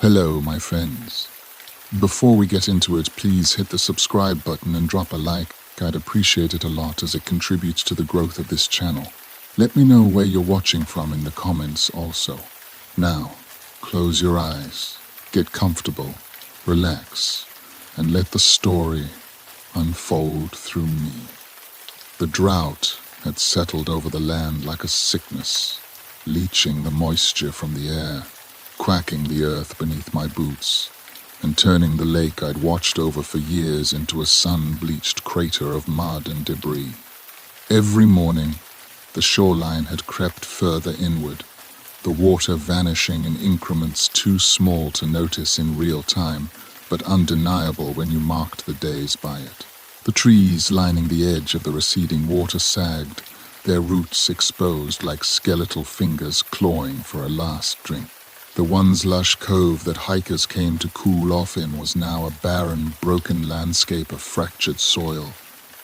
Hello, my friends. Before we get into it, please hit the subscribe button and drop a like. I'd appreciate it a lot as it contributes to the growth of this channel. Let me know where you're watching from in the comments also. Now, close your eyes, get comfortable, relax, and let the story unfold through me. The drought had settled over the land like a sickness, leaching the moisture from the air, quacking the earth beneath my boots, and turning the lake I'd watched over for years into a sun-bleached crater of mud and debris. Every morning, the shoreline had crept further inward, the water vanishing in increments too small to notice in real time, but undeniable when you marked the days by it. The trees lining the edge of the receding water sagged, their roots exposed like skeletal fingers clawing for a last drink. The once lush cove that hikers came to cool off in was now a barren, broken landscape of fractured soil,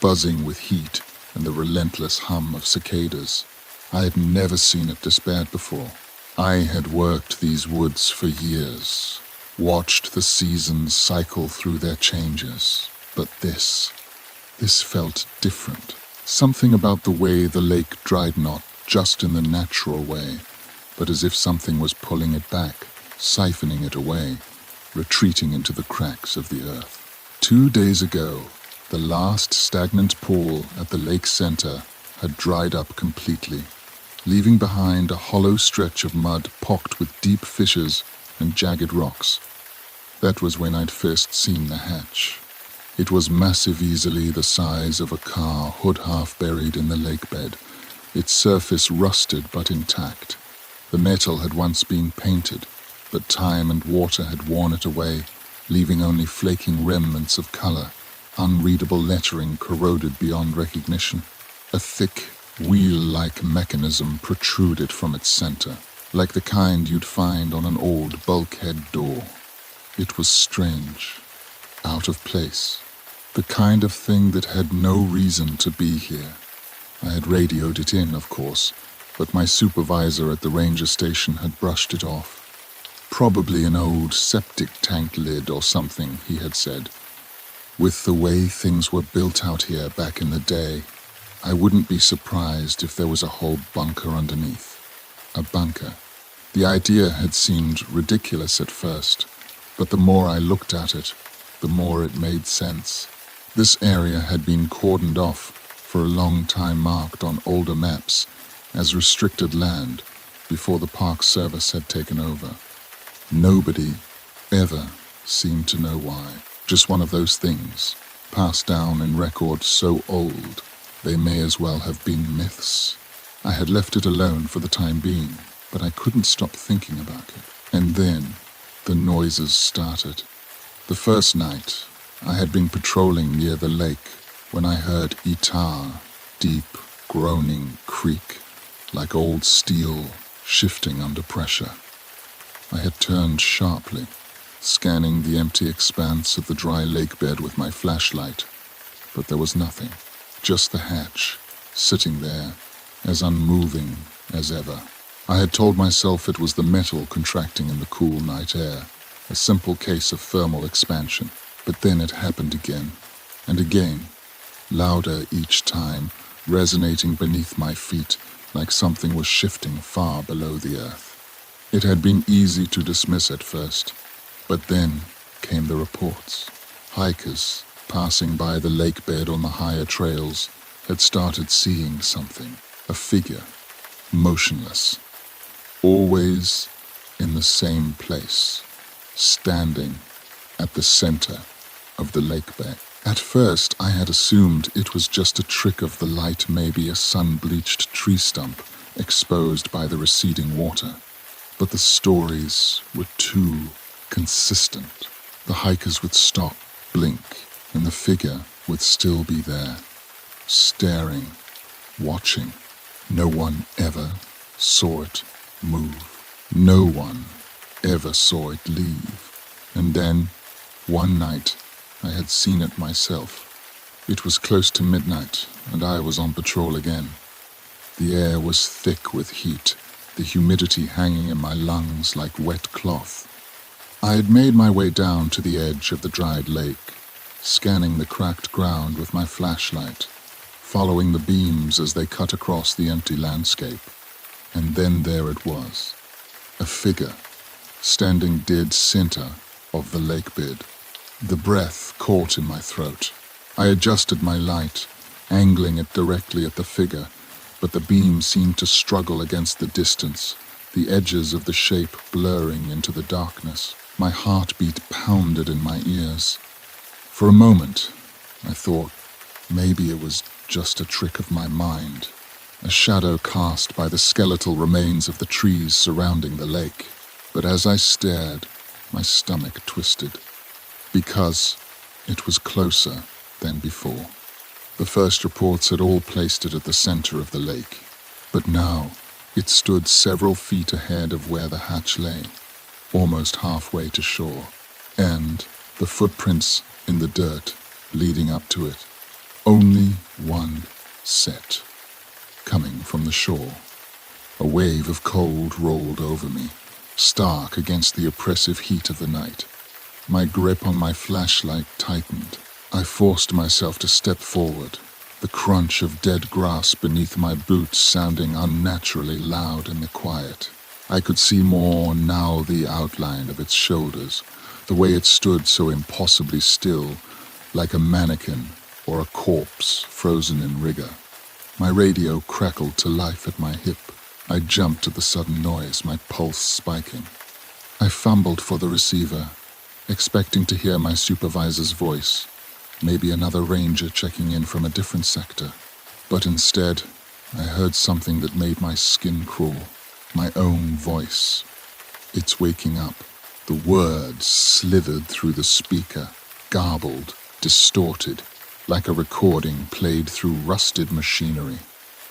buzzing with heat and the relentless hum of cicadas. I had never seen it this bad before. I had worked these woods for years, watched the seasons cycle through their changes, but this felt different. Something about the way the lake dried not just in the natural way, but as if something was pulling it back, siphoning it away, retreating into the cracks of the earth. 2 days ago, the last stagnant pool at the lake center had dried up completely, leaving behind a hollow stretch of mud pocked with deep fissures and jagged rocks. That was when I'd first seen the hatch. It was massive, easily the size of a car, hood half buried in the lake bed, its surface rusted but intact. The metal had once been painted, but time and water had worn it away, leaving only flaking remnants of color, unreadable lettering corroded beyond recognition. A thick, wheel-like mechanism protruded from its center, like the kind you'd find on an old bulkhead door. It was strange, out of place, the kind of thing that had no reason to be here. I had radioed it in, of course, but my supervisor at the ranger station had brushed it off. Probably an old septic tank lid or something, he had said. With the way things were built out here back in the day, I wouldn't be surprised if there was a whole bunker underneath. A bunker. The idea had seemed ridiculous at first, but the more I looked at it, the more it made sense. This area had been cordoned off for a long time, marked on older maps as restricted land before the Park Service had taken over. Nobody ever seemed to know why. Just one of those things, passed down in records so old they may as well have been myths. I had left it alone for the time being, but I couldn't stop thinking about it. And then the noises started. The first night, I had been patrolling near the lake when I heard Itar, deep, groaning creak, like old steel shifting under pressure. I had turned sharply, scanning the empty expanse of the dry lake bed with my flashlight, but there was nothing, just the hatch, sitting there, as unmoving as ever. I had told myself it was the metal contracting in the cool night air, a simple case of thermal expansion, but then it happened again, and again, louder each time, resonating beneath my feet, like something was shifting far below the earth. It had been easy to dismiss at first, but then came the reports. Hikers, passing by the lake bed on the higher trails, had started seeing something, a figure, motionless, always in the same place, standing at the center of the lake bed. At first, I had assumed it was just a trick of the light, maybe a sun-bleached tree stump exposed by the receding water. But the stories were too consistent. The hikers would stop, blink, and the figure would still be there, staring, watching. No one ever saw it move. No one ever saw it leave. And then, one night, I had seen it myself. It was close to midnight, and I was on patrol again. The air was thick with heat, the humidity hanging in my lungs like wet cloth. I had made my way down to the edge of the dried lake, scanning the cracked ground with my flashlight, following the beams as they cut across the empty landscape. And then there it was, a figure, standing dead center of the lake bed. The breath caught in my throat. I adjusted my light, angling it directly at the figure, but the beam seemed to struggle against the distance, the edges of the shape blurring into the darkness. My heartbeat pounded in my ears. For a moment, I thought maybe it was just a trick of my mind, a shadow cast by the skeletal remains of the trees surrounding the lake. But as I stared, my stomach twisted, because it was closer than before. The first reports had all placed it at the center of the lake, but now it stood several feet ahead of where the hatch lay, almost halfway to shore, and the footprints in the dirt leading up to it, only one set, coming from the shore. A wave of cold rolled over me, stark against the oppressive heat of the night. My grip on my flashlight tightened. I forced myself to step forward, the crunch of dead grass beneath my boots sounding unnaturally loud in the quiet. I could see more now the outline of its shoulders, the way it stood so impossibly still, like a mannequin or a corpse frozen in rigor. My radio crackled to life at my hip. I jumped at the sudden noise, my pulse spiking. I fumbled for the receiver, expecting to hear my supervisor's voice, maybe another ranger checking in from a different sector. But instead, I heard something that made my skin crawl, my own voice. It's waking up. The words slithered through the speaker, garbled, distorted, like a recording played through rusted machinery.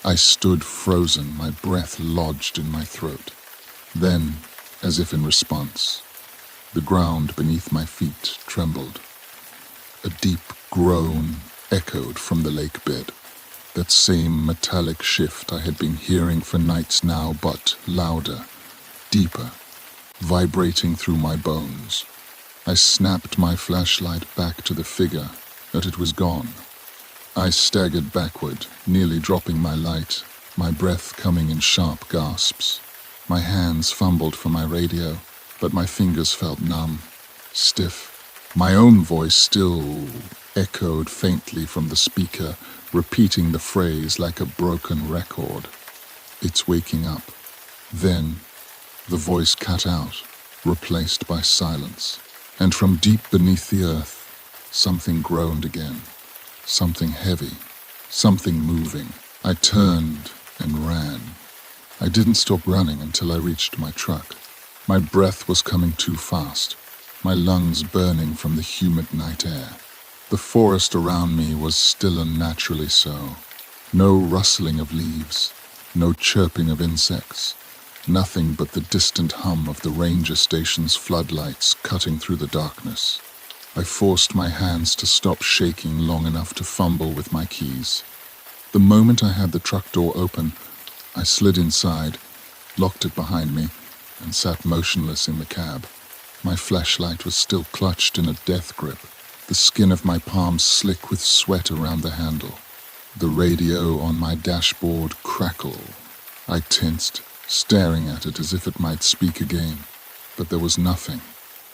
I stood frozen, my breath lodged in my throat. Then, as if in response, the ground beneath my feet trembled. A deep groan echoed from the lake bed, that same metallic shift I had been hearing for nights now, but louder, deeper, vibrating through my bones. I snapped my flashlight back to the figure, but it was gone. I staggered backward, nearly dropping my light, my breath coming in sharp gasps. My hands fumbled for my radio, but my fingers felt numb, stiff. My own voice still echoed faintly from the speaker, repeating the phrase like a broken record. It's waking up. Then, the voice cut out, replaced by silence. And from deep beneath the earth, something groaned again. Something heavy, something moving. I turned and ran. I didn't stop running until I reached my truck. My breath was coming too fast, my lungs burning from the humid night air. The forest around me was still unnaturally so. No rustling of leaves, no chirping of insects, nothing but the distant hum of the ranger station's floodlights cutting through the darkness. I forced my hands to stop shaking long enough to fumble with my keys. The moment I had the truck door open, I slid inside, locked it behind me, and sat motionless in the cab. My flashlight was still clutched in a death grip, the skin of my palms slick with sweat around the handle. The radio on my dashboard crackled. I tensed, staring at it as if it might speak again, but there was nothing,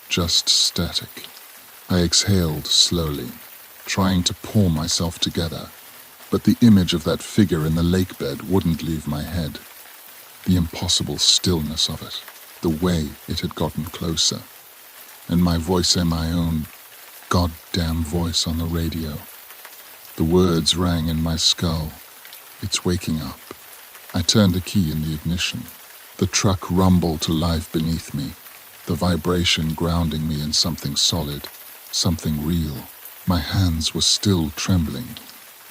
just static. I exhaled slowly, trying to pull myself together, but the image of that figure in the lake bed wouldn't leave my head. The impossible stillness of it, the way it had gotten closer, and my voice and my own goddamn voice on the radio. The words rang in my skull. It's waking up. I turned a key in the ignition. The truck rumbled to life beneath me, the vibration grounding me in something solid, something real. My hands were still trembling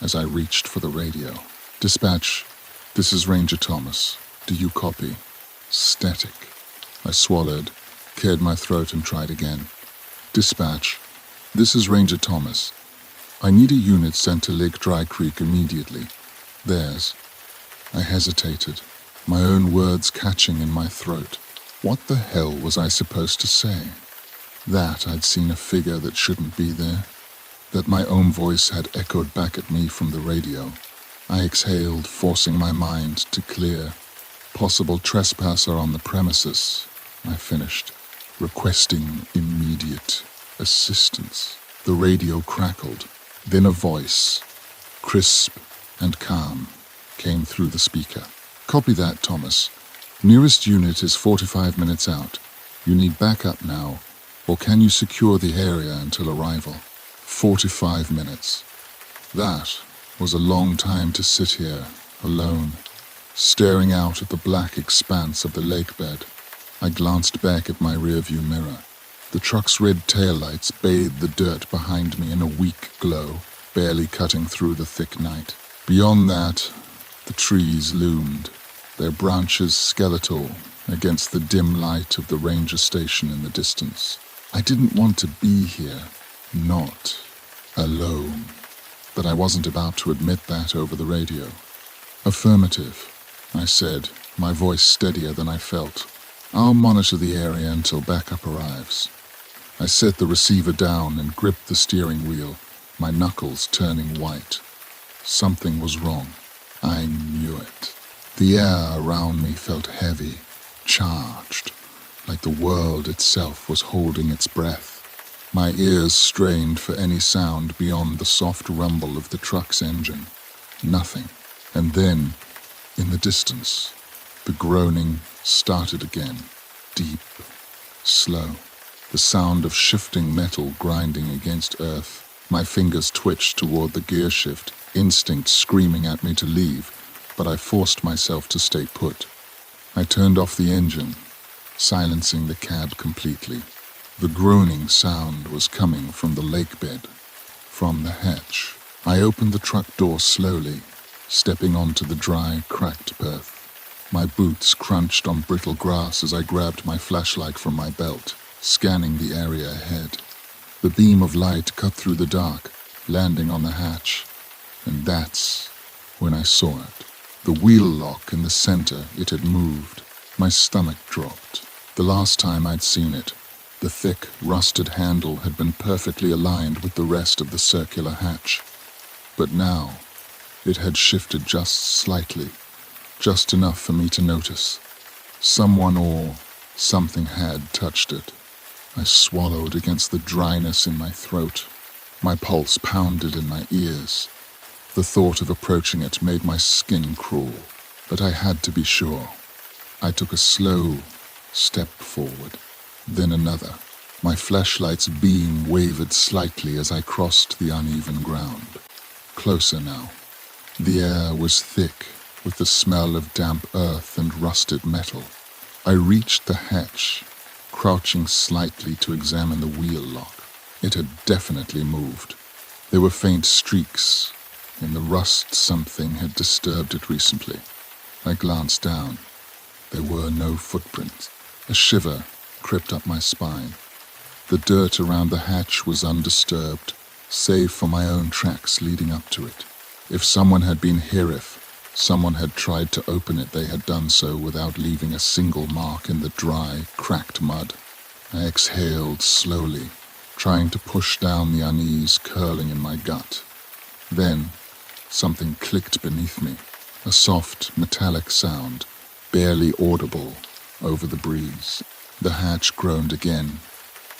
as I reached for the radio. Dispatch, this is Ranger Thomas. Do you copy? Static. I swallowed, cleared my throat and tried again. Dispatch, this is Ranger Thomas. I need a unit sent to Lake Dry Creek immediately. Theirs. I hesitated, my own words catching in my throat. What the hell was I supposed to say? That I'd seen a figure that shouldn't be there, that my own voice had echoed back at me from the radio. I exhaled, forcing my mind to clear. Possible trespasser on the premises, I finished, requesting immediate assistance. The radio crackled. Then a voice, crisp and calm, came through the speaker. Copy that, Thomas. Nearest unit is 45 minutes out. You need backup now, or can you secure the area until arrival? 45 minutes. That was a long time to sit here, alone, staring out at the black expanse of the lake bed. I glanced back at my rearview mirror. The truck's red taillights bathed the dirt behind me in a weak glow, barely cutting through the thick night. Beyond that, the trees loomed, their branches skeletal against the dim light of the ranger station in the distance. I didn't want to be here, not alone, but I wasn't about to admit that over the radio. Affirmative, I said, my voice steadier than I felt. I'll monitor the area until backup arrives. I set the receiver down and gripped the steering wheel, my knuckles turning white. Something was wrong. I knew it. The air around me felt heavy, charged, like the world itself was holding its breath. My ears strained for any sound beyond the soft rumble of the truck's engine. Nothing. And then, in the distance, the groaning started again, deep, slow. The sound of shifting metal grinding against earth. My fingers twitched toward the gear shift, instinct screaming at me to leave, but I forced myself to stay put. I turned off the engine, silencing the cab completely. The groaning sound was coming from the lake bed, from the hatch. I opened the truck door slowly, stepping onto the dry, cracked berth. My boots crunched on brittle grass as I grabbed my flashlight from my belt, scanning the area ahead. The beam of light cut through the dark, landing on the hatch, and that's when I saw it. The wheel lock in the center, it had moved. My stomach dropped. The last time I'd seen it, the thick, rusted handle had been perfectly aligned with the rest of the circular hatch. But now, it had shifted just slightly, just enough for me to notice. Someone or something had touched it. I swallowed against the dryness in my throat. My pulse pounded in my ears. The thought of approaching it made my skin crawl, but I had to be sure. I took a slow step forward, then another. My flashlight's beam wavered slightly as I crossed the uneven ground. Closer now. The air was thick with the smell of damp earth and rusted metal. I reached the hatch, crouching slightly to examine the wheel lock. It had definitely moved. There were faint streaks. In the rust, something had disturbed it recently. I glanced down. There were no footprints. A shiver crept up my spine. The dirt around the hatch was undisturbed, save for my own tracks leading up to it. If someone had been here, if someone had tried to open it, they had done so without leaving a single mark in the dry, cracked mud. I exhaled slowly, trying to push down the unease curling in my gut. Then, something clicked beneath me, a soft, metallic sound, barely audible over the breeze. The hatch groaned again,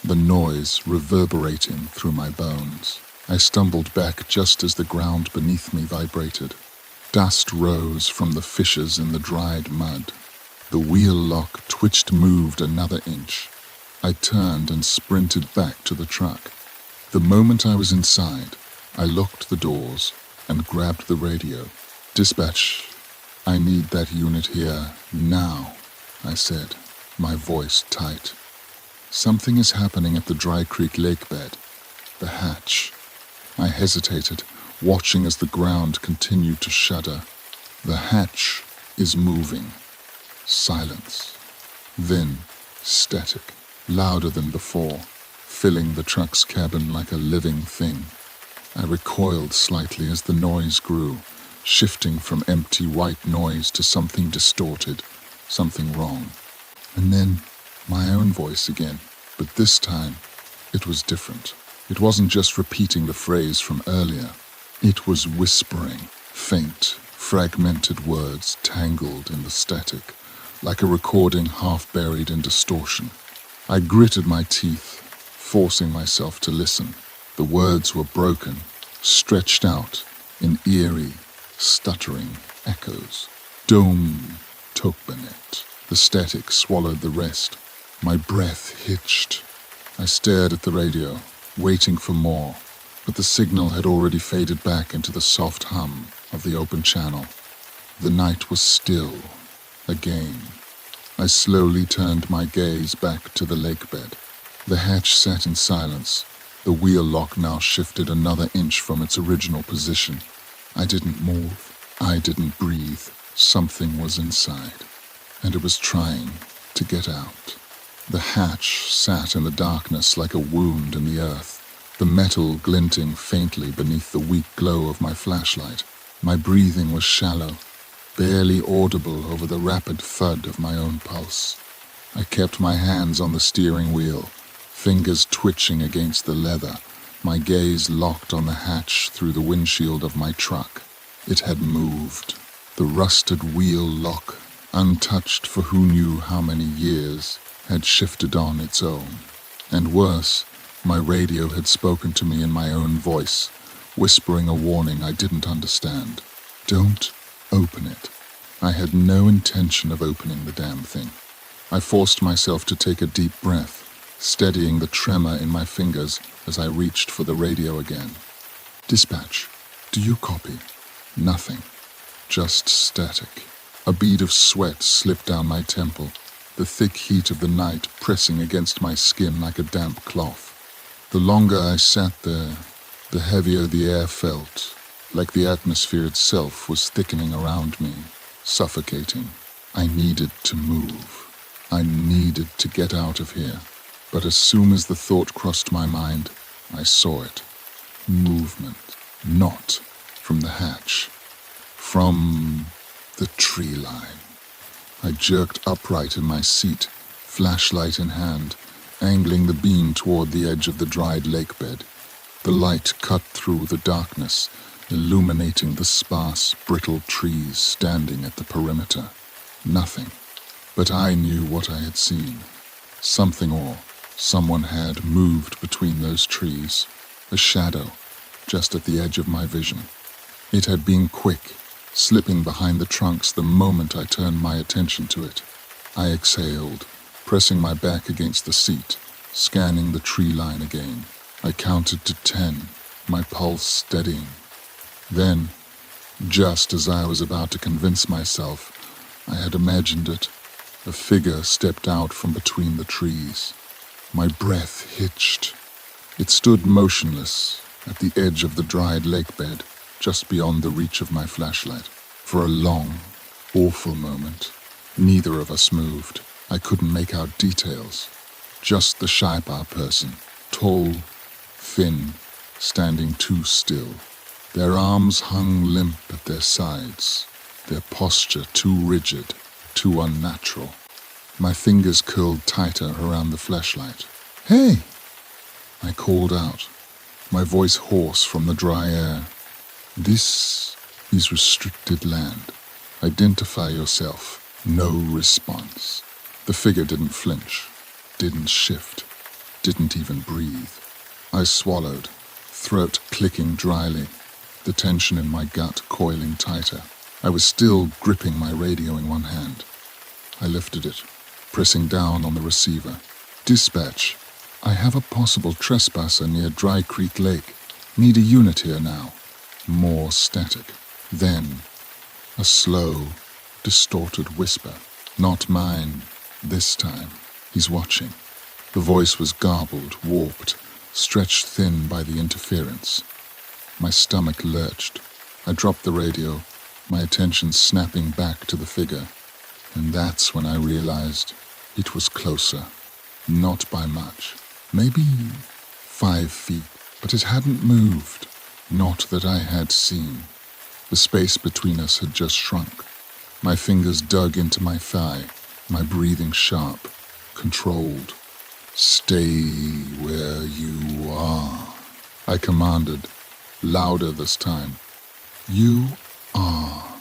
the noise reverberating through my bones. I stumbled back just as the ground beneath me vibrated. Dust rose from the fissures in the dried mud. The wheel lock moved another inch. I turned and sprinted back to the truck. The moment I was inside, I locked the doors and grabbed the radio. "Dispatch, I need that unit here now," I said, my voice tight. "Something is happening at the Dry Creek lake bed. The hatch." I hesitated, watching as the ground continued to shudder. "The hatch is moving." Silence. Then static, louder than before, filling the truck's cabin like a living thing. I recoiled slightly as the noise grew, shifting from empty white noise to something distorted, something wrong. And then my own voice again, but this time it was different. It wasn't just repeating the phrase from earlier. It was whispering, faint, fragmented words tangled in the static, like a recording half buried in distortion. I gritted my teeth, forcing myself to listen. The words were broken, stretched out in eerie, stuttering echoes. Dome Tokbanet. The static swallowed the rest. My breath hitched. I stared at the radio, waiting for more, but the signal had already faded back into the soft hum of the open channel. The night was still, again. I slowly turned my gaze back to the lakebed. The hatch sat in silence. The wheel lock now shifted another inch from its original position. I didn't move. I didn't breathe. Something was inside, and it was trying to get out. The hatch sat in the darkness like a wound in the earth, the metal glinting faintly beneath the weak glow of my flashlight. My breathing was shallow, barely audible over the rapid thud of my own pulse. I kept my hands on the steering wheel, fingers twitching against the leather, my gaze locked on the hatch through the windshield of my truck. It had moved. The rusted wheel lock, untouched for who knew how many years, had shifted on its own. And worse, my radio had spoken to me in my own voice, whispering a warning I didn't understand. Don't open it. I had no intention of opening the damn thing. I forced myself to take a deep breath, steadying the tremor in my fingers as I reached for the radio again. Dispatch, do you copy? Nothing. Just static. A bead of sweat slipped down my temple, the thick heat of the night pressing against my skin like a damp cloth. The longer I sat there, the heavier the air felt, like the atmosphere itself was thickening around me, suffocating. I needed to move. I needed to get out of here. But as soon as the thought crossed my mind, I saw it. Movement. Not from the hatch. From the tree line. I jerked upright in my seat, flashlight in hand, angling the beam toward the edge of the dried lake bed. The light cut through the darkness, illuminating the sparse, brittle trees standing at the perimeter. Nothing. But I knew what I had seen. Something or someone had moved between those trees. A shadow, just at the edge of my vision. It had been quick, slipping behind the trunks the moment I turned my attention to it. I exhaled, pressing my back against the seat, scanning the tree line again. I counted to 10, my pulse steadying. Then, just as I was about to convince myself I had imagined it, a figure stepped out from between the trees. My breath hitched. It stood motionless at the edge of the dried lake bed, just beyond the reach of my flashlight. For a long, awful moment, neither of us moved. I couldn't make out details. Just the Shaipa person, tall, thin, standing too still. Their arms hung limp at their sides, their posture too rigid, too unnatural. My fingers curled tighter around the flashlight. "Hey!" I called out, my voice hoarse from the dry air. "This is restricted land. Identify yourself." No response. The figure didn't flinch, didn't shift, didn't even breathe. I swallowed, throat clicking dryly, the tension in my gut coiling tighter. I was still gripping my radio in one hand. I lifted it, pressing down on the receiver. "Dispatch, I have a possible trespasser near Dry Creek Lake. Need a unit here now." More static. Then, a slow, distorted whisper. Not mine, this time. He's watching. The voice was garbled, warped, stretched thin by the interference. My stomach lurched. I dropped the radio, my attention snapping back to the figure. And that's when I realized it was closer. Not by much. Maybe 5 feet, but it hadn't moved. Not that I had seen. The space between us had just shrunk. My fingers dug into my thigh, my breathing sharp, controlled. "Stay where you I commanded, louder this time. You are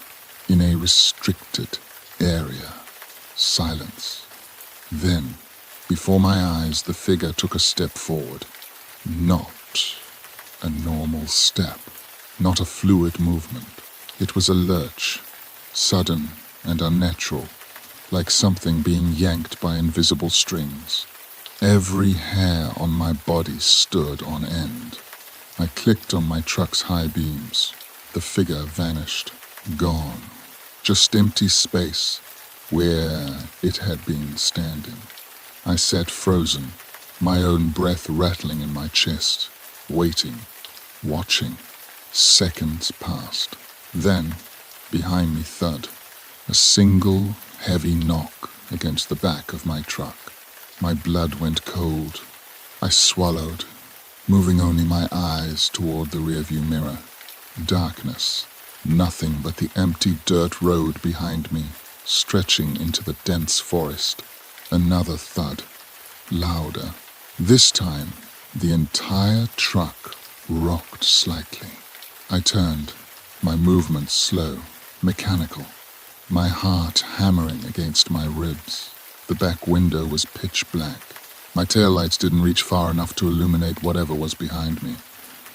in a restricted area. Silence. Then, before my eyes, the figure took a step forward. Not a normal step, not a fluid movement. It was a lurch, sudden and unnatural, like something being yanked by invisible strings. Every hair on my body stood on end. I clicked on my truck's high beams. The figure vanished, gone. Just empty space where it had been standing. I sat frozen, my own breath rattling in my chest, waiting, watching. Seconds passed. Then, behind me thud, a single heavy knock against the back of my truck. My blood went cold. I swallowed, moving only my eyes toward the rearview mirror. Darkness, nothing but the empty dirt road behind me, stretching into the dense forest. Another thud, louder. This time, the entire truck rocked slightly. I turned, my movements slow, mechanical, my heart hammering against my ribs. The back window was pitch black. My taillights didn't reach far enough to illuminate whatever was behind me.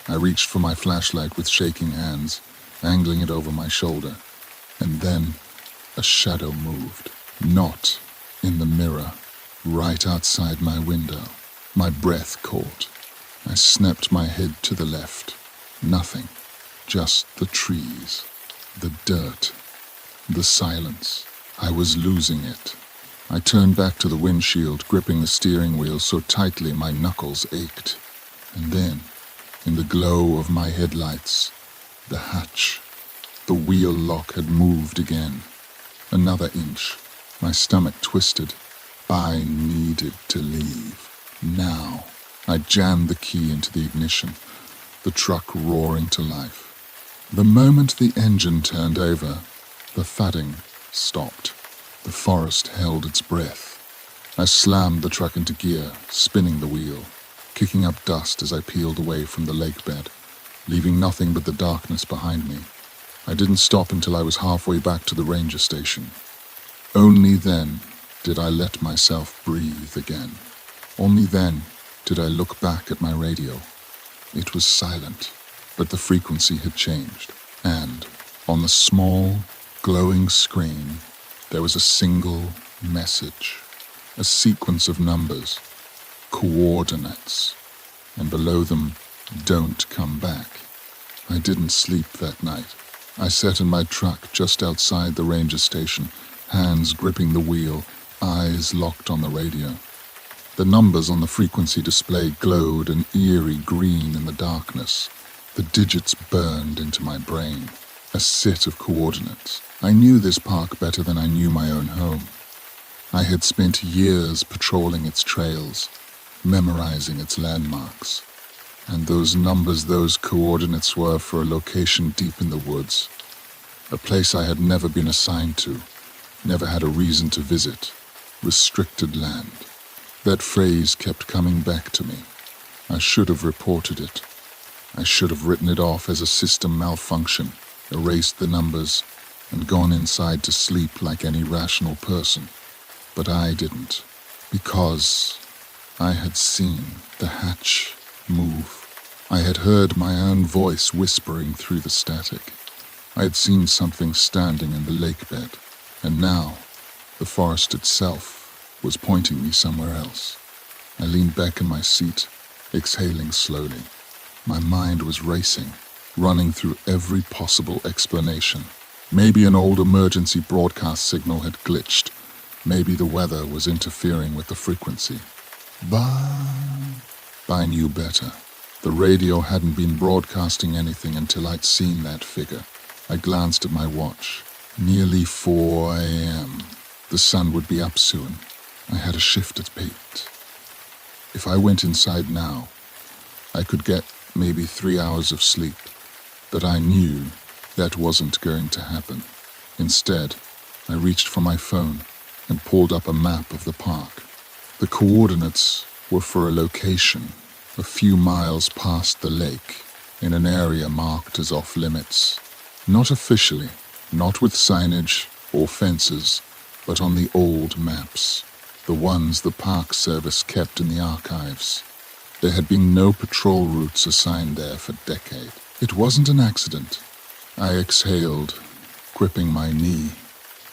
I reached for my flashlight with shaking hands, angling it over my shoulder. And then a shadow moved. Not in the mirror, right outside my window. My breath caught. I snapped my head to the left. Nothing. Just the trees, the dirt, the silence. I was losing it. I turned back to the windshield, gripping the steering wheel so tightly my knuckles ached. And then, in the glow of my headlights, the hatch, the wheel lock had moved again. Another inch. My stomach twisted. I needed to leave. Now. I jammed the key into the ignition, the truck roaring to life. The moment the engine turned over, the thudding stopped. The forest held its breath. I slammed the truck into gear, spinning the wheel, kicking up dust as I peeled away from the lake bed, leaving nothing but the darkness behind me. I didn't stop until I was halfway back to the ranger station. Only then did I let myself breathe again. Only then did I look back at my radio. It was silent, but the frequency had changed, and on the small, glowing screen, there was a single message, a sequence of numbers, coordinates, and below them, "Don't come back." I didn't sleep that night. I sat in my truck just outside the ranger station, hands gripping the wheel, eyes locked on the radio. The numbers on the frequency display glowed an eerie green in the darkness. The digits burned into my brain. A set of coordinates. I knew this park better than I knew my own home. I had spent years patrolling its trails, memorizing its landmarks. And those numbers, those coordinates were for a location deep in the woods. A place I had never been assigned to, never had a reason to visit. Restricted land. That phrase kept coming back to me. I should have reported it. I should have written it off as a system malfunction, erased the numbers, and gone inside to sleep like any rational person. But I didn't, because I had seen the hatch move. I had heard my own voice whispering through the static. I had seen something standing in the lake bed, and now the forest itself was pointing me somewhere else. I leaned back in my seat, exhaling slowly. My mind was racing, running through every possible explanation. Maybe an old emergency broadcast signal had glitched. Maybe the weather was interfering with the frequency. But I knew better. The radio hadn't been broadcasting anything until I'd seen that figure. I glanced at my watch. Nearly 4 a.m. The sun would be up soon. I had a shift at 8. If I went inside now, I could get maybe 3 hours of sleep. But I knew that wasn't going to happen. Instead, I reached for my phone and pulled up a map of the park. The coordinates were for a location, a few miles past the lake, in an area marked as off-limits. Not officially, not with signage or fences, but on the old maps, the ones the Park Service kept in the archives. There had been no patrol routes assigned there for decades. It wasn't an accident. I exhaled, gripping my knee.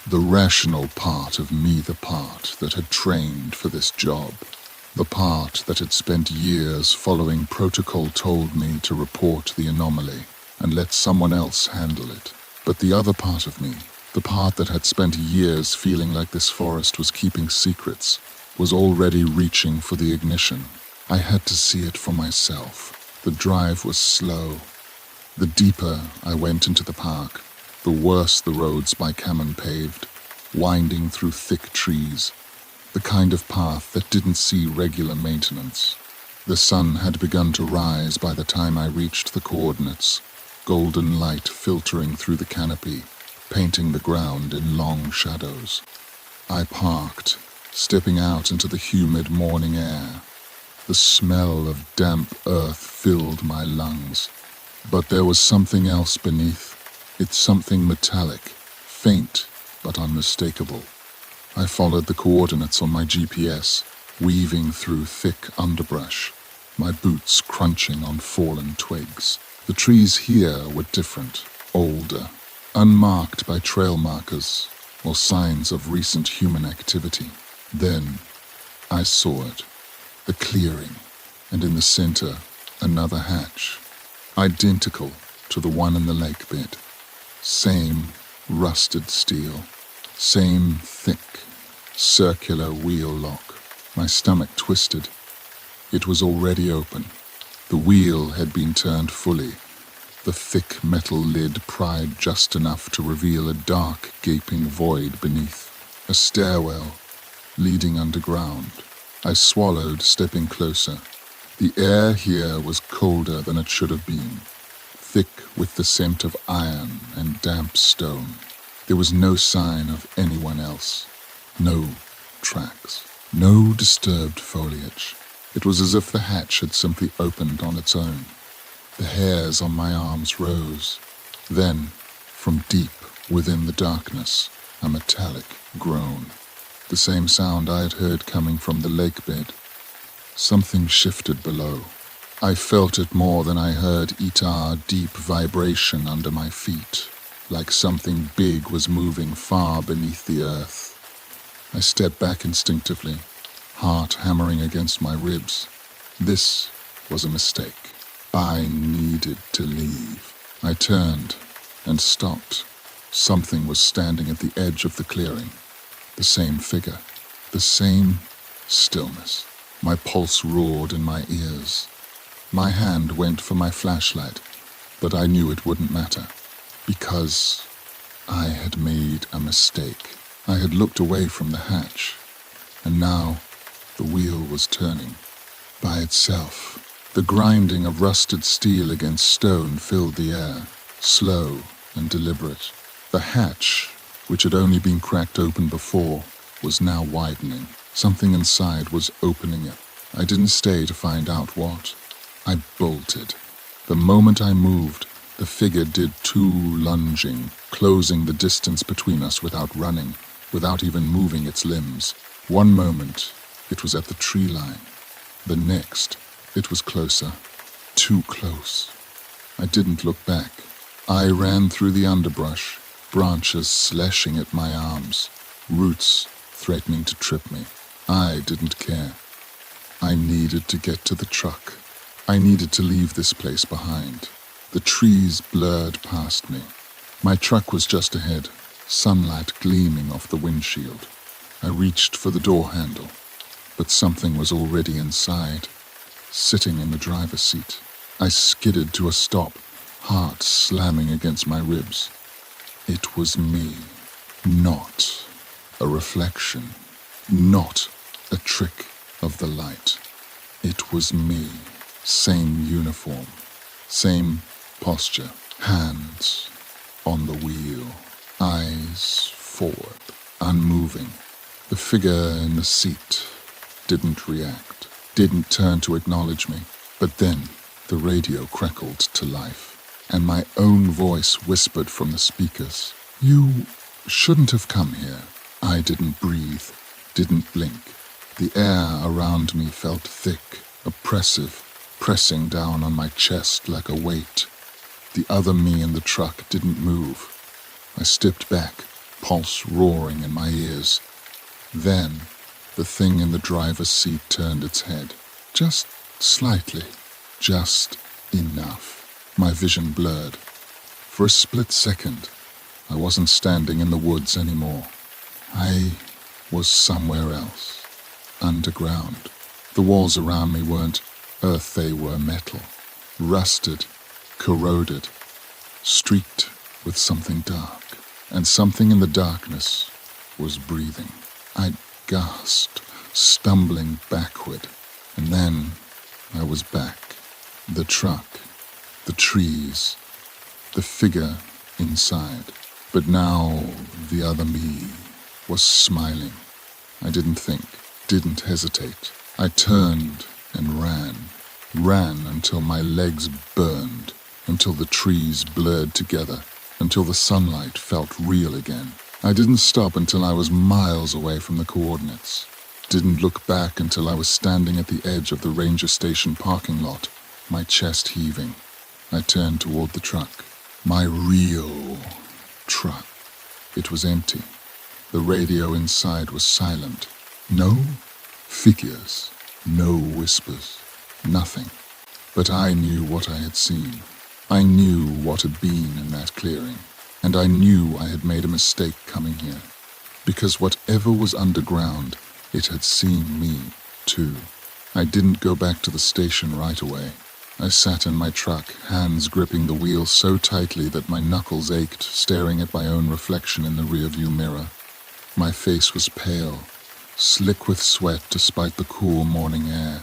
The rational part of me, the part that had trained for this job, the part that had spent years following protocol, told me to report the anomaly and let someone else handle it. But the other part of me, the part that had spent years feeling like this forest was keeping secrets, was already reaching for the ignition. I had to see it for myself. The drive was slow. The deeper I went into the park, the worse the roads by Cameron paved, winding through thick trees, the kind of path that didn't see regular maintenance. The sun had begun to rise by the time I reached the coordinates, golden light filtering through the canopy, painting the ground in long shadows. I parked, stepping out into the humid morning air. The smell of damp earth filled my lungs. But there was something else beneath. It's something metallic, faint but unmistakable. I followed the coordinates on my GPS, weaving through thick underbrush, my boots crunching on fallen twigs. The trees here were different, older, unmarked by trail markers or signs of recent human activity. Then I saw it, the clearing, and in the center, another hatch, identical to the one in the lake bed. Same rusted steel, same thick, circular wheel lock. My stomach twisted. It was already open. The wheel had been turned fully, the thick metal lid pried just enough to reveal a dark, gaping void beneath, a stairwell leading underground. I swallowed, stepping closer. The air here was colder than it should have been, thick with the scent of iron and damp stone. There was no sign of anyone else, no tracks, no disturbed foliage. It was as if the hatch had simply opened on its own. The hairs on my arms rose. Then, from deep within the darkness, a metallic groan. The same sound I had heard coming from the lake bed. Something shifted below. I felt it more than I heard Itar deep vibration under my feet, like something big was moving far beneath the earth. I stepped back instinctively, heart hammering against my ribs. This was a mistake. I needed to leave. I turned and stopped. Something was standing at the edge of the clearing. The same figure, the same stillness. My pulse roared in my ears. My hand went for my flashlight, but I knew it wouldn't matter, because I had made a mistake. I had looked away from the hatch, and now the wheel was turning by itself. The grinding of rusted steel against stone filled the air, slow and deliberate. The hatch, which had only been cracked open before, was now widening. Something inside was opening it. I didn't stay to find out what. I bolted. The moment I moved, the figure did two lunging, closing the distance between us without running, without even moving its limbs. One moment, it was at the tree line. The next, it was closer. Too close. I didn't look back. I ran through the underbrush, branches slashing at my arms, roots threatening to trip me. I didn't care. I needed to get to the truck. I needed to leave this place behind. The trees blurred past me. My truck was just ahead, sunlight gleaming off the windshield. I reached for the door handle, but something was already inside, sitting in the driver's seat. I skidded to a stop, heart slamming against my ribs. It was me, not a reflection, not a trick of the light. It was me, same uniform, same posture, hands on the wheel, eyes forward, unmoving. The figure in the seat didn't react, didn't turn to acknowledge me. But then the radio crackled to life, and my own voice whispered from the speakers. "You shouldn't have come here." I didn't breathe, didn't blink. The air around me felt thick, oppressive, pressing down on my chest like a weight. The other me in the truck didn't move. I stepped back, pulse roaring in my ears. Then the thing in the driver's seat turned its head. Just slightly. Just enough. My vision blurred. For a split second, I wasn't standing in the woods anymore. I was somewhere else. Underground. The walls around me weren't earth, they were metal. Rusted, corroded, streaked with something dark. And something in the darkness was breathing. I gasped, stumbling backward. And then I was back. The truck, the trees, the figure inside. But now the other me was smiling. I didn't think, didn't hesitate. I turned and ran until my legs burned, until the trees blurred together, until the sunlight felt real again. I didn't stop until I was miles away from the coordinates. Didn't look back until I was standing at the edge of the ranger station parking lot, my chest heaving. I turned toward the truck. My real truck. It was empty. The radio inside was silent. No figures, no whispers, nothing. But I knew what I had seen. I knew what had been in that clearing. And I knew I had made a mistake coming here. Because whatever was underground, it had seen me, too. I didn't go back to the station right away. I sat in my truck, hands gripping the wheel so tightly that my knuckles ached, staring at my own reflection in the rearview mirror. My face was pale, slick with sweat despite the cool morning air.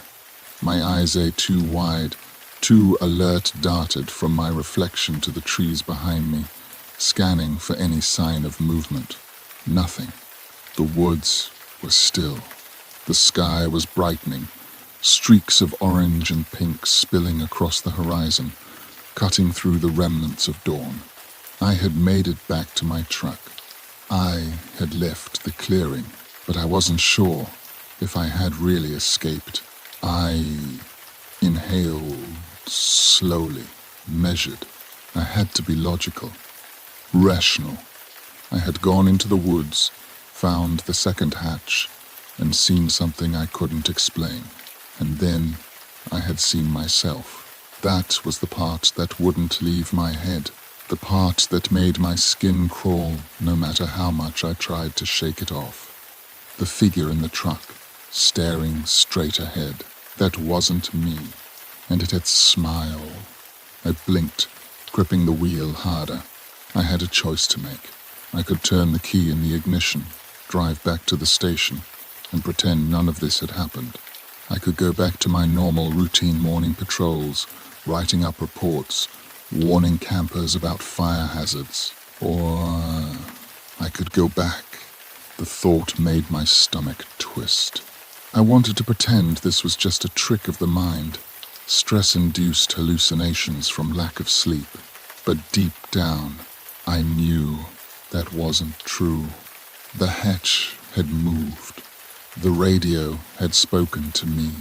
My eyes too wide, too alert darted from my reflection to the trees behind me, scanning for any sign of movement. Nothing. The woods were still. The sky was brightening, streaks of orange and pink spilling across the horizon, cutting through the remnants of dawn. I had made it back to my truck. I had left the clearing, but I wasn't sure if I had really escaped. I inhaled slowly, measured. I had to be logical, rational. I had gone into the woods, found the second hatch, and seen something I couldn't explain. And then I had seen myself. That was the part that wouldn't leave my head, the part that made my skin crawl no matter how much I tried to shake it off. The figure in the truck, staring straight ahead. That wasn't me, and it had smiled. I blinked, gripping the wheel harder. I had a choice to make. I could turn the key in the ignition, drive back to the station, and pretend none of this had happened. I could go back to my normal routine morning patrols, writing up reports, warning campers about fire hazards. Or I could go back. The thought made my stomach twist. I wanted to pretend this was just a trick of the mind, stress-induced hallucinations from lack of sleep. But deep down, I knew that wasn't true. The hatch had moved. The radio had spoken to me.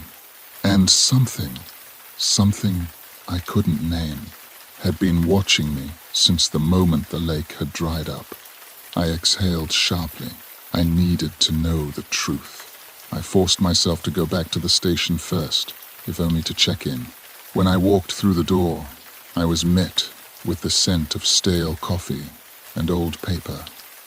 And something I couldn't name, had been watching me since the moment the lake had dried up. I exhaled sharply. I needed to know the truth. I forced myself to go back to the station first, if only to check in. When I walked through the door, I was met with the scent of stale coffee and old paper.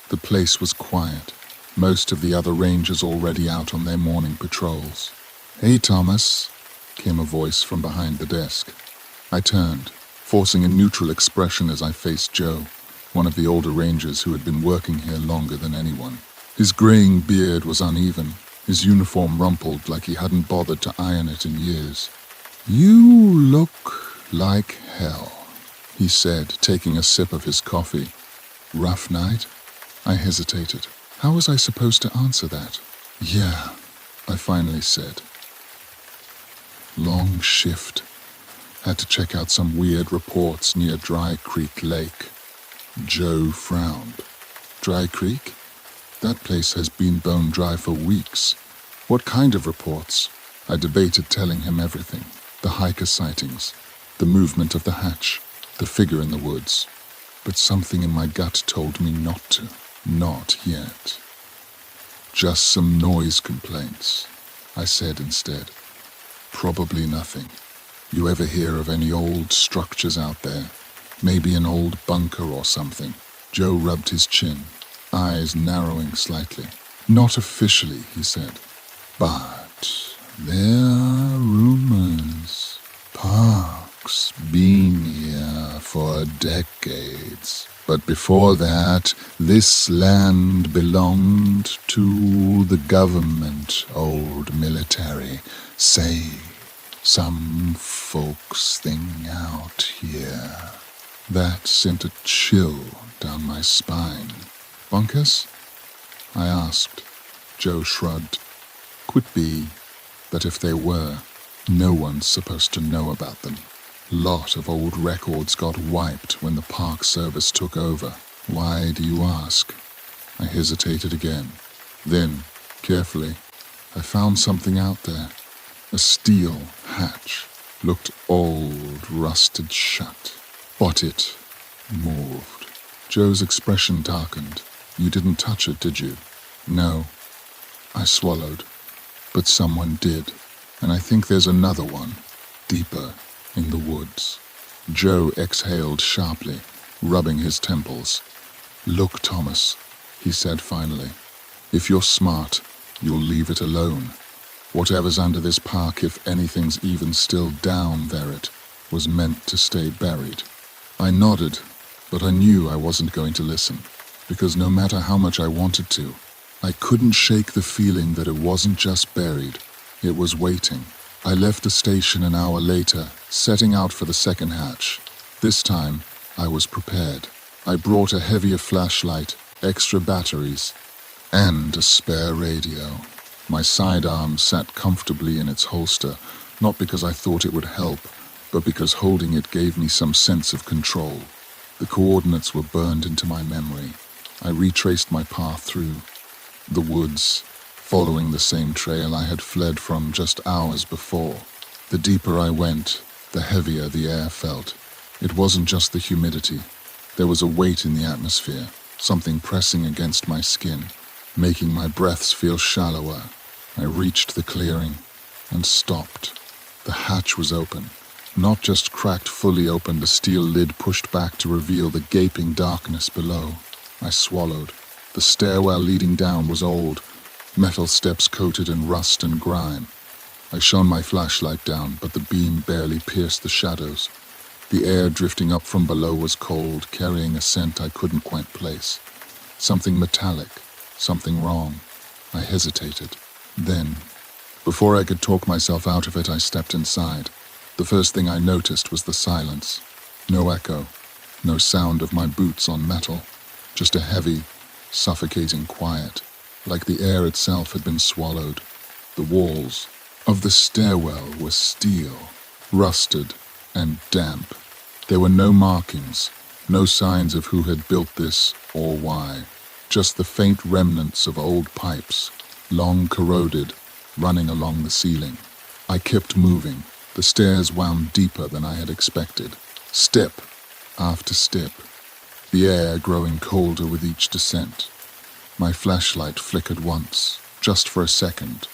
The place was quiet, most of the other rangers already out on their morning patrols. "Hey, Thomas," came a voice from behind the desk. I turned, forcing a neutral expression as I faced Joe, one of the older rangers who had been working here longer than anyone. His graying beard was uneven, his uniform rumpled like he hadn't bothered to iron it in years. "You look like hell," he said, taking a sip of his coffee. "Rough night?" I hesitated. How was I supposed to answer that? "Yeah," I finally said. "Long shift," Had to check out some weird reports near Dry Creek Lake. Joe frowned. Dry Creek? That place has been bone dry for weeks. What kind of reports? I debated telling him everything. The hiker sightings, the movement of the hatch, the figure in the woods. But something in my gut told me not to. Not yet. Just some noise complaints, I said instead. Probably nothing. You ever hear of any old structures out there? Maybe an old bunker or something? Joe rubbed his chin, eyes narrowing slightly. Not officially, he said. But there are rumors. Park's been here for decades. But before that, this land belonged to the government, old military. Say, some folks thing out here. That sent a chill down my spine. Bunkers? I asked. Joe shrugged. Could be that if they were, no one's supposed to know about them. Lot of old records got wiped when the Park Service took over. Why do you ask? I hesitated again. Then, carefully, I found something out there. A steel hatch. Looked old, rusted shut. But it moved. Joe's expression darkened. You didn't touch it, did you? No. I swallowed. But someone did. And I think there's another one. Deeper in the woods. Joe exhaled sharply, rubbing his temples. Look, Thomas, he said finally. If you're smart, you'll leave it alone. Whatever's under this park, if anything's even still down there, it was meant to stay buried. I nodded, but I knew I wasn't going to listen, because no matter how much I wanted to, I couldn't shake the feeling that it wasn't just buried, it was waiting. I left the station an hour later, setting out for the second hatch. This time, I was prepared. I brought a heavier flashlight, extra batteries, and a spare radio. My sidearm sat comfortably in its holster, not because I thought it would help, but because holding it gave me some sense of control. The coordinates were burned into my memory. I retraced my path through the woods, following the same trail I had fled from just hours before. The deeper I went, the heavier the air felt. It wasn't just the humidity. There was a weight in the atmosphere, something pressing against my skin, making my breaths feel shallower. I reached the clearing and stopped. The hatch was open. Not just cracked fully open, the steel lid pushed back to reveal the gaping darkness below. I swallowed. The stairwell leading down was old, metal steps coated in rust and grime. I shone my flashlight down, but the beam barely pierced the shadows. The air drifting up from below was cold, carrying a scent I couldn't quite place. Something metallic, something wrong. I hesitated. Then, before I could talk myself out of it, I stepped inside. The first thing I noticed was the silence. No echo, no sound of my boots on metal, just a heavy, suffocating quiet, like the air itself had been swallowed. The walls of the stairwell were steel, rusted and damp. There were no markings, no signs of who had built this or why, just the faint remnants of old pipes, long corroded, running along the ceiling. I kept moving. The stairs wound deeper than I had expected. Step after step, the air growing colder with each descent. My flashlight flickered once, just for a second,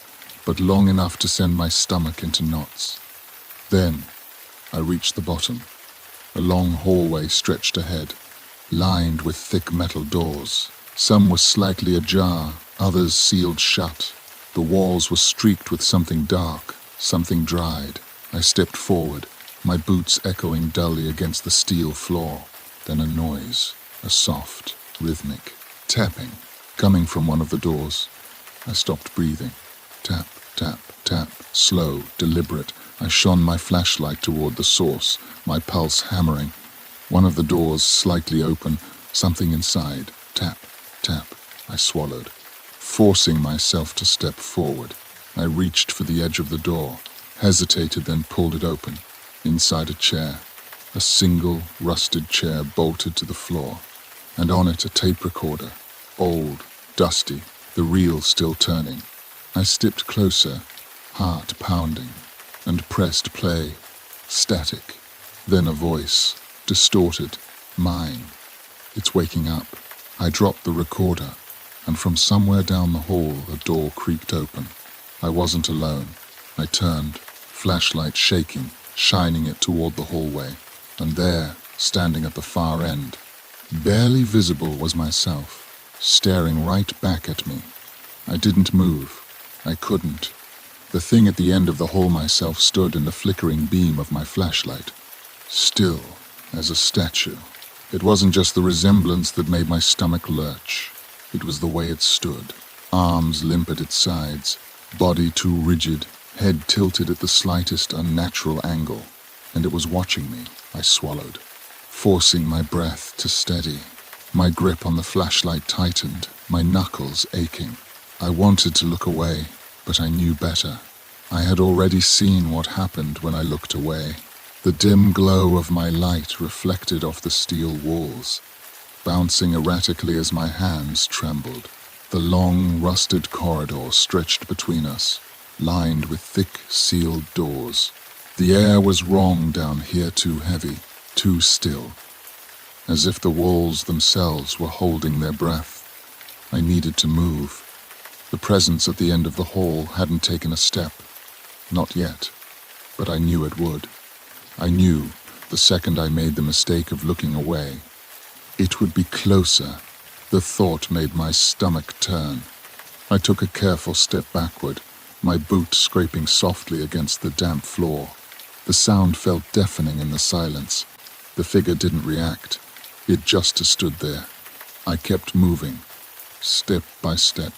but long enough to send my stomach into knots. Then, I reached the bottom. A long hallway stretched ahead, lined with thick metal doors. Some were slightly ajar, others sealed shut. The walls were streaked with something dark, something dried. I stepped forward, my boots echoing dully against the steel floor. Then a noise, a soft, rhythmic tapping, coming from one of the doors. I stopped breathing. Tap, tap, tap, slow, deliberate. I shone my flashlight toward the source, my pulse hammering. One of the doors slightly open, something inside. Tap, tap. I swallowed, forcing myself to step forward. I reached for the edge of the door, hesitated, then pulled it open. Inside a chair, a single rusted chair bolted to the floor, and on it a tape recorder, old, dusty, the reel still turning. I stepped closer, heart pounding, and pressed play, static. Then a voice, distorted, mine. It's waking up. I dropped the recorder, and from somewhere down the hall a door creaked open. I wasn't alone. I turned, flashlight shaking, shining it toward the hallway, and there, standing at the far end, barely visible, was myself, staring right back at me. I didn't move. I couldn't. The thing at the end of the hall myself stood in the flickering beam of my flashlight, still as a statue. It wasn't just the resemblance that made my stomach lurch. It was the way it stood, arms limp at its sides, body too rigid, head tilted at the slightest unnatural angle, and it was watching me. I swallowed, forcing my breath to steady. My grip on the flashlight tightened, my knuckles aching. I wanted to look away, but I knew better. I had already seen what happened when I looked away. The dim glow of my light reflected off the steel walls, bouncing erratically as my hands trembled. The long, rusted corridor stretched between us, lined with thick, sealed doors. The air was wrong down here, too heavy, too still, as if the walls themselves were holding their breath. I needed to move. The presence at the end of the hall hadn't taken a step. Not yet, but I knew it would. I knew, the second I made the mistake of looking away, it would be closer. The thought made my stomach turn. I took a careful step backward, my boot scraping softly against the damp floor. The sound felt deafening in the silence. The figure didn't react. It just stood there. I kept moving, step by step,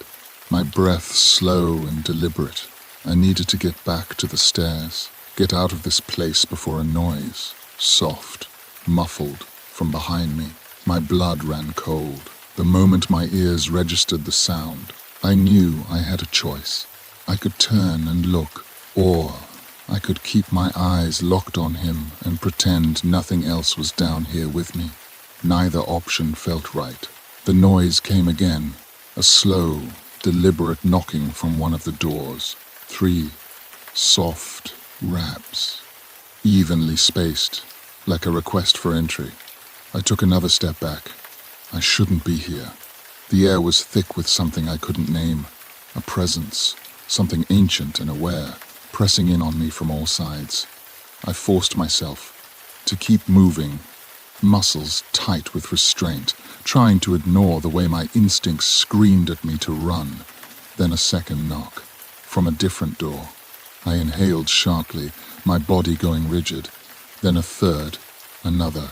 my breath slow and deliberate. I needed to get back to the stairs, get out of this place before a noise, soft, muffled, from behind me. My blood ran cold. The moment my ears registered the sound, I knew I had a choice. I could turn and look, or I could keep my eyes locked on him and pretend nothing else was down here with me. Neither option felt right. The noise came again, a slow, deliberate knocking from one of the doors. 3 soft raps, evenly spaced, like a request for entry. I took another step back. I shouldn't be here. The air was thick with something I couldn't name, a presence, something ancient and aware, pressing in on me from all sides. I forced myself to keep moving, muscles tight with restraint, trying to ignore the way my instincts screamed at me to run. Then a second knock, from a different door. I inhaled sharply, my body going rigid. Then a third, another,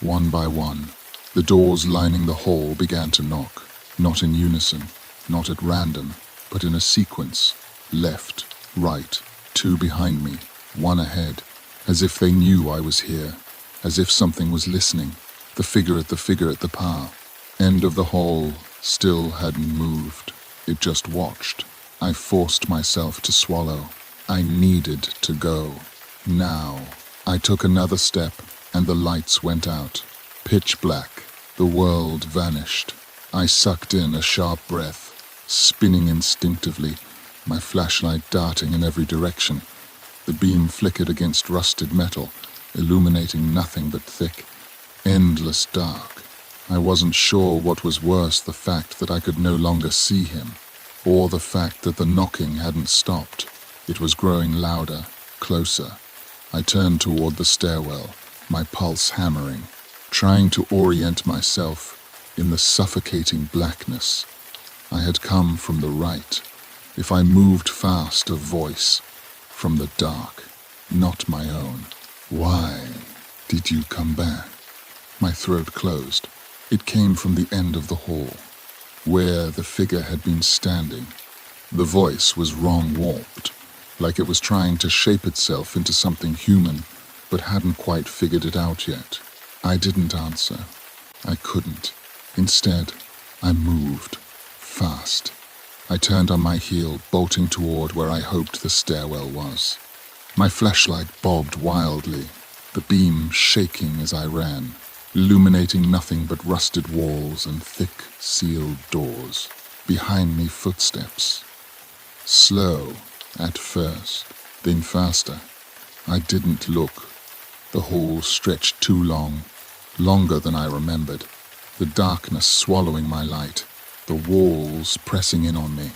one by one. The doors lining the hall began to knock, not in unison, not at random, but in a sequence. Left, right, 2 behind me, 1 ahead, as if they knew I was here, as if something was listening. The figure at the par, end of the hall, still hadn't moved. It just watched. I forced myself to swallow. I needed to go. Now. I took another step, and the lights went out. Pitch black. The world vanished. I sucked in a sharp breath, spinning instinctively, my flashlight darting in every direction. The beam flickered against rusted metal, illuminating nothing but thick, endless dark. I wasn't sure what was worse, the fact that I could no longer see him, or the fact that the knocking hadn't stopped. It was growing louder, closer. I turned toward the stairwell, my pulse hammering, trying to orient myself in the suffocating blackness. I had come from the right. If I moved fast, a voice from the dark, not my own. Why did you come back? My throat closed. It came from the end of the hall, where the figure had been standing. The voice was wrong warped, like it was trying to shape itself into something human, but hadn't quite figured it out yet. I didn't answer. I couldn't. Instead, I moved, fast. I turned on my heel, bolting toward where I hoped the stairwell was. My flashlight bobbed wildly, the beam shaking as I ran, illuminating nothing but rusted walls and thick, sealed doors. Behind me, footsteps. Slow at first, then faster. I didn't look. The hall stretched too long, longer than I remembered. The darkness swallowing my light, the walls pressing in on me.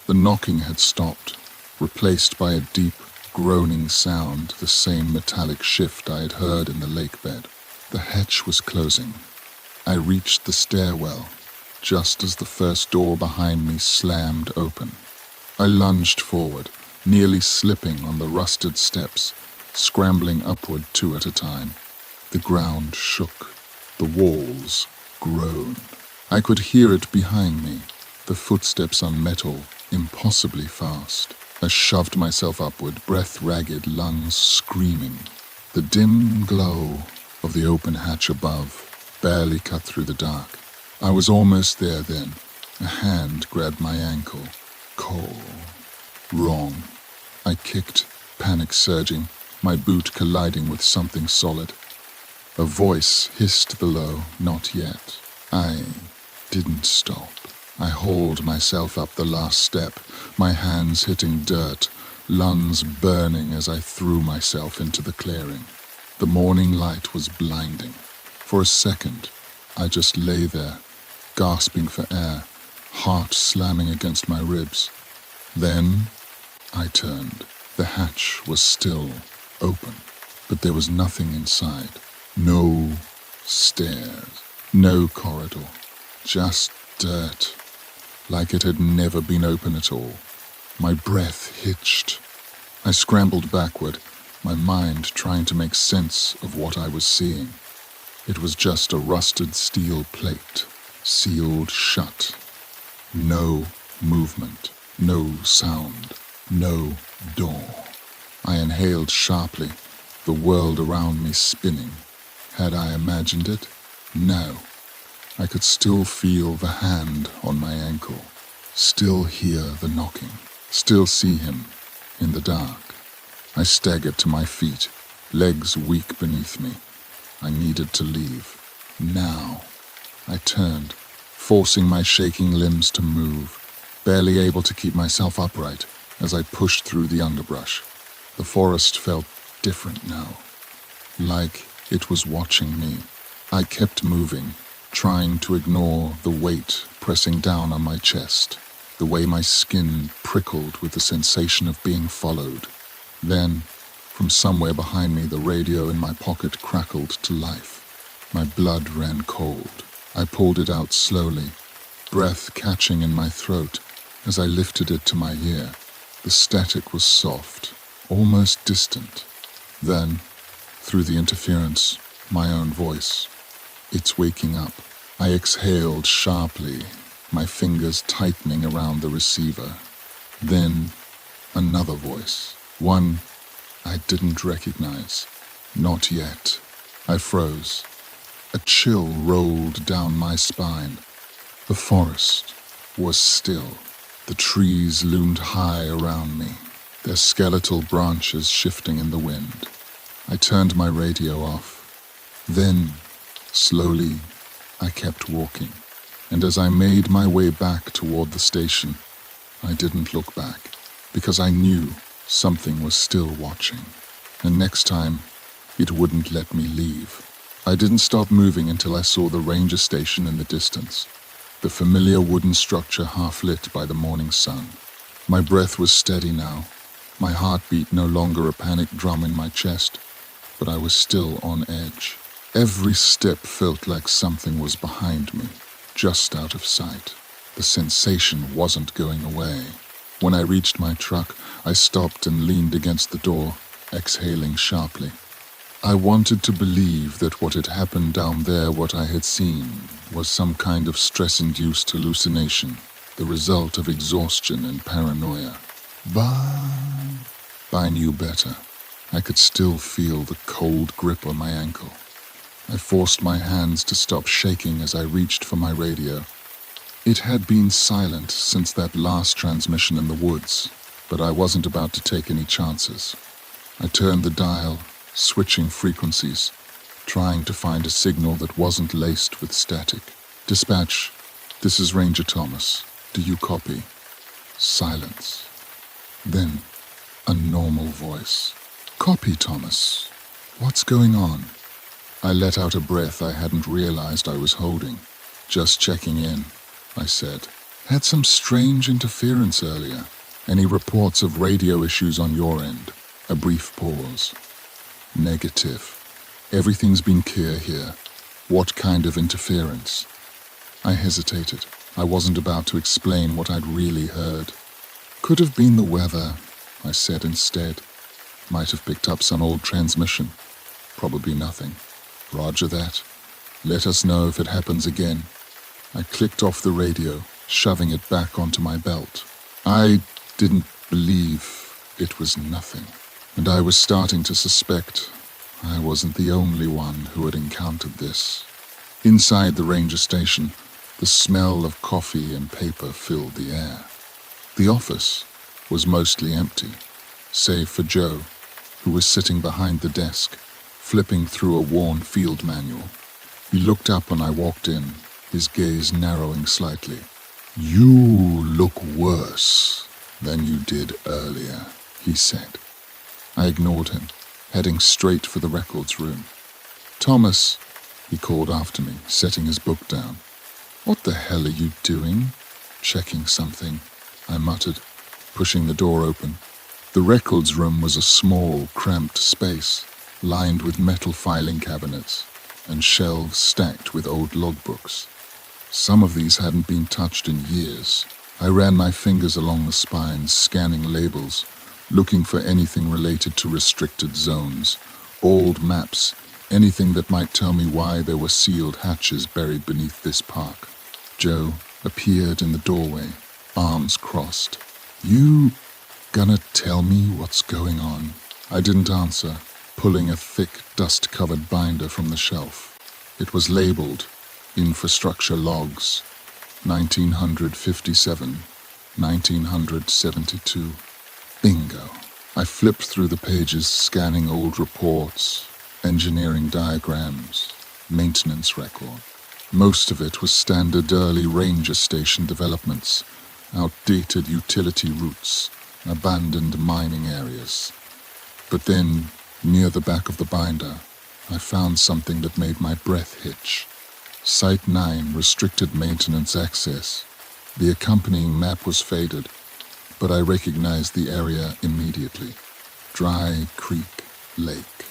The knocking had stopped, replaced by a deep, groaning sound, the same metallic shift I had heard in the lake bed. The hatch was closing. I reached the stairwell, just as the first door behind me slammed open. I lunged forward, nearly slipping on the rusted steps, scrambling upward 2 at a time. The ground shook. The walls groaned. I could hear it behind me, the footsteps on metal, impossibly fast. I shoved myself upward, breath ragged, lungs screaming. The dim glow of the open hatch above barely cut through the dark. I was almost there then. A hand grabbed my ankle. Cold. Wrong. I kicked, panic surging, my boot colliding with something solid. A voice hissed below, not yet. I didn't stop. I hauled myself up the last step, my hands hitting dirt, lungs burning as I threw myself into the clearing. The morning light was blinding. For a second, I just lay there, gasping for air, heart slamming against my ribs. Then I turned. The hatch was still open, but there was nothing inside. No stairs, no corridor, just dirt, like it had never been open at all. My breath hitched. I scrambled backward, my mind trying to make sense of what I was seeing. It was just a rusted steel plate, sealed shut. No movement, no sound, no door. I inhaled sharply, the world around me spinning. Had I imagined it? No. I could still feel the hand on my ankle, still hear the knocking, still see him in the dark. I staggered to my feet, legs weak beneath me. I needed to leave. Now. I turned, forcing my shaking limbs to move, barely able to keep myself upright as I pushed through the underbrush. The forest felt different now, like it was watching me. I kept moving, trying to ignore the weight pressing down on my chest, the way my skin prickled with the sensation of being followed. Then, from somewhere behind me, the radio in my pocket crackled to life. My blood ran cold. I pulled it out slowly, breath catching in my throat as I lifted it to my ear. The static was soft, almost distant. Then, through the interference, my own voice. It's waking up. I exhaled sharply, my fingers tightening around the receiver. Then, another voice. One I didn't recognize. Not yet. I froze. A chill rolled down my spine. The forest was still. The trees loomed high around me, their skeletal branches shifting in the wind. I turned my radio off. Then, slowly, I kept walking. And as I made my way back toward the station, I didn't look back, because I knew something was still watching. And next time, it wouldn't let me leave. I didn't stop moving until I saw the ranger station in the distance, the familiar wooden structure half lit by the morning sun. My breath was steady now, my heartbeat no longer a panic drum in my chest, but I was still on edge. Every step felt like something was behind me, just out of sight. The sensation wasn't going away. When I reached my truck, I stopped and leaned against the door, exhaling sharply. I wanted to believe that what had happened down there, what I had seen, was some kind of stress-induced hallucination, the result of exhaustion and paranoia. But I knew better. I could still feel the cold grip on my ankle. I forced my hands to stop shaking as I reached for my radio. It had been silent since that last transmission in the woods, but I wasn't about to take any chances. I turned the dial, switching frequencies, trying to find a signal that wasn't laced with static. Dispatch, this is Ranger Thomas. Do you copy? Silence. Then, a normal voice. Copy, Thomas. What's going on? I let out a breath I hadn't realized I was holding. Just checking in, I said. Had some strange interference earlier. Any reports of radio issues on your end? A brief pause. Negative. Everything's been clear here. What kind of interference? I hesitated. I wasn't about to explain what I'd really heard. Could have been the weather, I said instead. Might have picked up some old transmission. Probably nothing. Roger that. Let us know if it happens again. I clicked off the radio, shoving it back onto my belt. I didn't believe it was nothing, and I was starting to suspect I wasn't the only one who had encountered this. Inside the ranger station, the smell of coffee and paper filled the air. The office was mostly empty, save for Joe, who was sitting behind the desk, flipping through a worn field manual. He looked up when I walked in, his gaze narrowing slightly. You look worse than you did earlier, he said. I ignored him, heading straight for the records room. Thomas, he called after me, setting his book down. What the hell are you doing? Checking something, I muttered, pushing the door open. The records room was a small, cramped space, lined with metal filing cabinets and shelves stacked with old logbooks. Some of these hadn't been touched in years. I ran my fingers along the spines, scanning labels, looking for anything related to restricted zones, old maps, anything that might tell me why there were sealed hatches buried beneath this park. Joe appeared in the doorway, arms crossed. You gonna tell me what's going on? I didn't answer, pulling a thick, dust-covered binder from the shelf. It was labeled Infrastructure Logs, 1957, 1972. Bingo. I flipped through the pages, scanning old reports, engineering diagrams, maintenance record. Most of it was standard early ranger station developments, outdated utility routes, abandoned mining areas. But then, near the back of the binder, I found something that made my breath hitch. Site 9 restricted maintenance access. The accompanying map was faded, but I recognized the area immediately. Dry Creek Lake.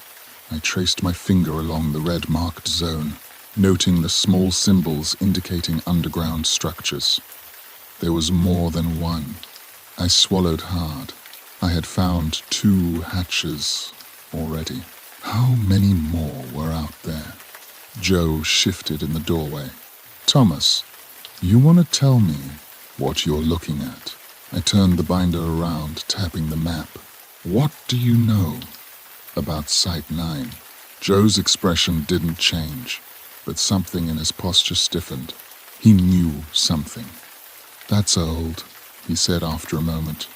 I traced my finger along the red-marked zone, noting the small symbols indicating underground structures. There was more than one. I swallowed hard. I had found 2 hatches already. How many more were out there? Joe shifted in the doorway. Thomas, you want to tell me what you're looking at? I turned the binder around, tapping the map. What do you know about Site 9? Joe's expression didn't change, but something in his posture stiffened. He knew something. That's old, he said after a moment.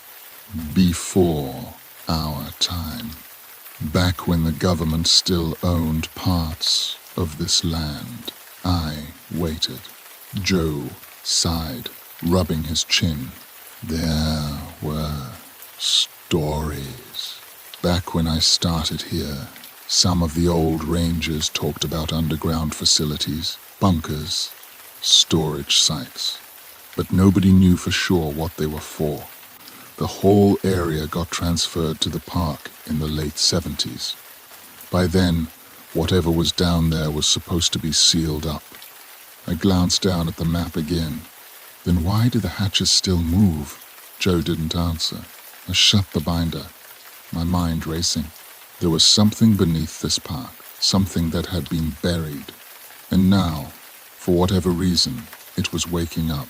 Before our time. Back when the government still owned parts of this land. I waited. Joe sighed, rubbing his chin. There were stories. Back when I started here, some of the old rangers talked about underground facilities, bunkers, storage sites. But nobody knew for sure what they were for. The whole area got transferred to the park in the late 70s. By then, whatever was down there was supposed to be sealed up. I glanced down at the map again. Then why do the hatches still move? Joe didn't answer. I shut the binder, my mind racing. There was something beneath this park, something that had been buried. And now, for whatever reason, it was waking up.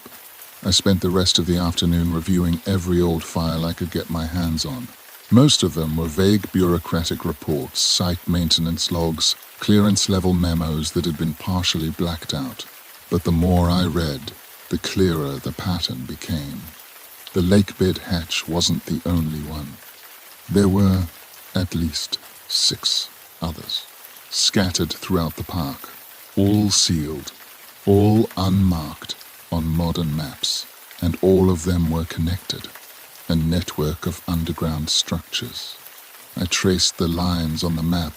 I spent the rest of the afternoon reviewing every old file I could get my hands on. Most of them were vague bureaucratic reports, site maintenance logs, clearance-level memos that had been partially blacked out. But the more I read, the clearer the pattern became. The lake bed hatch wasn't the only one. There were at least 6 others, scattered throughout the park, all sealed, all unmarked on modern maps, and all of them were connected, a network of underground structures. I traced the lines on the map,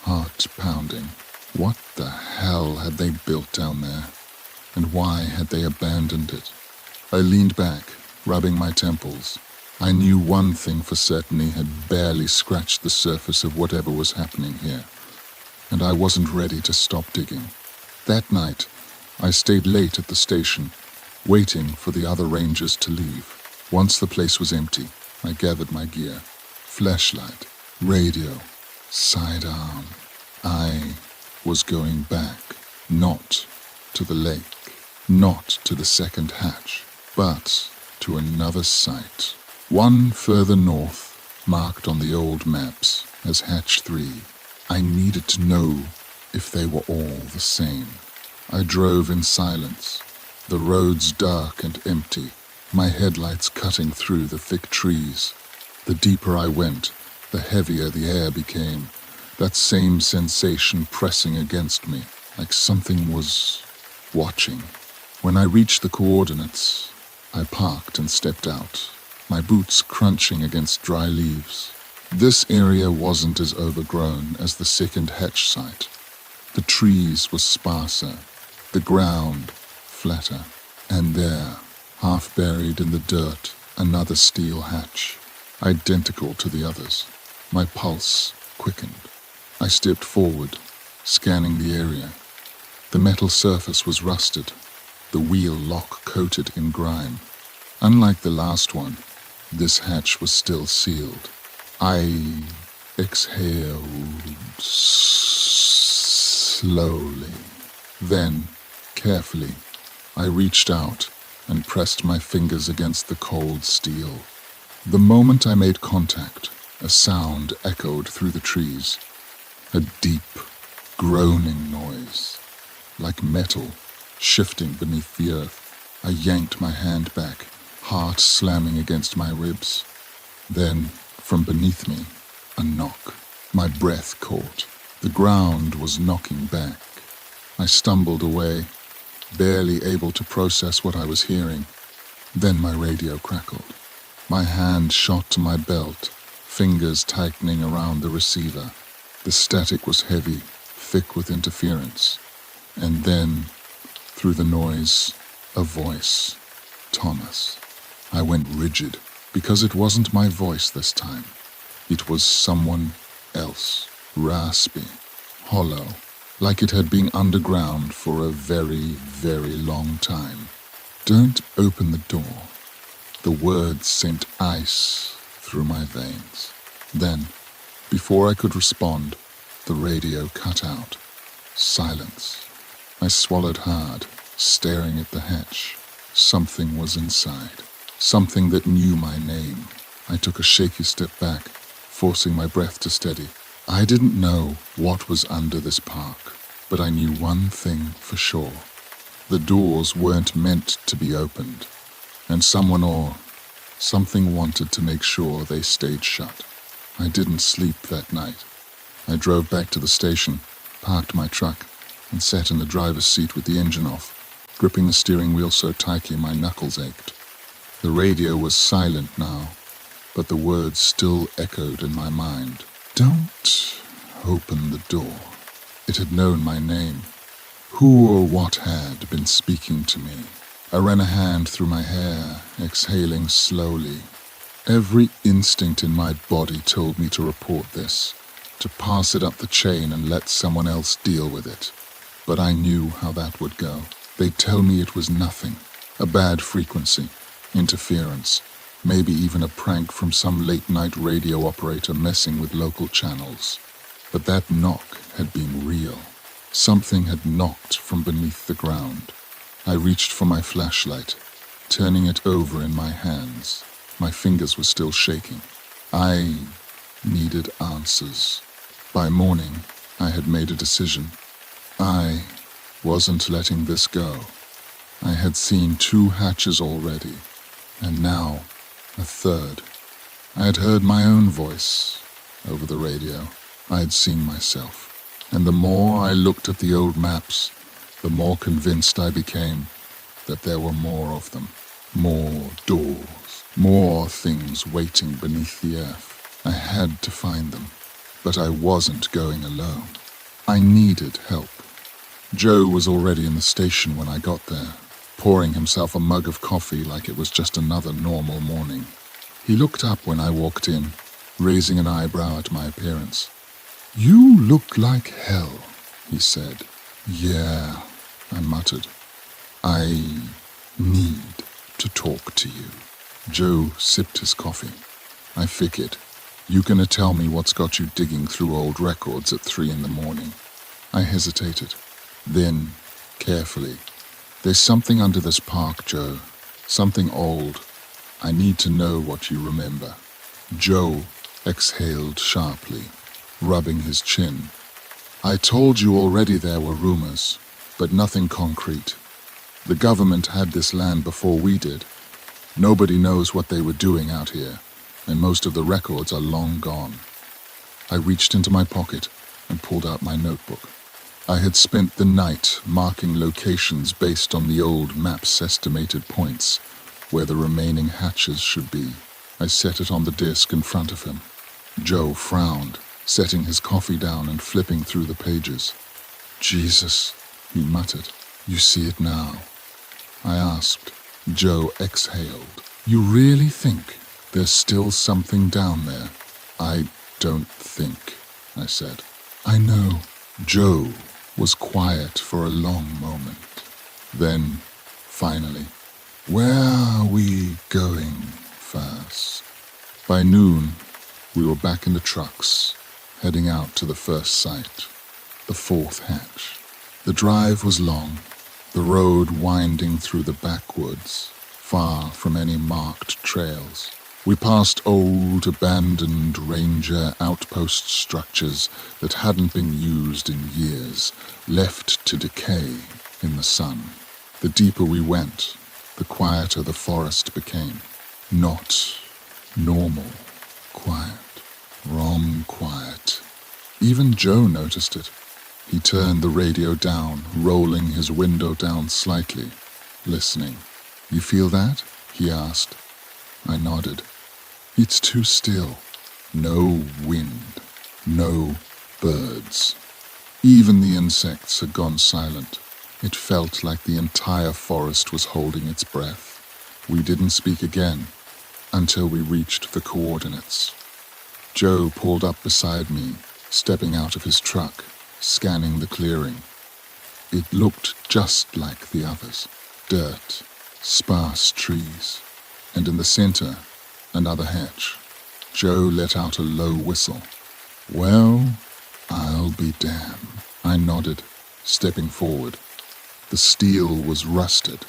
heart pounding. What the hell had they built down there? And why had they abandoned it? I leaned back, rubbing my temples. I knew one thing for certain: he had barely scratched the surface of whatever was happening here, and I wasn't ready to stop digging. That night, I stayed late at the station, waiting for the other rangers to leave. Once the place was empty, I gathered my gear. Flashlight, radio, sidearm. I was going back, not to the lake, not to the second hatch, but to another site. One further north, marked on the old maps as Hatch 3. I needed to know if they were all the same. I drove in silence, the roads dark and empty, my headlights cutting through the thick trees. The deeper I went, the heavier the air became, that same sensation pressing against me, like something was watching. When I reached the coordinates, I parked and stepped out, my boots crunching against dry leaves. This area wasn't as overgrown as the second hatch site. The trees were sparser, the ground flatter, and there, half buried in the dirt, another steel hatch, identical to the others. My pulse quickened. I stepped forward, scanning the area. The metal surface was rusted, the wheel lock coated in grime. Unlike the last one, this hatch was still sealed. I exhaled slowly. Then, carefully, I reached out and pressed my fingers against the cold steel. The moment I made contact, a sound echoed through the trees, a deep, groaning noise, like metal shifting beneath the earth. I yanked my hand back, heart slamming against my ribs. Then, from beneath me, a knock. My breath caught. The ground was knocking back. I stumbled away, barely able to process what I was hearing. Then my radio crackled. My hand shot to my belt, fingers tightening around the receiver. The static was heavy, thick with interference. And then, through the noise, a voice. Thomas. I went rigid, because it wasn't my voice this time. It was someone else, raspy, hollow, like it had been underground for a very, very long time. Don't open the door. The words sent ice through my veins. Then, before I could respond, the radio cut out. Silence. I swallowed hard, staring at the hatch. Something was inside. Something that knew my name. I took a shaky step back, forcing my breath to steady. I didn't know what was under this park, but I knew one thing for sure. The doors weren't meant to be opened, and someone or something wanted to make sure they stayed shut. I didn't sleep that night. I drove back to the station, parked my truck, and sat in the driver's seat with the engine off, gripping the steering wheel so tightly my knuckles ached. The radio was silent now, but the words still echoed in my mind. Don't open the door. It had known my name. Who or what had been speaking to me? I ran a hand through my hair, exhaling slowly. Every instinct in my body told me to report this, to pass it up the chain and let someone else deal with it. But I knew how that would go. They'd tell me it was nothing, a bad frequency, interference, maybe even a prank from some late-night radio operator messing with local channels. But that knock had been real. Something had knocked from beneath the ground. I reached for my flashlight, turning it over in my hands. My fingers were still shaking. I needed answers. By morning, I had made a decision. I wasn't letting this go. I had seen 2 hatches already, and now a third. I had heard my own voice, over the radio. I had seen myself, and the more I looked at the old maps, the more convinced I became that there were more of them. More doors, more things waiting beneath the earth. I had to find them, but I wasn't going alone. I needed help. Joe was already in the station when I got there, pouring himself a mug of coffee like it was just another normal morning. He looked up when I walked in, raising an eyebrow at my appearance. "You look like hell," he said. "Yeah," I muttered. "I need to talk to you." Joe sipped his coffee. "I figured. You gonna tell me what's got you digging through old records at 3 a.m? I hesitated. Then, carefully, "There's something under this park, Joe. Something old. I need to know what you remember." Joe exhaled sharply, rubbing his chin. "I told you already there were rumors, but nothing concrete. The government had this land before we did. Nobody knows what they were doing out here, and most of the records are long gone." I reached into my pocket and pulled out my notebook. I had spent the night marking locations based on the old map's estimated points, where the remaining hatches should be. I set it on the desk in front of him. Joe frowned, setting his coffee down and flipping through the pages. "Jesus," he muttered. "You see it now?" I asked. Joe exhaled. "You really think there's still something down there?" "I don't think," I said. "I know." Joe was quiet for a long moment. Then, finally, "Where are we going first?" By noon, we were back in the trucks, heading out to the first site, the 4th hatch. The drive was long, the road winding through the backwoods, far from any marked trails. We passed old, abandoned ranger outpost structures that hadn't been used in years, left to decay in the sun. The deeper we went, the quieter the forest became. Not normal quiet, wrong quiet. Even Joe noticed it. He turned the radio down, rolling his window down slightly, listening. "You feel that?" he asked. I nodded. "It's too still. No wind. No birds. Even the insects had gone silent. It felt like the entire forest was holding its breath." We didn't speak again until we reached the coordinates. Joe pulled up beside me, stepping out of his truck, scanning the clearing. It looked just like the others. Dirt, sparse trees, and in the center, another hatch. Joe let out a low whistle. "Well, I'll be damned." I nodded, stepping forward. The steel was rusted,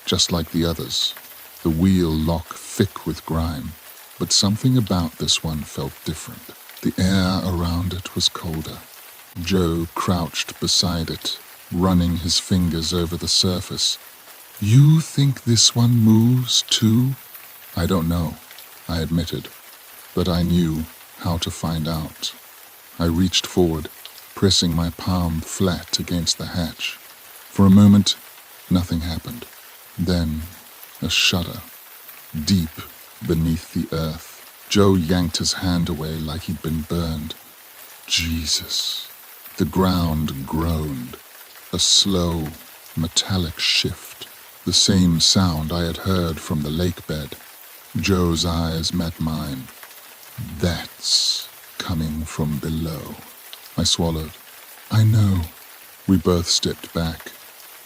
just like the others, the wheel lock thick with grime, but something about this one felt different. The air around it was colder. Joe crouched beside it, running his fingers over the surface. "You think this one moves too?" "I don't know," I admitted, but I knew how to find out. I reached forward, pressing my palm flat against the hatch. For a moment, nothing happened. Then, a shudder, deep beneath the earth. Joe yanked his hand away like he'd been burned. Jesus. The ground groaned. A slow, metallic shift. The same sound I had heard from the lake bed. Joe's eyes met mine. "That's coming from below." I swallowed. "I know." We both stepped back.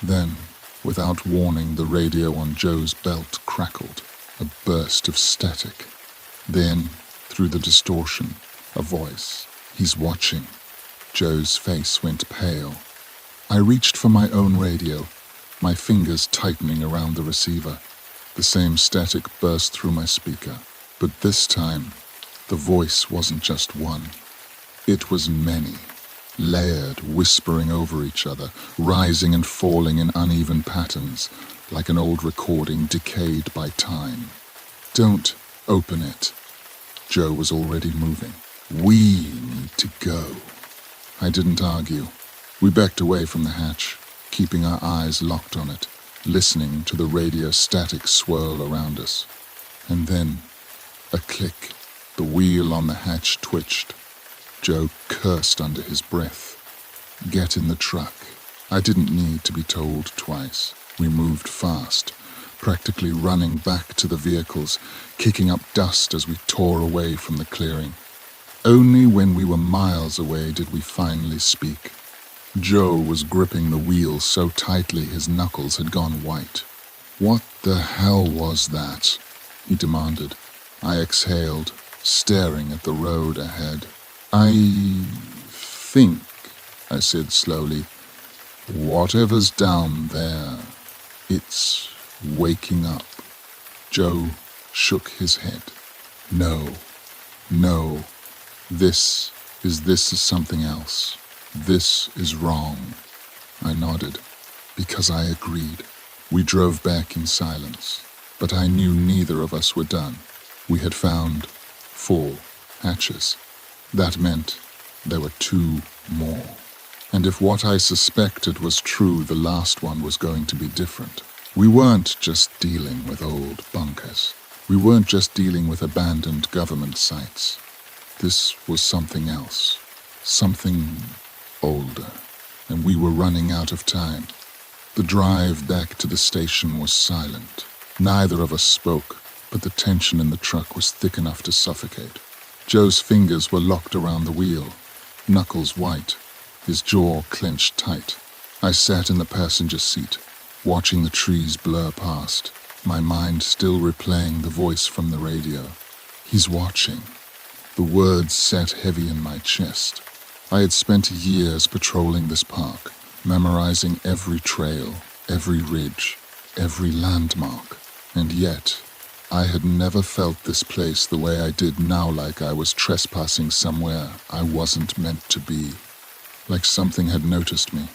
Then, without warning, the radio on Joe's belt crackled. A burst of static. Then, through the distortion, a voice. "He's watching." Joe's face went pale. I reached for my own radio, my fingers tightening around the receiver. The same static burst through my speaker. But this time, the voice wasn't just one. It was many, layered, whispering over each other, rising and falling in uneven patterns, like an old recording decayed by time. "Don't open it." Joe was already moving. We need to go. I didn't argue. We backed away from the hatch, keeping our eyes locked on it, listening to the radio static swirl around us. And then, a click. The wheel on the hatch twitched. Joe cursed under his breath. Get in the truck. I didn't need to be told twice. We moved fast, practically running back to the vehicles, kicking up dust as we tore away from the clearing. Only when we were miles away did we finally speak. Joe was gripping the wheel so tightly his knuckles had gone white. "What the hell was that?" he demanded. I exhaled, staring at the road ahead. "I think," I said slowly, "whatever's down there, it's waking up." Joe shook his head. No, this is something else. This is wrong." I nodded, because I agreed. We drove back in silence, but I knew neither of us were done. We had found 4 hatches. That meant there were 2 more. And if what I suspected was true, the last one was going to be different. We weren't just dealing with old bunkers. We weren't just dealing with abandoned government sites. This was something else. Something older. And we were running out of time. The drive back to the station was silent. Neither of us spoke, but the tension in the truck was thick enough to suffocate. Joe's fingers were locked around the wheel, knuckles white, his jaw clenched tight. I sat in the passenger seat, watching the trees blur past, my mind still replaying the voice from the radio. He's watching. The words sat heavy in my chest. I had spent years patrolling this park, memorizing every trail, every ridge, every landmark, and yet I had never felt this place the way I did now, like I was trespassing somewhere I wasn't meant to be. Like something had noticed me,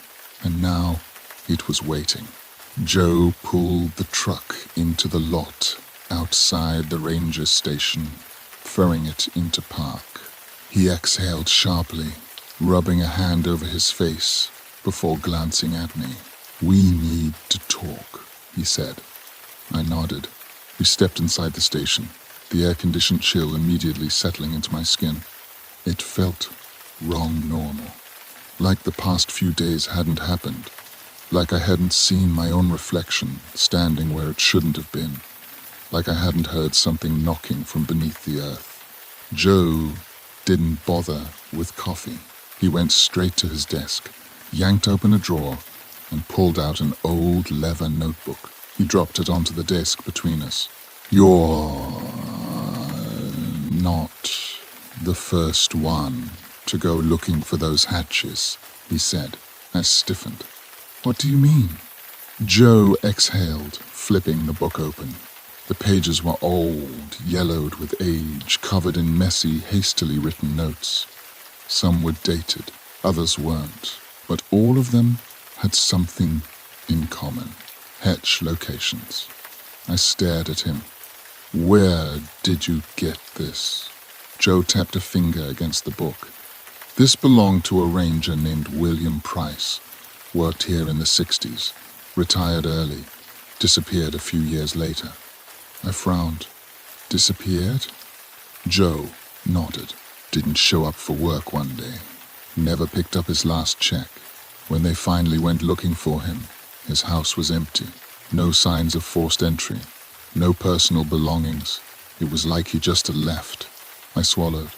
and now it was waiting. Joe pulled the truck into the lot outside the ranger station, throwing it into park. He exhaled sharply, rubbing a hand over his face before glancing at me. "We need to talk," he said. I nodded. We stepped inside the station, the air-conditioned chill immediately settling into my skin. It felt wrong normal. Like the past few days hadn't happened. Like I hadn't seen my own reflection standing where it shouldn't have been. Like I hadn't heard something knocking from beneath the earth. Joe didn't bother with coffee. He went straight to his desk, yanked open a drawer, and pulled out an old leather notebook. He dropped it onto the desk between us. "You're not the first one to go looking for those hatches," he said. I stiffened. "What do you mean?" Joe exhaled, flipping the book open. The pages were old, yellowed with age, covered in messy, hastily written notes. Some were dated, others weren't, but all of them had something in common. Hatch locations. I stared at him. "Where did you get this?" Joe tapped a finger against the book. "This belonged to a ranger named William Price. Worked here in the 60s, retired early, disappeared a few years later." I frowned. "Disappeared?" Joe nodded. "Didn't show up for work one day. Never picked up his last check. When they finally went looking for him, his house was empty. No signs of forced entry. No personal belongings. It was like he just had left." I swallowed.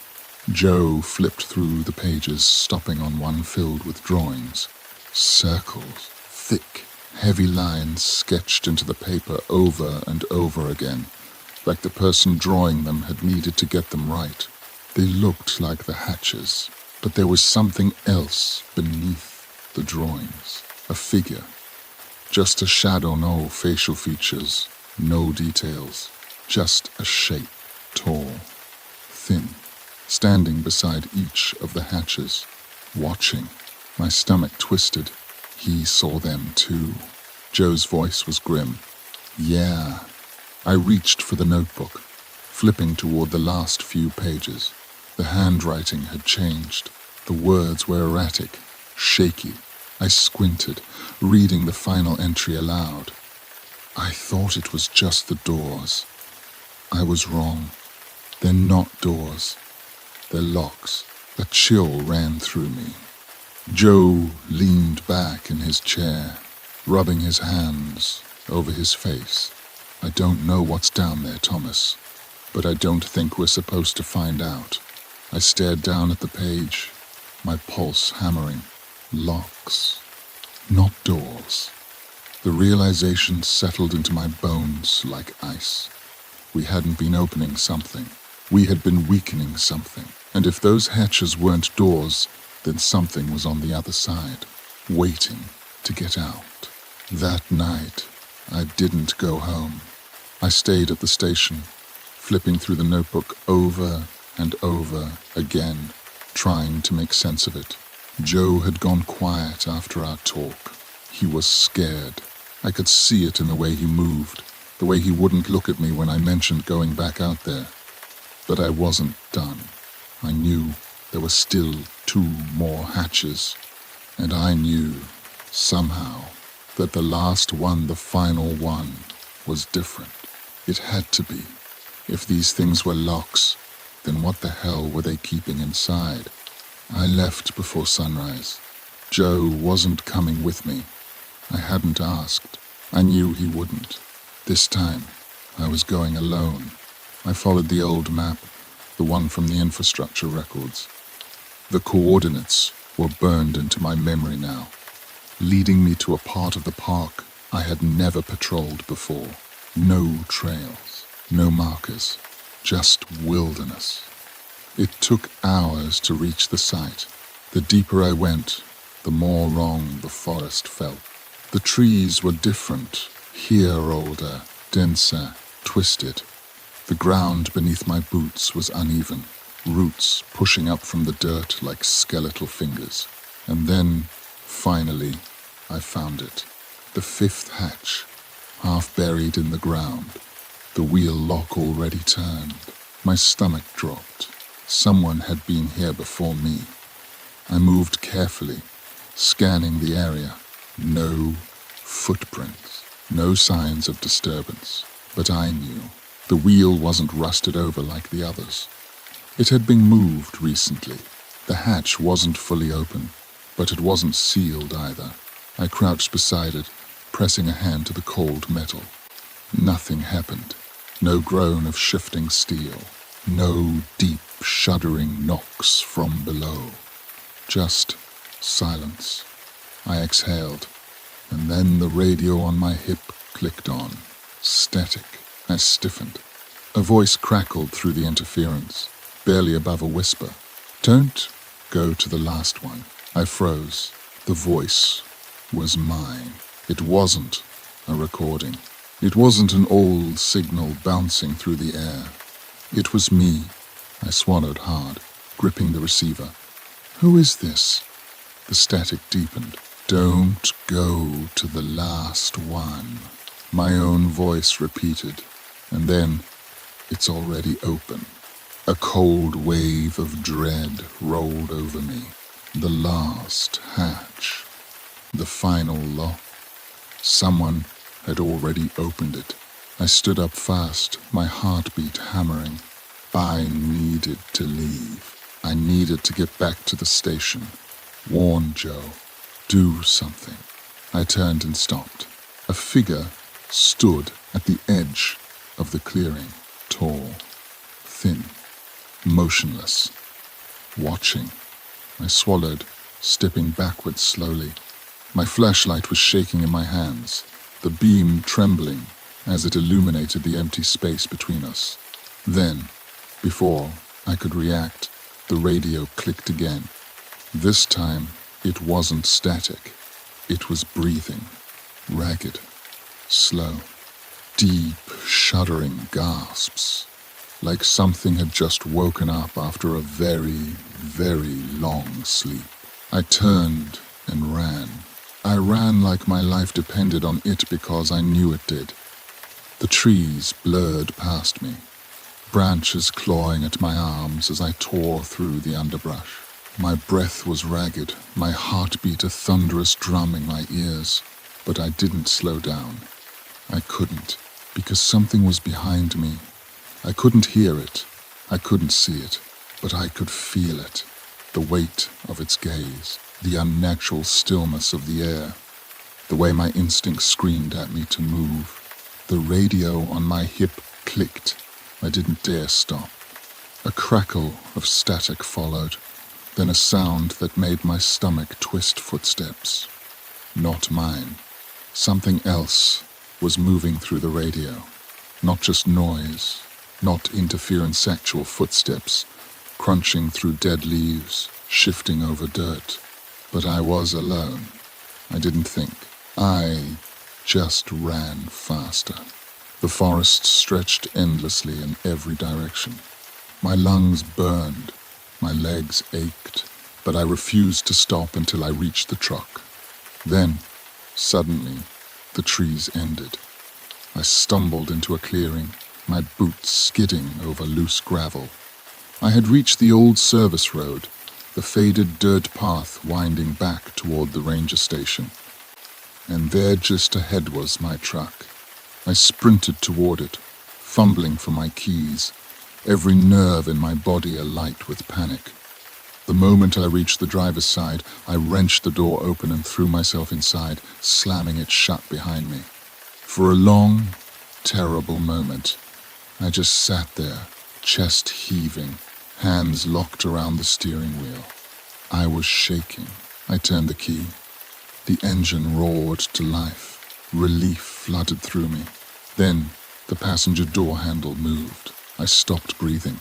Joe flipped through the pages, stopping on one filled with drawings. Circles, thick, heavy lines sketched into the paper over and over again, like the person drawing them had needed to get them right. They looked like the hatches, but there was something else beneath the drawings. A figure. Just a shadow, no facial features, no details. Just a shape, tall, thin, standing beside each of the hatches, watching. My stomach twisted. He saw them too. Joe's voice was grim. "Yeah." I reached for the notebook, flipping toward the last few pages. The handwriting had changed. The words were erratic, shaky. I squinted, reading the final entry aloud. I thought it was just the doors. I was wrong. They're not doors. They're locks. A chill ran through me. Joe leaned back in his chair, rubbing his hands over his face. I don't know what's down there, Thomas, but I don't think we're supposed to find out. I stared down at the page, my pulse hammering. Locks, not doors. The realization settled into my bones like ice. We hadn't been opening something. We had been weakening something. And if those hatches weren't doors, then something was on the other side, waiting to get out. That night, I didn't go home. I stayed at the station, flipping through the notebook over and over again, trying to make sense of it. Joe had gone quiet after our talk. He was scared. I could see it in the way he moved, the way he wouldn't look at me when I mentioned going back out there. But I wasn't done. I knew there were still 2 more hatches, and I knew, somehow, that the last one, the final one, was different. It had to be. If these things were locks, then what the hell were they keeping inside? I left before sunrise. Joe wasn't coming with me. I hadn't asked. I knew he wouldn't. This time, I was going alone. I followed the old map, the one from the infrastructure records. The coordinates were burned into my memory now, leading me to a part of the park I had never patrolled before. No trails, no markers, just wilderness. It took hours to reach the site. The deeper I went, the more wrong the forest felt. The trees were different, here older, denser, twisted. The ground beneath my boots was uneven, roots pushing up from the dirt like skeletal fingers. And then, finally, I found it. The 5th hatch, half buried in the ground. The wheel lock already turned. My stomach dropped. Someone had been here before me. I moved carefully, scanning the area. No footprints, no signs of disturbance. But I knew. The wheel wasn't rusted over like the others. It had been moved recently. The hatch wasn't fully open, but it wasn't sealed either. I crouched beside it, pressing a hand to the cold metal. Nothing happened. No groan of shifting steel. No deep, shuddering knocks from below. Just silence. I exhaled, and then the radio on my hip clicked on. Static. I stiffened. A voice crackled through the interference, barely above a whisper. Don't go to the last one. I froze. The voice was mine. It wasn't a recording. It wasn't an old signal bouncing through the air. It was me. I swallowed hard, gripping the receiver. Who is this? The static deepened. Don't go to the last one. My own voice repeated. And then, it's already open. A cold wave of dread rolled over me. The last hatch. The final lock. Someone had already opened it. I stood up fast, my heartbeat hammering. I needed to leave. I needed to get back to the station. Warn Joe. Do something. I turned and stopped. A figure stood at the edge of the clearing, tall, thin, motionless, watching. I swallowed, stepping backwards slowly. My flashlight was shaking in my hands, the beam trembling as it illuminated the empty space between us. Then, before I could react, the radio clicked again. This time, it wasn't static. It was breathing, ragged, slow. Deep, shuddering gasps, like something had just woken up after a very, very long sleep. I turned and ran. I ran like my life depended on it because I knew it did. The trees blurred past me, branches clawing at my arms as I tore through the underbrush. My breath was ragged, my heartbeat a thunderous drum in my ears, but I didn't slow down. I couldn't, because something was behind me. I couldn't hear it, I couldn't see it, but I could feel it. The weight of its gaze, the unnatural stillness of the air, the way my instincts screamed at me to move. The radio on my hip clicked. I didn't dare stop. A crackle of static followed, then a sound that made my stomach twist. Footsteps. Not mine. Something else was moving through the radio. Not just noise, not interference, actual footsteps, crunching through dead leaves, shifting over dirt. But I was alone. I didn't think. I just ran faster. The forest stretched endlessly in every direction. My lungs burned, my legs ached, but I refused to stop until I reached the truck. Then, suddenly, the trees ended. I stumbled into a clearing, my boots skidding over loose gravel. I had reached the old service road, the faded dirt path winding back toward the ranger station. And there just ahead was my truck. I sprinted toward it, fumbling for my keys, every nerve in my body alight with panic. The moment I reached the driver's side, I wrenched the door open and threw myself inside, slamming it shut behind me. For a long, terrible moment, I just sat there, chest heaving, hands locked around the steering wheel. I was shaking. I turned the key. The engine roared to life. Relief flooded through me. Then the passenger door handle moved. I stopped breathing.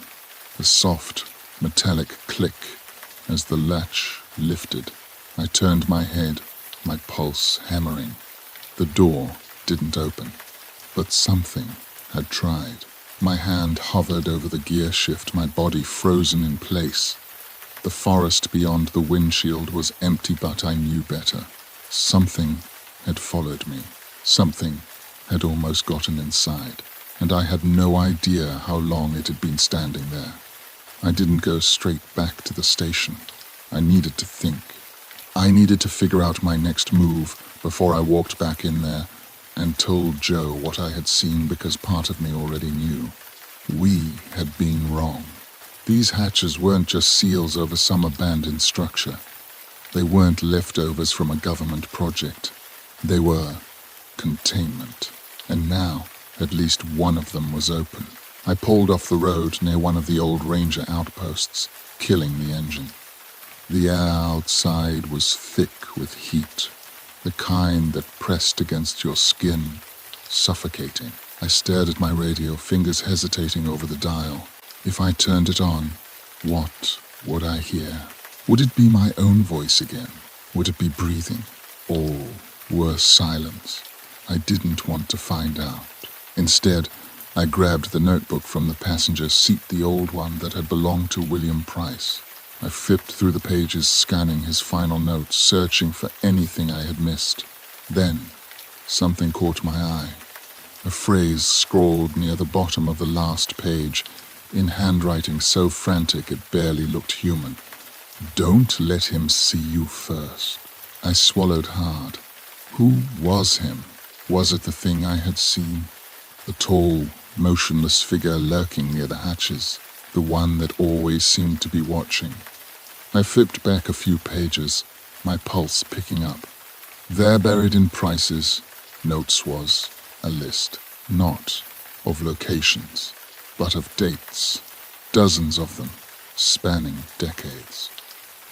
A soft, metallic click as the latch lifted. I turned my head, my pulse hammering. The door didn't open, but something had tried. My hand hovered over the gear shift, my body frozen in place. The forest beyond the windshield was empty, but I knew better. Something had followed me. Something had almost gotten inside, and I had no idea how long it had been standing there. I didn't go straight back to the station. I needed to think. I needed to figure out my next move before I walked back in there and told Joe what I had seen, because part of me already knew. We had been wrong. These hatches weren't just seals over some abandoned structure. They weren't leftovers from a government project. They were containment. And now, at least one of them was open. I pulled off the road near one of the old ranger outposts, killing the engine. The air outside was thick with heat, the kind that pressed against your skin, suffocating. I stared at my radio, fingers hesitating over the dial. If I turned it on, what would I hear? Would it be my own voice again? Would it be breathing? Or worse, silence? I didn't want to find out. Instead, I grabbed the notebook from the passenger seat, the old one that had belonged to William Price. I flipped through the pages, scanning his final notes, searching for anything I had missed. Then, something caught my eye. A phrase scrawled near the bottom of the last page, in handwriting so frantic it barely looked human. "Don't let him see you first." I swallowed hard. Who was him? Was it the thing I had seen? The tall, motionless figure lurking near the hatches, the one that always seemed to be watching. I flipped back a few pages, my pulse picking up. There, buried in Price's notes, was a list, not of locations, but of dates, dozens of them, spanning decades.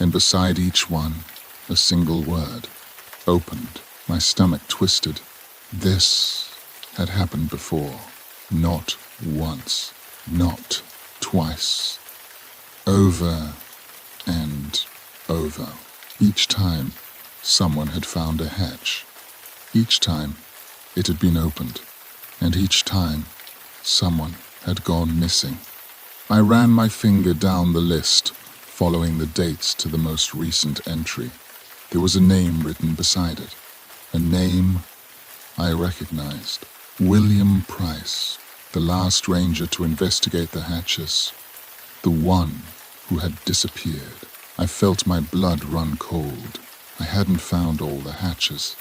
And beside each one, a single word, opened. My stomach twisted. This had happened before. Not once, not twice. Over and over. Each time, someone had found a hatch. Each time, it had been opened. And each time, someone had gone missing. I ran my finger down the list, following the dates to the most recent entry. There was a name written beside it. A name I recognized. William Price. the last ranger to investigate the hatches, the one who had disappeared. I felt my blood run cold. I hadn't found all the hatches.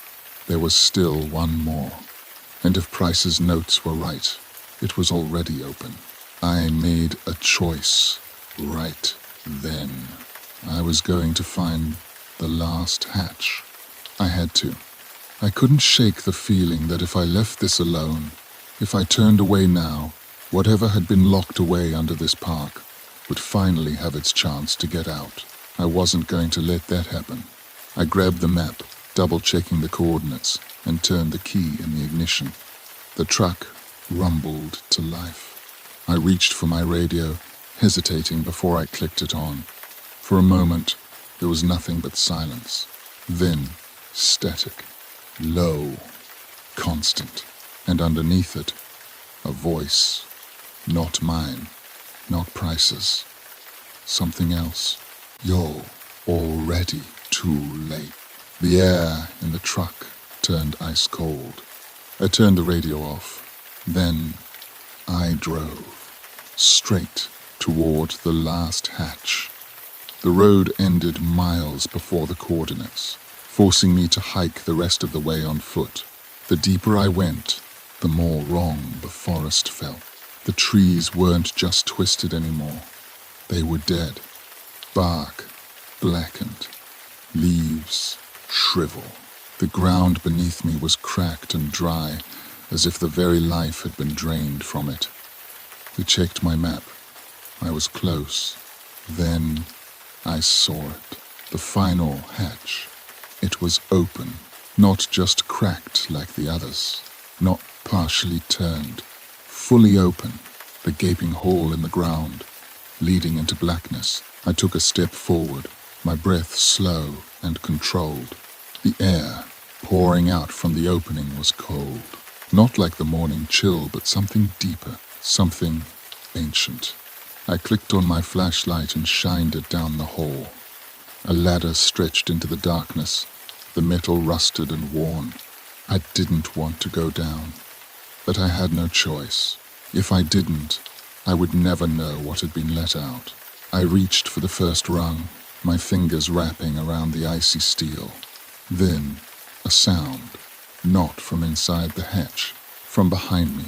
There was still one more. And if Price's notes were right, it was already open. I made a choice right then. I was going to find the last hatch. I had to. I couldn't shake the feeling that if I left this alone, if I turned away now, whatever had been locked away under this park would finally have its chance to get out. I wasn't going to let that happen. I grabbed the map, double-checking the coordinates, and turned the key in the ignition. The truck rumbled to life. I reached for my radio, hesitating before I clicked it on. For a moment, there was nothing but silence. Then, static, low, constant, and underneath it, a voice. Not mine, not Price's. Something else. You're already too late. The air in the truck turned ice cold. I turned the radio off. Then I drove straight toward the last hatch. The road ended miles before the coordinates, forcing me to hike the rest of the way on foot. The deeper I went, the more wrong the forest felt. The trees weren't just twisted anymore. They were dead. Bark blackened. Leaves shrivel. The ground beneath me was cracked and dry, as if the very life had been drained from it. I checked my map. I was close. Then I saw it. The final hatch. It was open, not just cracked like the others, not partially turned, fully open, the gaping hole in the ground, leading into blackness. I took a step forward, my breath slow and controlled. The air pouring out from the opening was cold, not like the morning chill, but something deeper, something ancient. I clicked on my flashlight and shined it down the hall. A ladder stretched into the darkness, the metal rusted and worn. I didn't want to go down, but I had no choice. If I didn't, I would never know what had been let out. I reached for the first rung, my fingers wrapping around the icy steel. Then, a sound, not from inside the hatch, from behind me.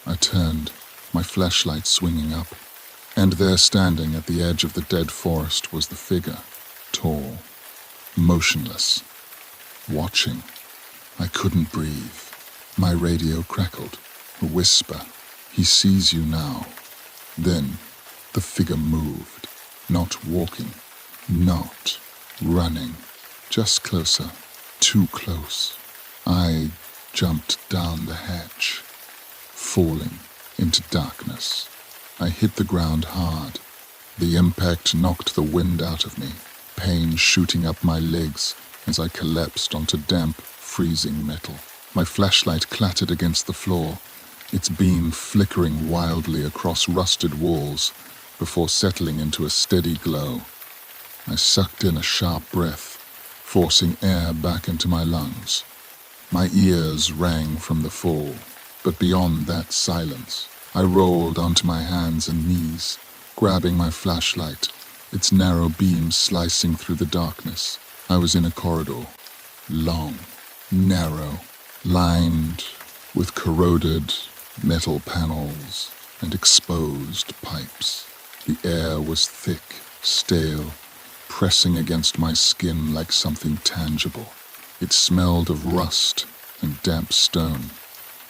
I turned, my flashlight swinging up, and there standing at the edge of the dead forest was the figure, tall, motionless, watching. I couldn't breathe. My radio crackled, a whisper. He sees you now. Then the figure moved, not walking, not running, just closer, too close. I jumped down the hatch, falling into darkness. I hit the ground hard. The impact knocked the wind out of me, pain shooting up my legs as I collapsed onto damp, freezing metal. My flashlight clattered against the floor, its beam flickering wildly across rusted walls before settling into a steady glow. I sucked in a sharp breath, forcing air back into my lungs. My ears rang from the fall, but beyond that silence, I rolled onto my hands and knees, grabbing my flashlight, its narrow beam slicing through the darkness. I was in a corridor, long, narrow, lined with corroded metal panels and exposed pipes. The air was thick, stale, pressing against my skin like something tangible. It smelled of rust and damp stone,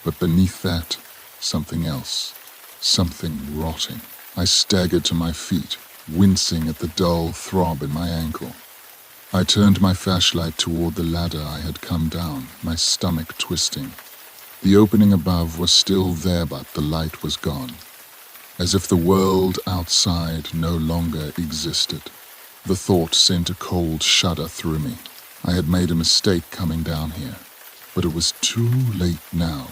but beneath that, something else, something rotting. I staggered to my feet, wincing at the dull throb in my ankle. I turned my flashlight toward the ladder I had come down, my stomach twisting. The opening above was still there, but the light was gone, as if the world outside no longer existed. The thought sent a cold shudder through me. I had made a mistake coming down here, but it was too late now.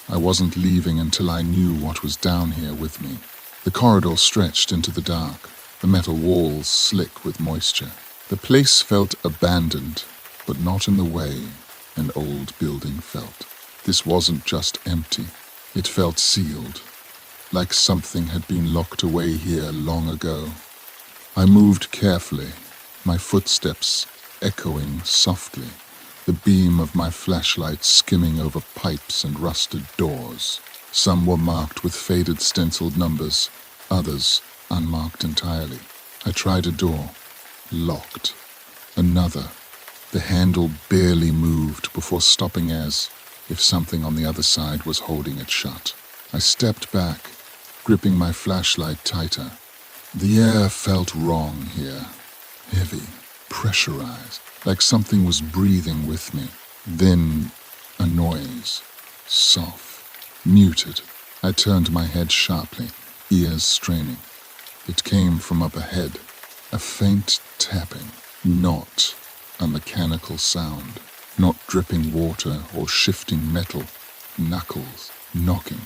I wasn't leaving until I knew what was down here with me. The corridor stretched into the dark, the metal walls slick with moisture. The place felt abandoned, but not in the way an old building felt. This wasn't just empty. It felt sealed, like something had been locked away here long ago. I moved carefully, my footsteps echoing softly, the beam of my flashlight skimming over pipes and rusted doors. Some were marked with faded stenciled numbers, others unmarked entirely. I tried a door, locked. Another. The handle barely moved before stopping as if something on the other side was holding it shut. I stepped back, gripping my flashlight tighter. The air felt wrong here, heavy, pressurized, like something was breathing with me. Then a noise, soft, muted. I turned my head sharply, ears straining. It came from up ahead, a faint tapping, not a mechanical sound, not dripping water or shifting metal, knuckles, knocking.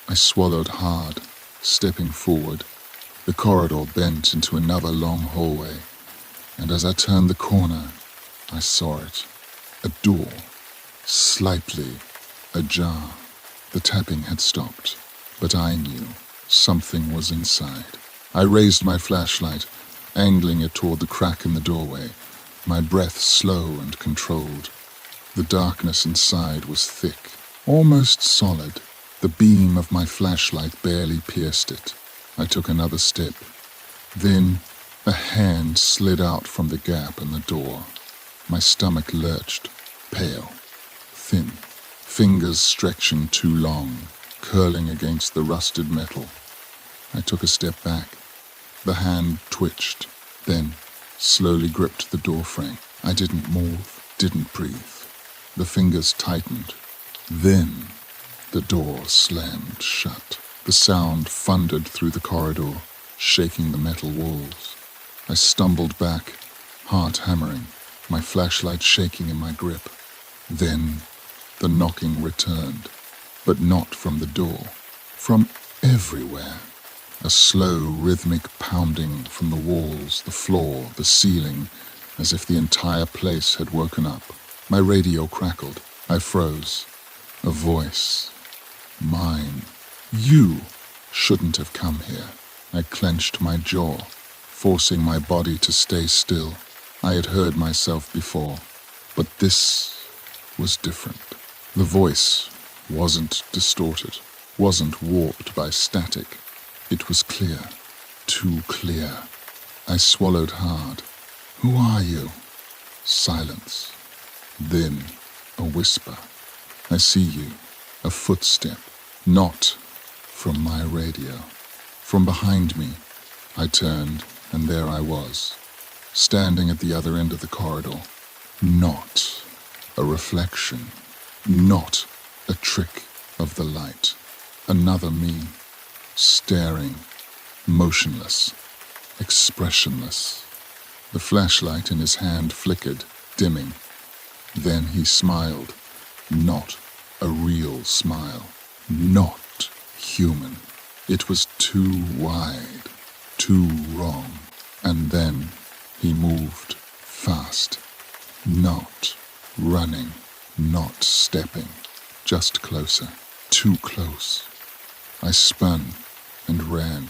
I swallowed hard, stepping forward. The corridor bent into another long hallway, and as I turned the corner, I saw it. A door, slightly ajar. The tapping had stopped, but I knew something was inside. I raised my flashlight, angling it toward the crack in the doorway, my breath slow and controlled. The darkness inside was thick, almost solid. The beam of my flashlight barely pierced it. I took another step. Then a hand slid out from the gap in the door. My stomach lurched, pale, thin, fingers stretching too long, curling against the rusted metal. I took a step back. The hand twitched, then slowly gripped the doorframe. I didn't move, didn't breathe. The fingers tightened. Then the door slammed shut. The sound thundered through the corridor, shaking the metal walls. I stumbled back, heart hammering, my flashlight shaking in my grip. Then the knocking returned, but not from the door, from everywhere. A slow, rhythmic pounding from the walls, the floor, the ceiling, as if the entire place had woken up. My radio crackled. I froze. A voice. Mine. You shouldn't have come here. I clenched my jaw, forcing my body to stay still. I had heard myself before, but this was different. The voice wasn't distorted, wasn't warped by static. It was clear, too clear. I swallowed hard. Who are you? Silence. Then a whisper. I see you. A footstep. Not from my radio. From behind me, I turned, and there I was, standing at the other end of the corridor. Not a reflection. Not a trick of the light. Another me, staring, motionless, expressionless. The flashlight in his hand flickered, dimming. Then he smiled. Not a real smile. Not human. It was too wide, too wrong. And then he moved fast. Not running, not stepping, just closer, too close. I spun and ran.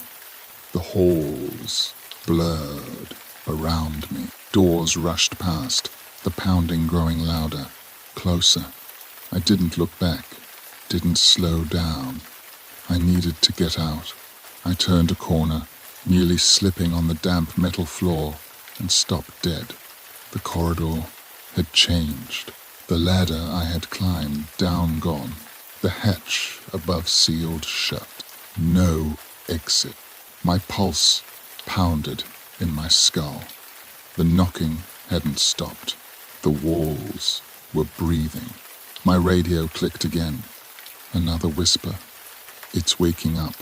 The halls blurred around me. Doors rushed past, the pounding growing louder, closer. I didn't look back, didn't slow down. I needed to get out. I turned a corner, nearly slipping on the damp metal floor, and stopped dead. The corridor had changed. The ladder I had climbed down gone. The hatch above sealed shut. No exit. My pulse pounded in my skull. The knocking hadn't stopped. The walls were breathing. My radio clicked again. Another whisper. It's waking up.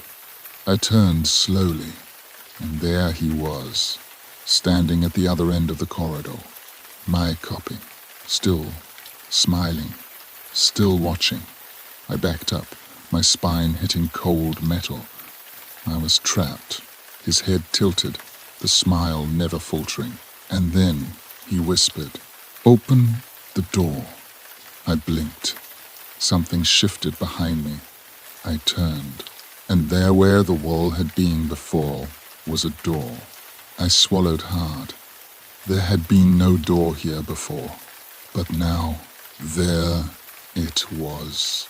I turned slowly, and there he was, standing at the other end of the corridor. My copy, still smiling, still watching. I backed up, my spine hitting cold metal. I was trapped, his head tilted, the smile never faltering. And then he whispered, "Open the door." I blinked. Something shifted behind me. I turned, and there where the wall had been before was a door. I swallowed hard. There had been no door here before, but now there it was,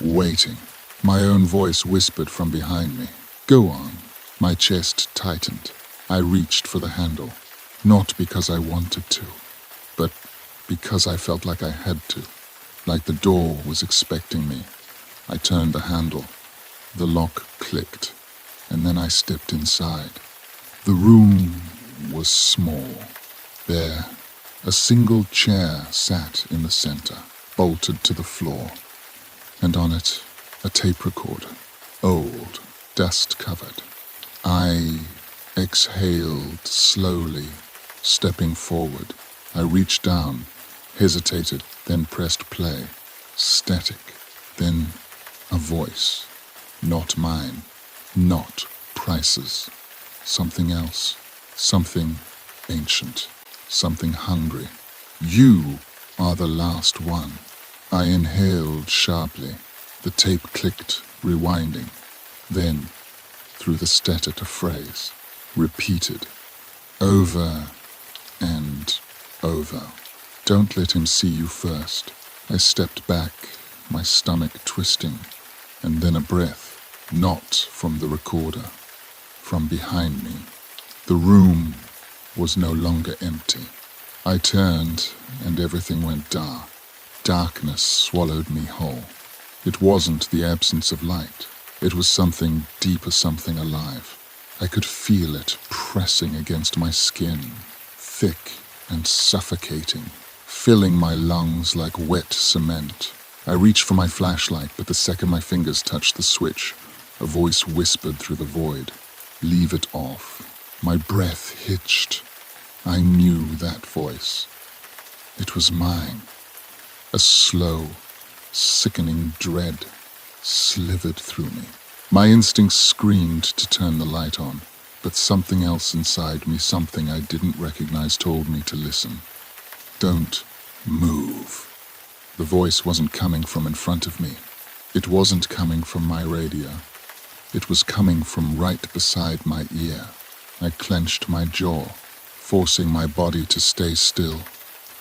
waiting. My own voice whispered from behind me, "Go on." My chest tightened. I reached for the handle, not because I wanted to, but because I felt like I had to, like the door was expecting me. I turned the handle. The lock clicked, and then I stepped inside. The room was small. There, a single chair sat in the center, bolted to the floor, and on it, a tape recorder, old, dust-covered. I exhaled slowly, stepping forward. I reached down, hesitated, then pressed play. Static. Then a voice. Not mine. Not Price's. Something else. Something ancient. Something hungry. "You are the last one." I inhaled sharply. The tape clicked, rewinding. Then, through the static, a phrase, repeated, over and over. "Don't let him see you first." I stepped back, my stomach twisting, and then a breath, not from the recorder, from behind me. The room was no longer empty. I turned, and everything went dark. Darkness swallowed me whole. It wasn't the absence of light. It was something deeper, something alive. I could feel it pressing against my skin, thick and suffocating, filling my lungs like wet cement. I reached for my flashlight, but the second my fingers touched the switch, a voice whispered through the void, "Leave it off." My breath hitched. I knew that voice. It was mine. A slow, sickening dread slithered through me. My instincts screamed to turn the light on, but something else inside me, something I didn't recognize, told me to listen. "Don't move." The voice wasn't coming from in front of me. It wasn't coming from my radio. It was coming from right beside my ear. I clenched my jaw, forcing my body to stay still.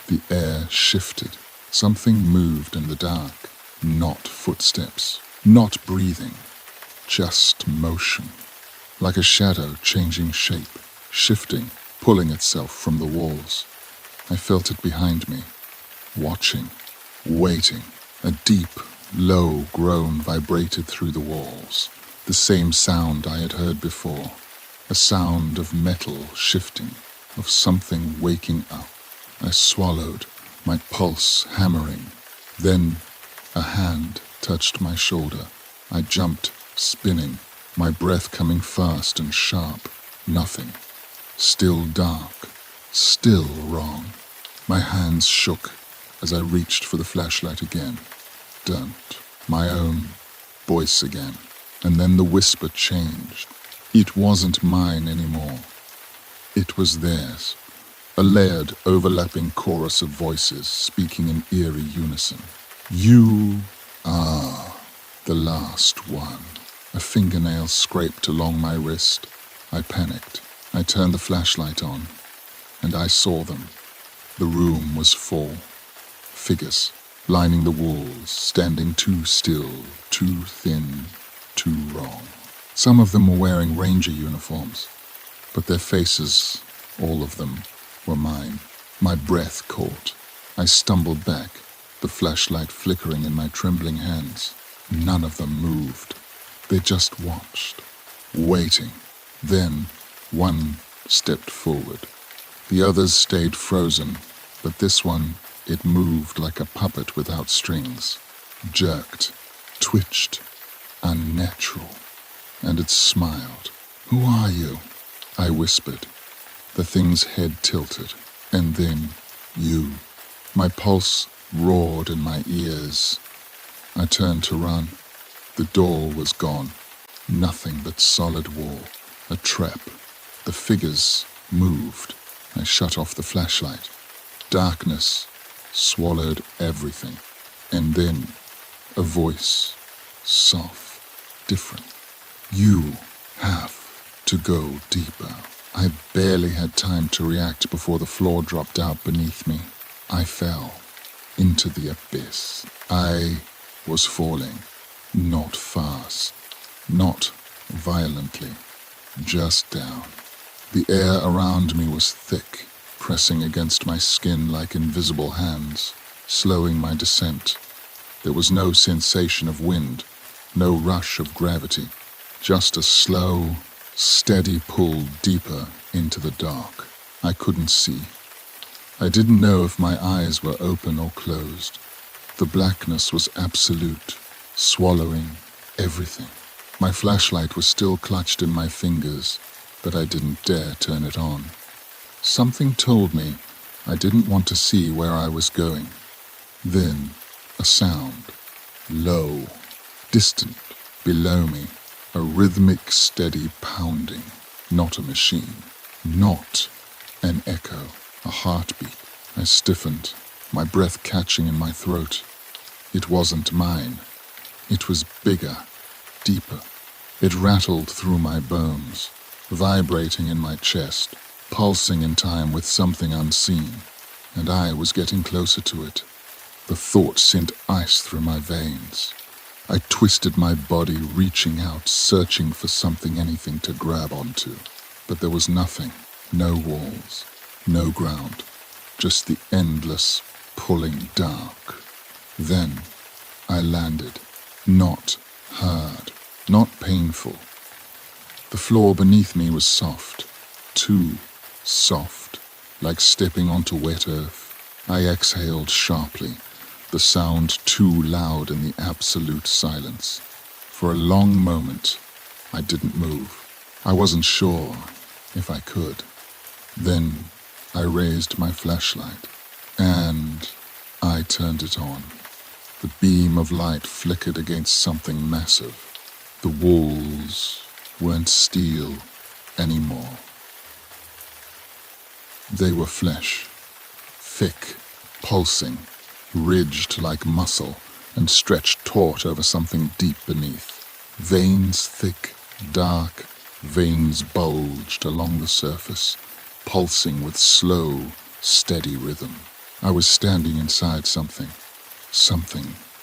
The air shifted. Something moved in the dark. Not footsteps. Not breathing. Just motion. Like a shadow changing shape, shifting, pulling itself from the walls. I felt it behind me, watching, waiting. A deep, low groan vibrated through the walls. The same sound I had heard before. A sound of metal shifting, of something waking up. I swallowed, my pulse hammering. Then a hand touched my shoulder. I jumped, spinning, my breath coming fast and sharp. Nothing. Still dark. Still wrong. My hands shook as I reached for the flashlight again. Don't. My own voice again. And then the whisper changed. It wasn't mine anymore. It was theirs. A layered, overlapping chorus of voices speaking in eerie unison. "You are the last one." A fingernail scraped along my wrist. I panicked. I turned the flashlight on, and I saw them. The room was full. Figures lining the walls, standing too still, too thin, too wrong. Some of them were wearing ranger uniforms, but their faces, all of them, were mine. My breath caught. I stumbled back, the flashlight flickering in my trembling hands. None of them moved. They just watched, waiting. Then one stepped forward. The others stayed frozen, but this one, it moved like a puppet without strings. Jerked, twitched, unnatural. And it smiled. "Who are you?" I whispered. The thing's head tilted. And then, "You." My pulse roared in my ears. I turned to run. The door was gone. Nothing but solid wall. A trap. The figures moved. I shut off the flashlight. Darkness swallowed everything. And then a voice, soft, different. You have to go deeper. I barely had time to react before the floor dropped out beneath me. I fell into the abyss. I was falling, not fast, not violently, just down. The air around me was thick, pressing against my skin like invisible hands, slowing my descent. There was no sensation of wind, no rush of gravity, just a slow, steady pull deeper into the dark. I couldn't see. I didn't know if my eyes were open or closed. The blackness was absolute, swallowing everything. My flashlight was still clutched in my fingers, but I didn't dare turn it on. Something told me I didn't want to see where I was going. Then, a sound, low, distant, below me, a rhythmic, steady pounding, not a machine, not an echo, a heartbeat. I stiffened, my breath catching in my throat. It wasn't mine. It was bigger, deeper. It rattled through my bones, vibrating in my chest, pulsing in time with something unseen, and I was getting closer to it. The thought sent ice through my veins. I twisted my body, reaching out, searching for something, anything to grab onto. But there was nothing, no walls, no ground, just the endless, pulling dark. Then I landed, not hard, not painful. The floor beneath me was soft, too soft, like stepping onto wet earth. I exhaled sharply, the sound too loud in the absolute silence. For a long moment, I didn't move. I wasn't sure if I could. Then I raised my flashlight, and I turned it on. The beam of light flickered against something massive. The walls weren't steel anymore. They were flesh, thick, pulsing, ridged like muscle, and stretched taut over something deep beneath. Veins thick, dark, veins bulged along the surface, pulsing with slow, steady rhythm. I was standing inside something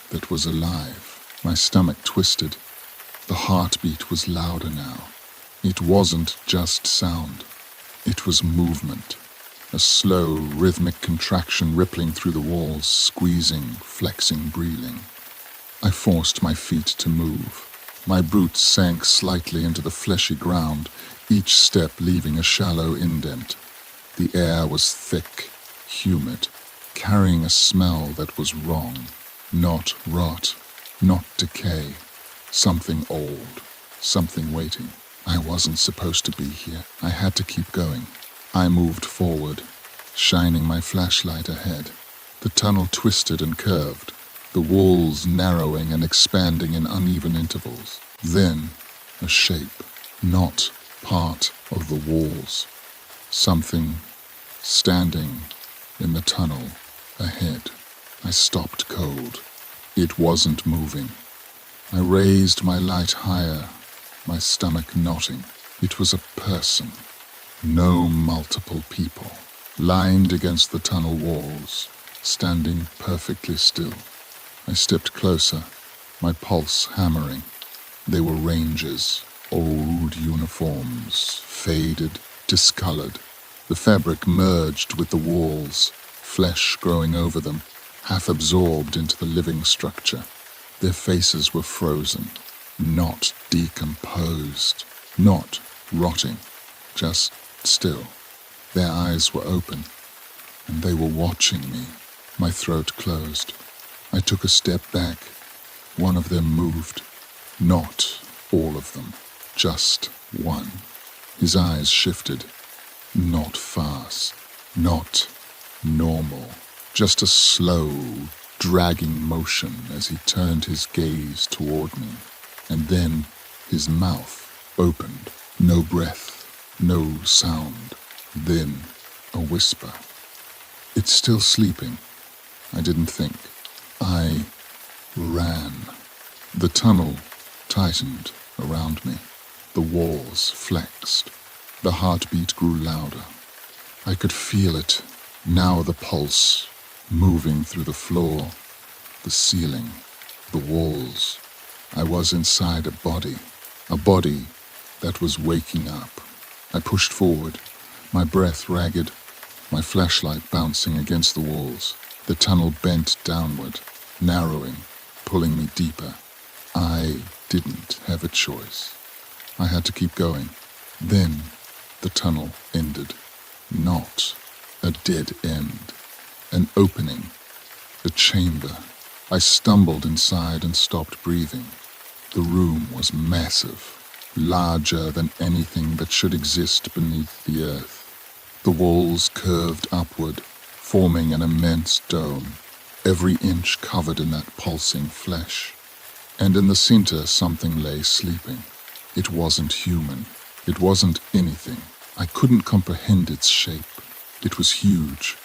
that was alive. My stomach twisted. The heartbeat was louder now. It wasn't just sound. It was movement. A slow, rhythmic contraction rippling through the walls, squeezing, flexing, breathing. I forced my feet to move. My boots sank slightly into the fleshy ground, each step leaving a shallow indent. The air was thick, humid, carrying a smell that was wrong. Not rot, not decay. Something old, something waiting. I wasn't supposed to be here. I had to keep going. I moved forward, shining my flashlight ahead. The tunnel twisted and curved, the walls narrowing and expanding in uneven intervals. Then, a shape, not part of the walls. Something standing in the tunnel ahead. I stopped cold. It wasn't moving. I raised my light higher, my stomach knotting. It was a person. No multiple people, lined against the tunnel walls, standing perfectly still. I stepped closer, my pulse hammering. They were rangers, old uniforms, faded, discolored. The fabric merged with the walls, flesh growing over them, half absorbed into the living structure. Their faces were frozen, not decomposed, not rotting, just still. Their eyes were open, and they were watching me. My throat closed. I took a step back. One of them moved. Not all of them, just one. His eyes shifted. Not fast, not normal. Just a slow, dragging motion as he turned his gaze toward me. And then his mouth opened. No breath, no sound. Then a whisper. It's still sleeping. I didn't think. I ran. The tunnel tightened around me. The walls flexed. The heartbeat grew louder. I could feel it, now the pulse, moving through the floor, the ceiling, the walls. I was inside a body that was waking up. I pushed forward, my breath ragged, my flashlight bouncing against the walls. The tunnel bent downward, narrowing, pulling me deeper. I didn't have a choice. I had to keep going. Then the tunnel ended. Not a dead end. An opening. A chamber. I stumbled inside and stopped breathing. The room was massive, larger than anything that should exist beneath the earth. The walls curved upward, forming an immense dome, every inch covered in that pulsing flesh. And in the center something lay sleeping. It wasn't human. It wasn't anything. I couldn't comprehend its shape. It was huge,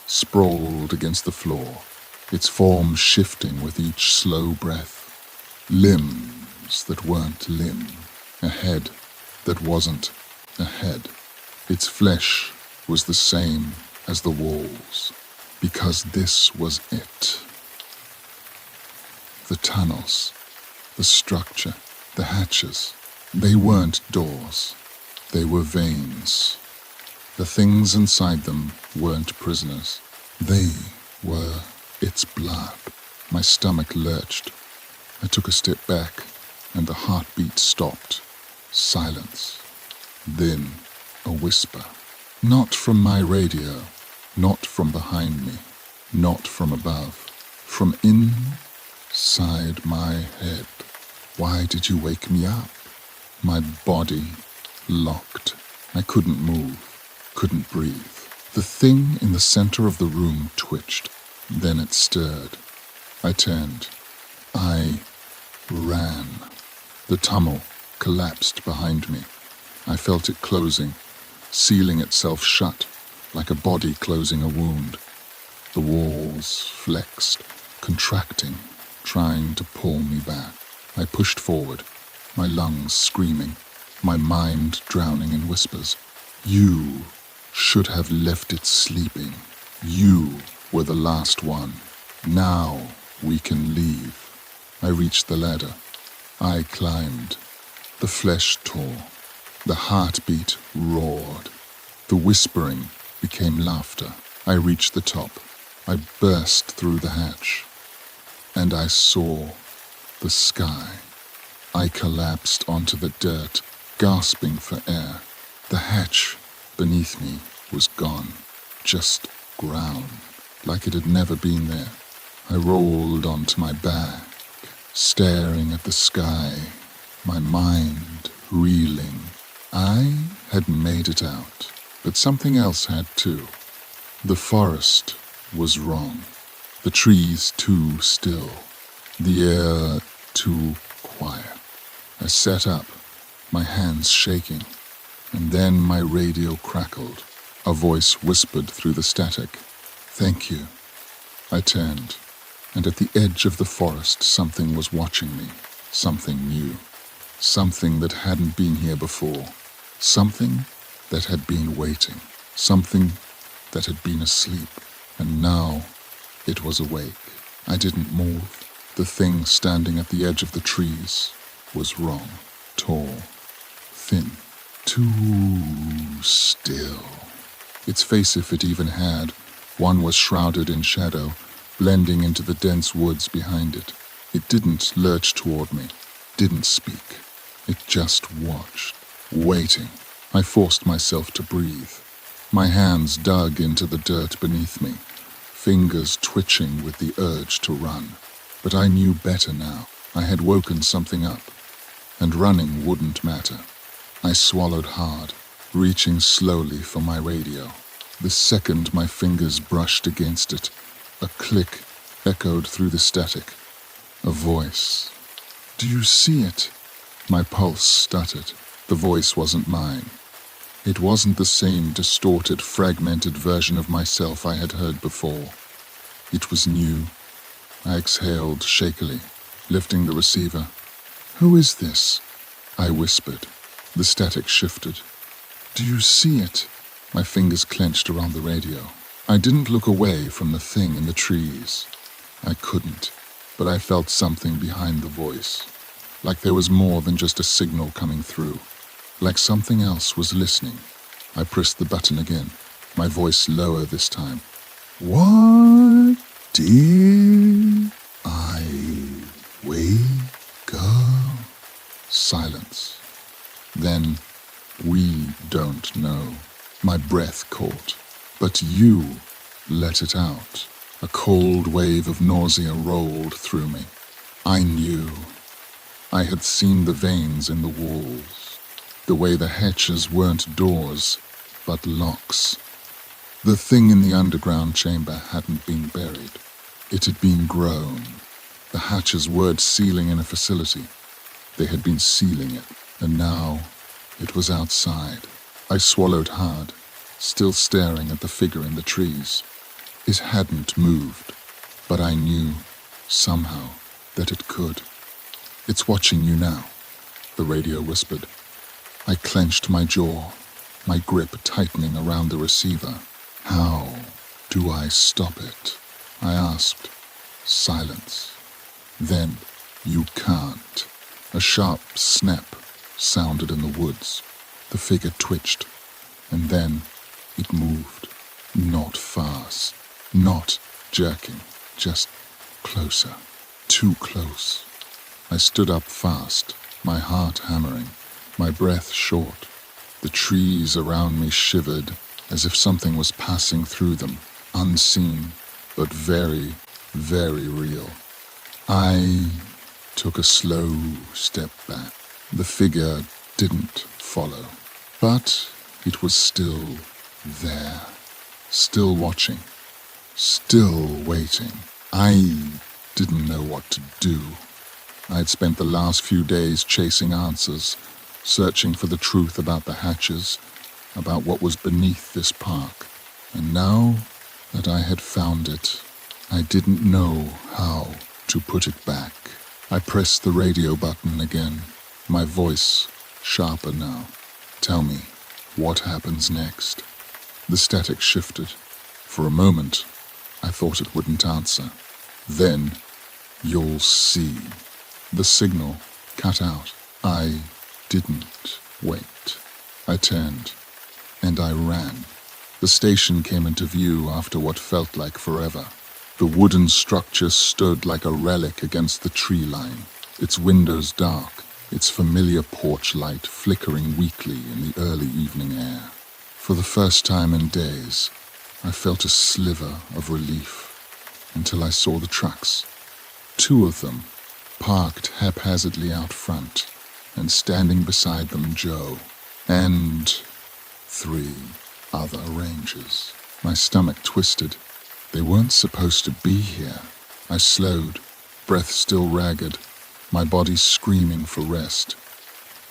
sprawled against the floor, its form shifting with each slow breath. Limbs that weren't limb. A head that wasn't a head. Its flesh was the same as the walls, because this was it. The tunnels, the structure, the hatches, they weren't doors. They were veins. The things inside them weren't prisoners. They were its blood. My stomach lurched. I took a step back, and the heartbeat stopped. Silence. Then a whisper. Not from my radio, not from behind me, not from above. From inside my head. Why did you wake me up? My body locked. I couldn't move, couldn't breathe. The thing in the center of the room twitched. Then it stirred. I turned. I ran. The tunnel collapsed behind me. I felt it closing, sealing itself shut, like a body closing a wound. The walls flexed, contracting, trying to pull me back. I pushed forward, my lungs screaming, my mind drowning in whispers. You should have left it sleeping. You were the last one. Now we can leave. I reached the ladder. I climbed. The flesh tore. The heartbeat roared. The whispering became laughter. I reached the top. I burst through the hatch. And I saw the sky. I collapsed onto the dirt, gasping for air. The hatch beneath me was gone. Just ground, like it had never been there. I rolled onto my back, staring at the sky, my mind reeling. I had made it out, but something else had too. The forest was wrong, the trees too still, the air too quiet. I sat up, my hands shaking, and then my radio crackled. A voice whispered through the static, "Thank you." I turned, and at the edge of the forest something was watching me, something new, something that hadn't been here before, something that had been waiting, something that had been asleep, and now it was awake. I didn't move. The thing standing at the edge of the trees was wrong, tall, thin, too still. Its face, if it even had, one was shrouded in shadow, blending into the dense woods behind it. It didn't lurch toward me, didn't speak. It just watched, waiting. I forced myself to breathe. My hands dug into the dirt beneath me, fingers twitching with the urge to run. But I knew better now. I had woken something up, and running wouldn't matter. I swallowed hard, reaching slowly for my radio. The second my fingers brushed against it, a click echoed through the static. A voice. "Do you see it?" My pulse stuttered. The voice wasn't mine. It wasn't the same distorted, fragmented version of myself I had heard before. It was new. I exhaled shakily, lifting the receiver. "Who is this?" I whispered. The static shifted. "Do you see it?" My fingers clenched around the radio. I didn't look away from the thing in the trees. I couldn't, but I felt something behind the voice. Like there was more than just a signal coming through. Like something else was listening. I pressed the button again, my voice lower this time. "What did I wake up?" Silence. Then, "We don't know." My breath caught. But you let it out. A cold wave of nausea rolled through me. I knew. I had seen the veins in the walls. The way the hatches weren't doors, but locks. The thing in the underground chamber hadn't been buried. It had been grown. The hatches weren't sealing in a facility. They had been sealing it, and now it was outside. I swallowed hard, still staring at the figure in the trees. It hadn't moved, but I knew, somehow, that it could. "It's watching you now," the radio whispered. I clenched my jaw, my grip tightening around the receiver. "How do I stop it?" I asked. Silence. Then, "You can't." A sharp snap sounded in the woods. The figure twitched, and then it moved. Not fast, not jerking, just closer, too close. I stood up fast, my heart hammering, my breath short. The trees around me shivered as if something was passing through them, unseen, but very, very real. I took a slow step back. The figure didn't follow, but it was still there, still watching, still waiting. I didn't know what to do. I'd spent the last few days chasing answers, searching for the truth about the hatches, about what was beneath this park. And now that I had found it, I didn't know how to put it back. I pressed the radio button again, my voice sharper now. "Tell me, what happens next?" The static shifted. For a moment, I thought it wouldn't answer. Then, "You'll see." The signal cut out. I didn't wait. I turned, and I ran. The station came into view after what felt like forever. The wooden structure stood like a relic against the tree line, its windows dark, its familiar porch light flickering weakly in the early evening air. For the first time in days, I felt a sliver of relief until I saw the trucks. 2 of them, parked haphazardly out front, and standing beside them Joe, and 3 other rangers. My stomach twisted. They weren't supposed to be here. I slowed, breath still ragged, my body screaming for rest.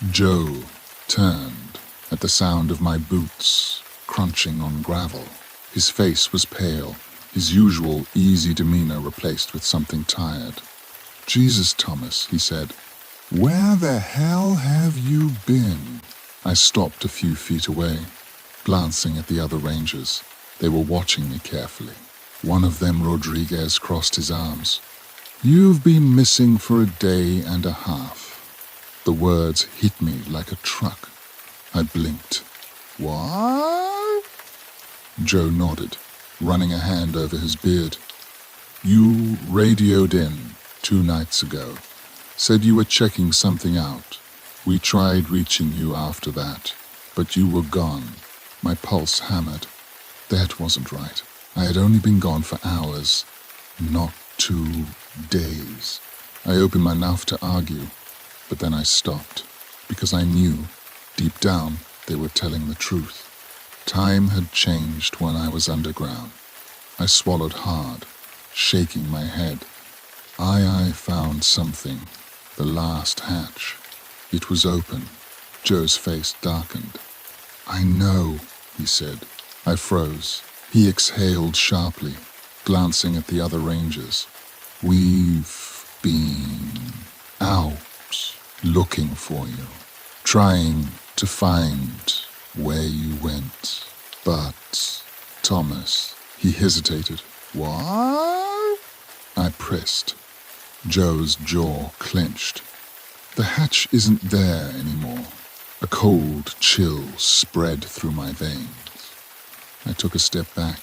Joe turned at the sound of my boots crunching on gravel. His face was pale, his usual easy demeanor replaced with something tired. "Jesus, Thomas," he said, "where the hell have you been?" I stopped a few feet away, glancing at the other rangers. They were watching me carefully. One of them, Rodriguez, crossed his arms. "You've been missing for a day and a half." The words hit me like a truck. I blinked. "What?" Joe nodded, running a hand over his beard. "You radioed in 2 nights ago. Said you were checking something out. We tried reaching you after that, but you were gone." My pulse hammered. That wasn't right. I had only been gone for hours, not 2 days. I opened my mouth to argue, but then I stopped, because I knew, deep down, they were telling the truth. Time had changed when I was underground. I swallowed hard, shaking my head. I found something. The last hatch. It was open. Joe's face darkened. "I know," he said. I froze. He exhaled sharply, glancing at the other rangers. "We've been out looking for you, trying to find where you went. But, Thomas, he hesitated. What? I pressed. Joe's jaw clenched. The hatch isn't there anymore. A cold chill spread through my veins. I took a step back.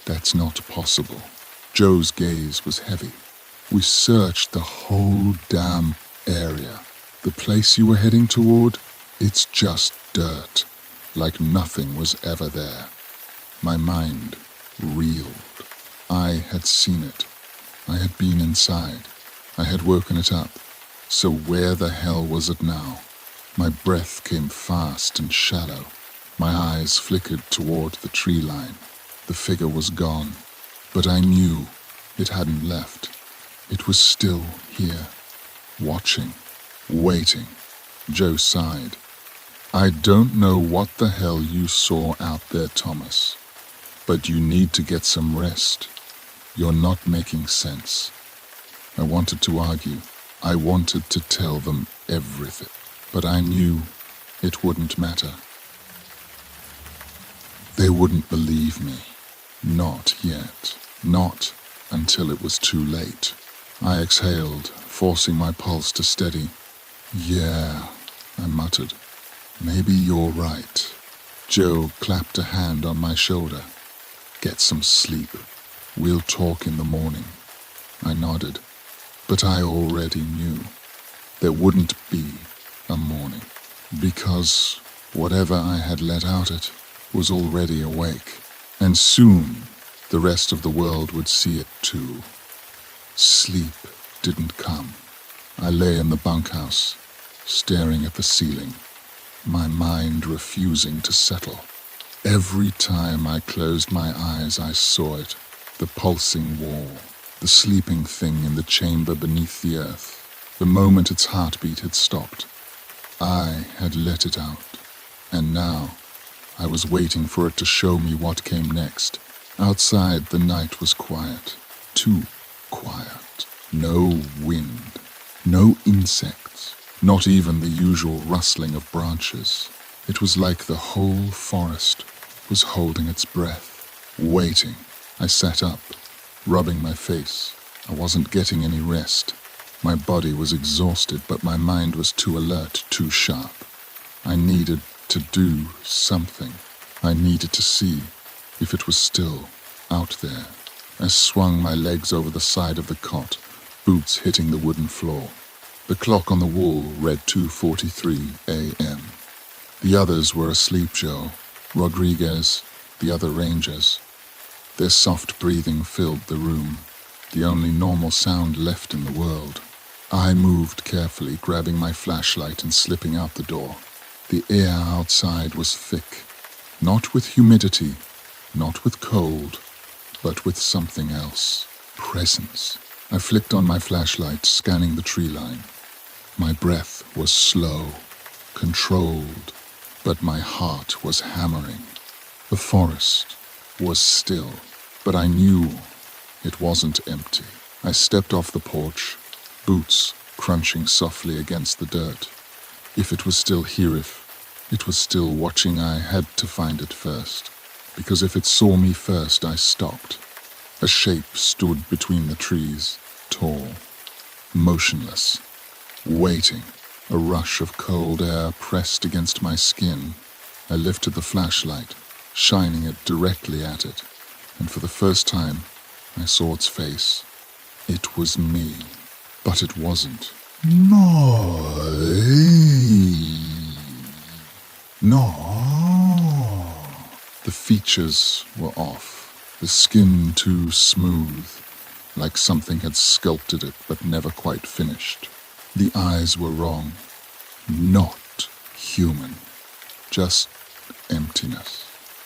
That's not possible. Joe's gaze was heavy. We searched the whole damn area. The place you were heading toward, it's just dirt, like nothing was ever there. My mind reeled. I had seen it. I had been inside. I had woken it up. So where the hell was it now? My breath came fast and shallow. My eyes flickered toward the tree line. The figure was gone, but I knew it hadn't left. It was still here, watching, waiting. Joe sighed. I don't know what the hell you saw out there, Thomas, but you need to get some rest. You're not making sense. I wanted to argue. I wanted to tell them everything, but I knew it wouldn't matter. They wouldn't believe me. Not yet. Not until it was too late. I exhaled, forcing my pulse to steady. Yeah, I muttered. Maybe you're right. Joe clapped a hand on my shoulder. Get some sleep. We'll talk in the morning. I nodded, but I already knew there wouldn't be a morning, because whatever I had let out it was already awake, and soon the rest of the world would see it too. Sleep didn't come. I lay in the bunkhouse, staring at the ceiling, my mind refusing to settle. Every time I closed my eyes, I saw it, the pulsing wall, the sleeping thing in the chamber beneath the earth. The moment its heartbeat had stopped, I had let it out, and now I was waiting for it to show me what came next. Outside, the night was quiet, too quiet. No wind, no insects, not even the usual rustling of branches. It was like the whole forest was holding its breath, waiting. I sat up, rubbing my face. I wasn't getting any rest. My body was exhausted, but my mind was too alert, too sharp. I needed to do something. I needed to see if it was still out there. I swung my legs over the side of the cot, boots hitting the wooden floor. The clock on the wall read 2:43 a.m. The others were asleep, Joe, Rodriguez, the other rangers. Their soft breathing filled the room, the only normal sound left in the world. I moved carefully, grabbing my flashlight and slipping out the door. The air outside was thick, not with humidity, not with cold, but with something else. Presence. I flicked on my flashlight, scanning the tree line. My breath was slow, controlled, but my heart was hammering. The forest was still, but I knew it wasn't empty. I stepped off the porch, boots crunching softly against the dirt. If it was still here, if it was still watching, I had to find it first. Because if it saw me first, I stopped. A shape stood between the trees, tall, motionless, waiting. A rush of cold air pressed against my skin. I lifted the flashlight, shining it directly at it, and for the first time, I saw its face. It was me, but it wasn't. No. The features were off, the skin too smooth, like something had sculpted it but never quite finished. The eyes were wrong, not human, just emptiness,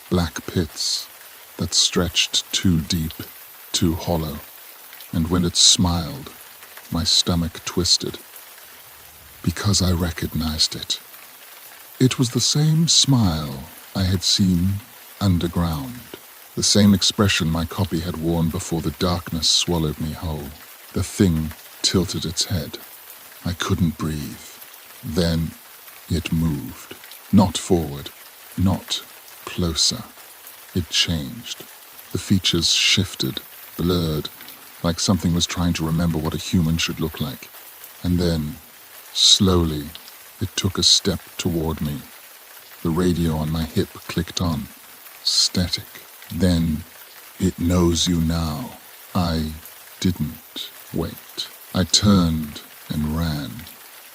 black pits that stretched too deep, too hollow, and when it smiled, my stomach twisted, because I recognized it. It was the same smile I had seen underground, the same expression my copy had worn before the darkness swallowed me whole. The thing tilted its head. I couldn't breathe. Then it moved. Not forward, not closer. It changed. The features shifted, blurred, like something was trying to remember what a human should look like. And then, slowly, it took a step toward me. The radio on my hip clicked on, static. Then, "It knows you now." I didn't wait. I turned and ran.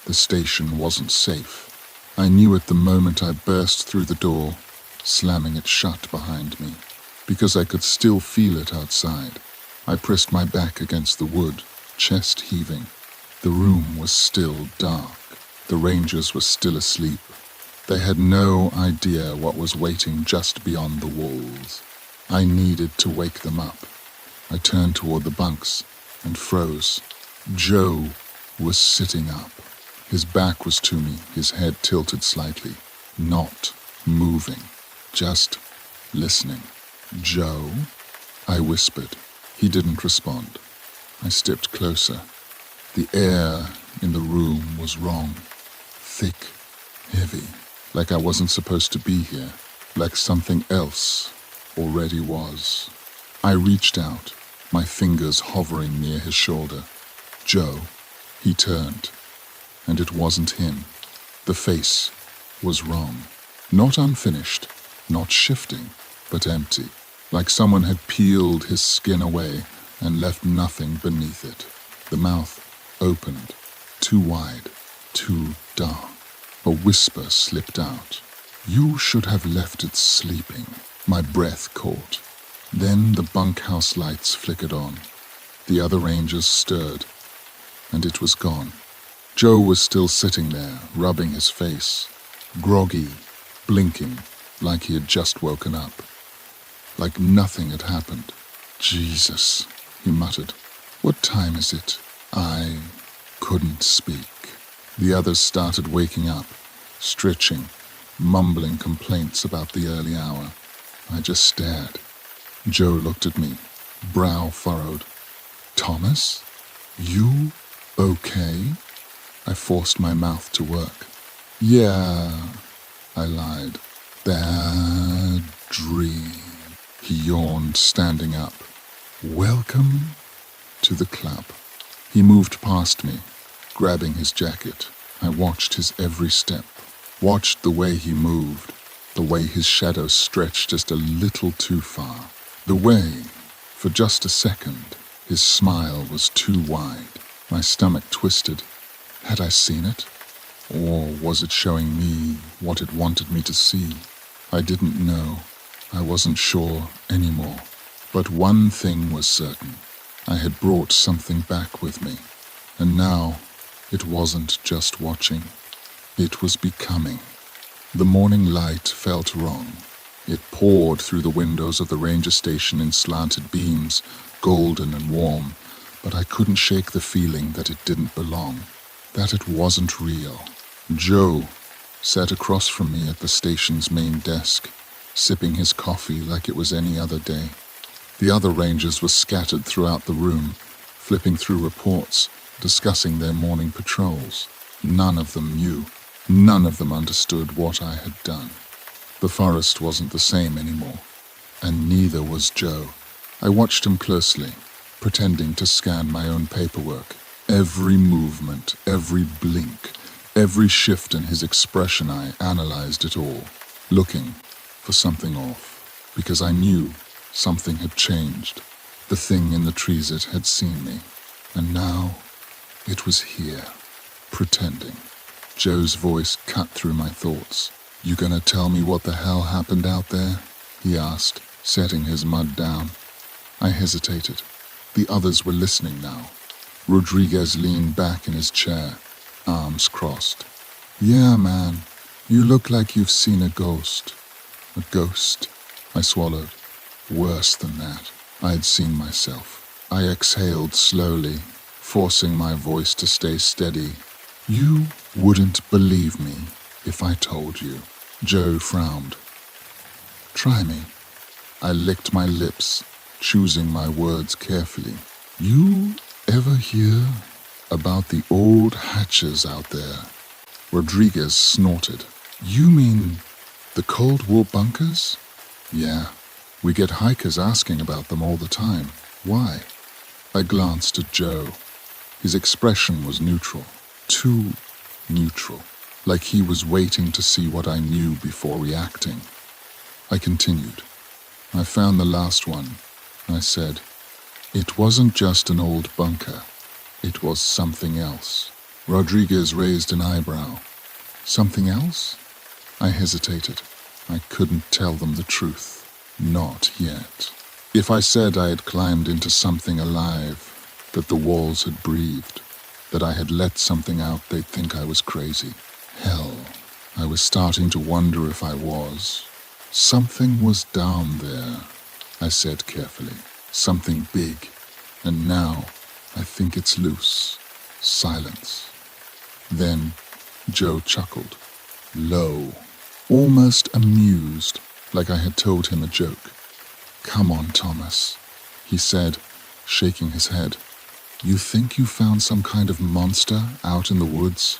The station wasn't safe. I knew it the moment I burst through the door, slamming it shut behind me, because I could still feel it outside. I pressed my back against the wood, chest heaving. The room was still dark. The rangers were still asleep. They had no idea what was waiting just beyond the walls. I needed to wake them up. I turned toward the bunks and froze. Joe was sitting up. His back was to me, his head tilted slightly, not moving, just listening. "Joe?" I whispered. He didn't respond. I stepped closer. The air in the room was wrong. Thick, heavy, like I wasn't supposed to be here, like something else already was. I reached out, my fingers hovering near his shoulder. "Joe." He turned, and it wasn't him. The face was wrong. Not unfinished, not shifting, but empty, like someone had peeled his skin away and left nothing beneath it. The mouth opened, too wide, too dark. A whisper slipped out. "You should have left it sleeping." My breath caught. Then the bunkhouse lights flickered on. The other rangers stirred, and it was gone. Joe was still sitting there, rubbing his face, groggy, blinking, like he had just woken up, like nothing had happened. "Jesus," he muttered. "What time is it?" I couldn't speak. The others started waking up, stretching, mumbling complaints about the early hour. I just stared. Joe looked at me, brow furrowed. "Thomas? You okay?" I forced my mouth to work. "Yeah," I lied. "Bad dream." He yawned, standing up. "Welcome to the club." He moved past me, grabbing his jacket. I watched his every step, watched the way he moved, the way his shadow stretched just a little too far, the way, for just a second, his smile was too wide. My stomach twisted. Had I seen it? Or was it showing me what it wanted me to see? I didn't know. I wasn't sure anymore. But one thing was certain. I had brought something back with me. And now, it wasn't just watching. It was becoming. The morning light felt wrong. It poured through the windows of the ranger station in slanted beams, golden and warm, but I couldn't shake the feeling that it didn't belong, that it wasn't real. Joe sat across from me at the station's main desk, sipping his coffee like it was any other day. The other rangers were scattered throughout the room, flipping through reports, discussing their morning patrols. None of them knew. None of them understood what I had done. The forest wasn't the same anymore, and neither was Joe. I watched him closely, pretending to scan my own paperwork. Every movement, every blink, every shift in his expression, I analyzed it all, looking for something off, because I knew something had changed. The thing in the trees it had seen me, and now it was here, pretending. Joe's voice cut through my thoughts. "You gonna tell me what the hell happened out there?" he asked, setting his mud down. I hesitated. The others were listening now. Rodriguez leaned back in his chair, arms crossed. "Yeah, man, you look like you've seen a ghost." "A ghost?" I swallowed. Worse than that. I had seen myself. I exhaled slowly, forcing my voice to stay steady. "You wouldn't believe me if I told you." Joe frowned. "Try me." I licked my lips, choosing my words carefully. "You ever hear about the old hatches out there?" Rodriguez snorted. You mean the Cold War bunkers? Yeah, we get hikers asking about them all the time. Why? I glanced at Joe. His expression was neutral. Too neutral. Like he was waiting to see what I knew before reacting. I continued. I found the last one. I said, it wasn't just an old bunker. It was something else. Rodriguez raised an eyebrow. Something else? I hesitated. I couldn't tell them the truth. Not yet. If I said I had climbed into something alive, that the walls had breathed, that I had let something out, they'd think I was crazy. Hell, I was starting to wonder if I was. Something was down there, I said carefully. Something big. And now, I think it's loose. Silence. Then, Joe chuckled. Low. Almost amused, like I had told him a joke. Come on, Thomas, he said, shaking his head. You think you found some kind of monster out in the woods?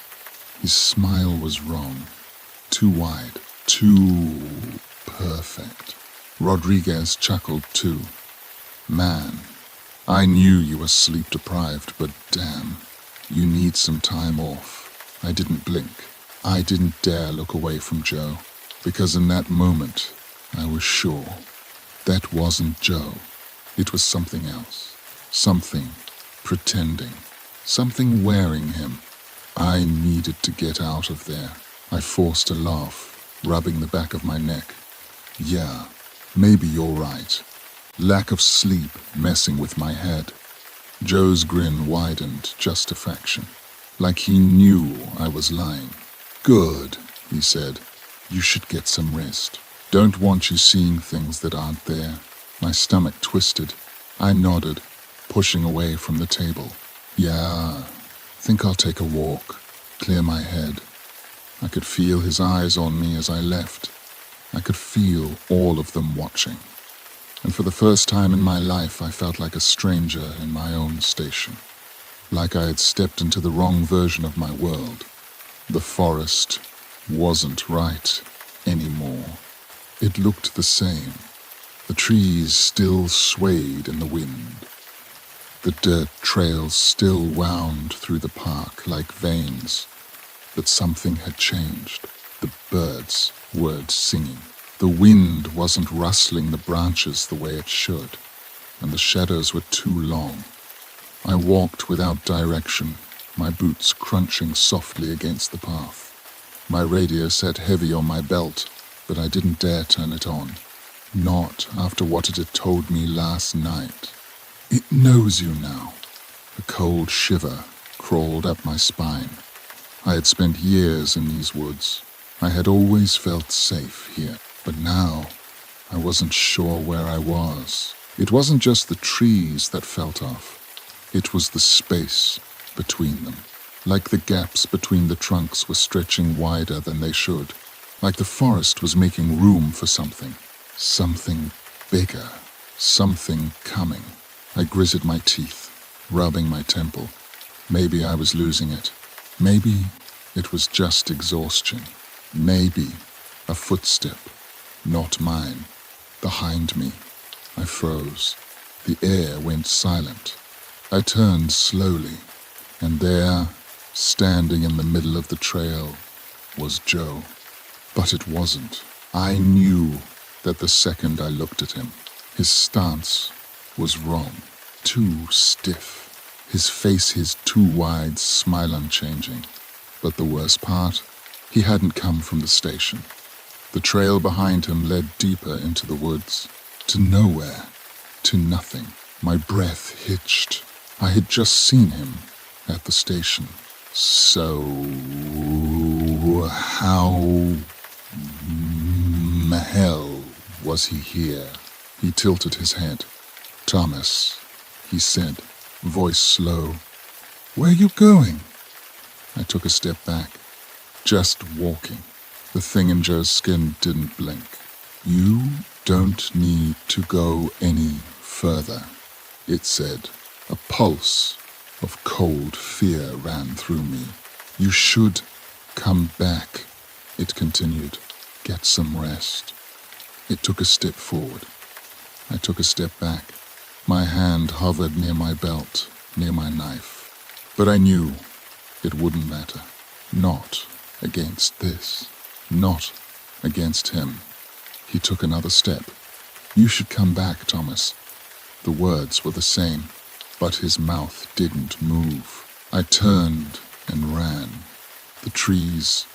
His smile was wrong. Too wide. Too perfect. Rodriguez chuckled too. Man, I knew you were sleep-deprived, but damn, you need some time off. I didn't blink. I didn't dare look away from Joe, because in that moment, I was sure that wasn't Joe. It was something else. Something pretending. Something wearing him. I needed to get out of there. I forced a laugh, rubbing the back of my neck. Yeah, maybe you're right. Lack of sleep messing with my head. Joe's grin widened just a fraction, like he knew I was lying. Good, he said. You should get some rest. Don't want you seeing things that aren't there. My stomach twisted. I nodded, pushing away from the table. Yeah, think I'll take a walk, clear my head. I could feel his eyes on me as I left. I could feel all of them watching. And for the first time in my life, I felt like a stranger in my own station. Like I had stepped into the wrong version of my world. The forest wasn't right anymore. It looked the same. The trees still swayed in the wind. The dirt trails still wound through the park like veins. But something had changed. The birds weren't singing. The wind wasn't rustling the branches the way it should, and the shadows were too long. I walked without direction, my boots crunching softly against the path. My radio sat heavy on my belt, but I didn't dare turn it on. Not after what it had told me last night. It knows you now. A cold shiver crawled up my spine. I had spent years in these woods. I had always felt safe here. But now, I wasn't sure where I was. It wasn't just the trees that felt off. It was the space between them. Like the gaps between the trunks were stretching wider than they should. Like the forest was making room for something. Something bigger. Something coming. I gritted my teeth, rubbing my temple. Maybe I was losing it. Maybe it was just exhaustion. Maybe a footstep. Not mine. Behind me. I froze. The air went silent. I turned slowly, and there, standing in the middle of the trail, was Joe. But it wasn't. I knew that the second I looked at him. His stance was wrong. Too stiff. His face his too wide smile unchanging. But the worst part, he hadn't come from the station. The trail behind him led deeper into the woods, to nowhere, to nothing. My breath hitched. I had just seen him at the station. So, how hell was he here? He tilted his head. Thomas, he said, voice slow. Where you going? I took a step back. Just walking. The thing in Joe's skin didn't blink. You don't need to go any further, it said. A pulse of cold fear ran through me. You should come back It continued, "Get some rest." It took a step forward. I took a step back. My hand hovered near my belt, near my knife. But I knew it wouldn't matter. Not against this. Not against him. He took another step. "You should come back, Thomas." The words were the same, but his mouth didn't move. I turned and ran. The trees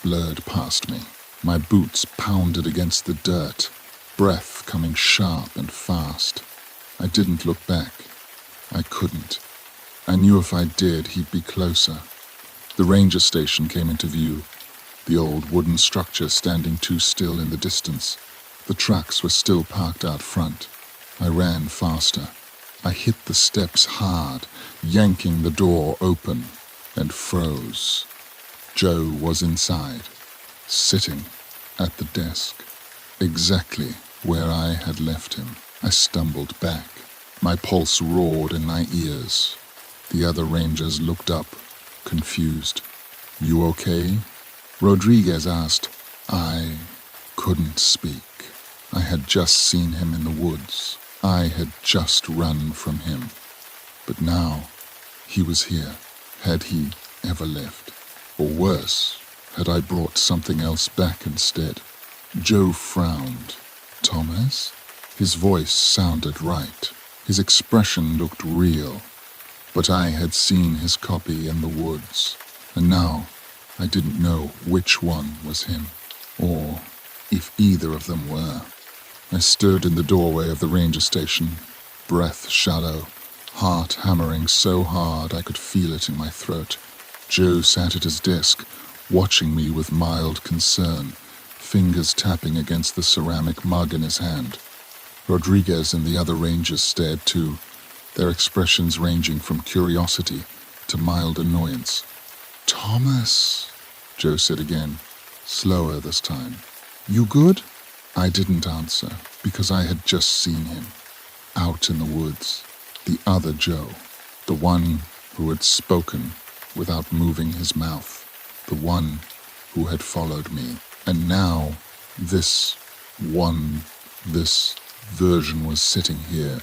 blurred past me. My boots pounded against the dirt, breath coming sharp and fast. I didn't look back. I couldn't. I knew if I did, he'd be closer. The ranger station came into view, the old wooden structure standing too still in the distance. The trucks were still parked out front. I ran faster. I hit the steps hard, yanking the door open, and froze. Joe was inside, sitting at the desk, exactly where I had left him. I stumbled back. My pulse roared in my ears. The other rangers looked up, confused. "You okay?" Rodriguez asked. I couldn't speak. I had just seen him in the woods. I had just run from him. But now he was here. Had he ever left? Or worse, had I brought something else back instead? Joe frowned. "Thomas?" His voice sounded right. His expression looked real. But I had seen his copy in the woods, and now I didn't know which one was him, or if either of them were. I stood in the doorway of the ranger station, breath shallow, heart hammering so hard I could feel it in my throat. Joe sat at his desk, watching me with mild concern, fingers tapping against the ceramic mug in his hand. Rodriguez and the other rangers stared too, their expressions ranging from curiosity to mild annoyance. "Thomas," Joe said again, slower this time. "You good?" I didn't answer, because I had just seen him, out in the woods. The other Joe, the one who had spoken without moving his mouth, the one who had followed me. And now this version was sitting here,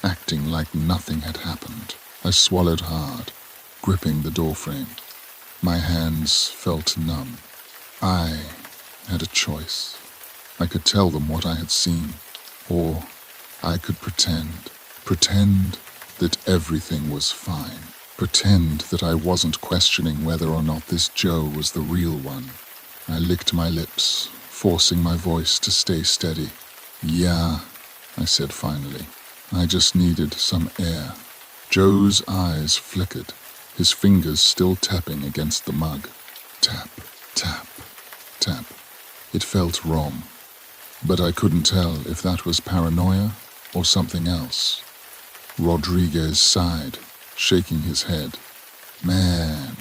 acting like nothing had happened. I swallowed hard, gripping the doorframe. My hands felt numb. I had a choice. I could tell them what I had seen, or I could pretend that everything was fine, pretend that I wasn't questioning whether or not this Joe was the real one. I licked my lips, forcing my voice to stay steady. "Yeah," I said finally. I just needed some air. Joe's eyes flickered, his fingers still tapping against the mug. Tap, tap, tap. It felt wrong, but I couldn't tell if that was paranoia or something else. Rodriguez sighed, shaking his head. "Man,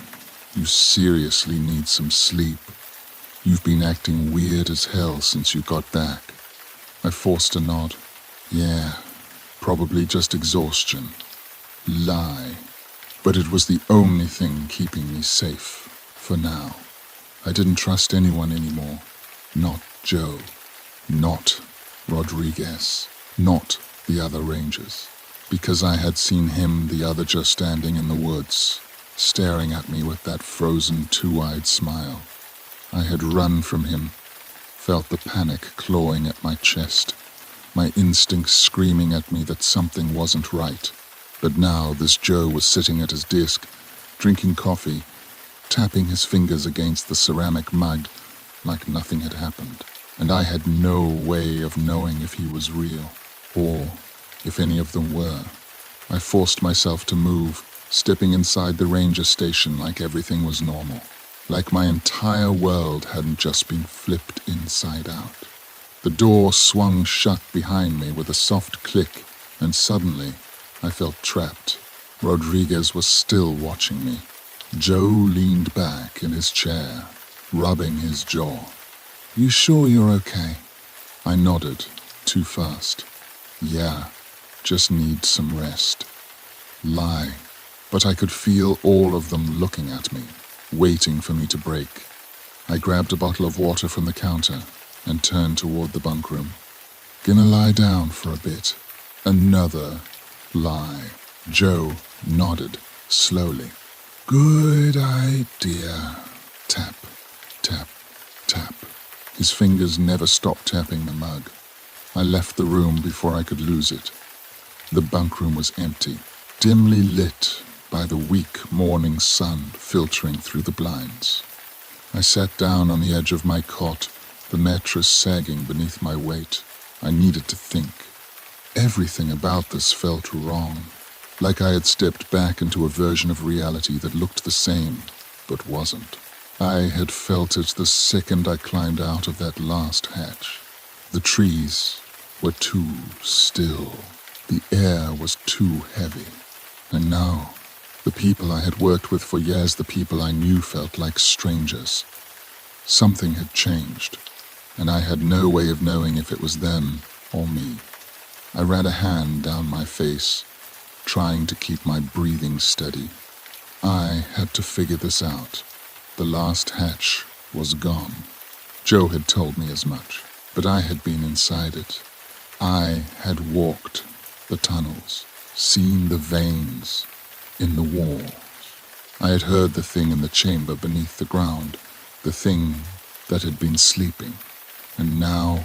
you seriously need some sleep. You've been acting weird as hell since you got back." I forced a nod. "Yeah, probably just exhaustion." Lie. But it was the only thing keeping me safe, for now. I didn't trust anyone anymore. Not Joe. Not Rodriguez. Not the other rangers. Because I had seen him, the other Joe, standing in the woods, staring at me with that frozen two-eyed smile. I had run from him, felt the panic clawing at my chest, my instincts screaming at me that something wasn't right. But now this Joe was sitting at his desk, drinking coffee, tapping his fingers against the ceramic mug like nothing had happened. And I had no way of knowing if he was real, or if any of them were. I forced myself to move, stepping inside the ranger station like everything was normal, like my entire world hadn't just been flipped inside out. The door swung shut behind me with a soft click, and suddenly I felt trapped. Rodriguez was still watching me. Joe leaned back in his chair, rubbing his jaw. "You sure you're okay?" I nodded, too fast. "Yeah, just need some rest." Lie. But I could feel all of them looking at me, waiting for me to break. I grabbed a bottle of water from the counter and turned toward the bunk room. Gonna lie down for a bit. Another lie. Joe nodded slowly. Good idea. Tap, tap, tap. His fingers never stopped tapping the mug. I left the room before I could lose it. The bunk room was empty, dimly lit by the weak morning sun filtering through the blinds. I sat down on the edge of my cot, the mattress sagging beneath my weight. I needed to think. Everything about this felt wrong, like I had stepped back into a version of reality that looked the same, but wasn't. I had felt it the second I climbed out of that last hatch. The trees were too still. The air was too heavy. And now, the people I had worked with for years, the people I knew, felt like strangers. Something had changed, and I had no way of knowing if it was them or me. I ran a hand down my face, trying to keep my breathing steady. I had to figure this out. The last hatch was gone. Joe had told me as much, but I had been inside it. I had walked the tunnels, seen the veins in the walls. I had heard the thing in the chamber beneath the ground, the thing that had been sleeping, and now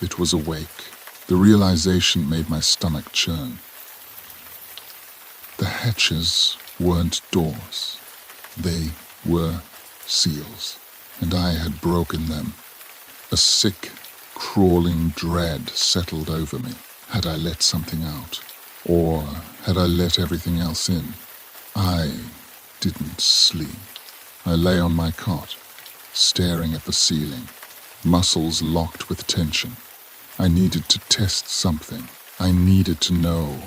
it was awake. The realization made my stomach churn. The hatches weren't doors. They were seals, and I had broken them. A sick, crawling dread settled over me. Had I let something out? Or had I let everything else in? I didn't sleep. I lay on my cot, staring at the ceiling, muscles locked with tension. I needed to test something. I needed to know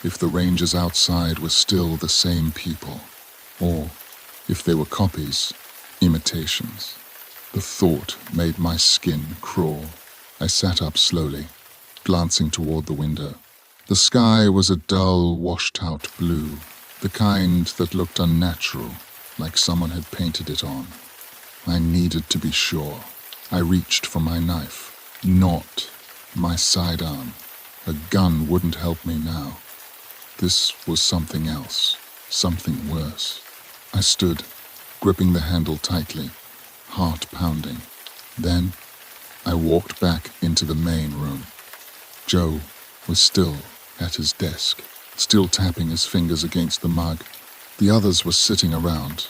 if the rangers outside were still the same people, or if they were copies, imitations. The thought made my skin crawl. I sat up slowly, glancing toward the window. The sky was a dull, washed-out blue, the kind that looked unnatural, like someone had painted it on. I needed to be sure. I reached for my knife, not my sidearm. A gun wouldn't help me now. This was something else, something worse. I stood, gripping the handle tightly, heart pounding. Then I walked back into the main room. Joe was still at his desk, still tapping his fingers against the mug. The others were sitting around,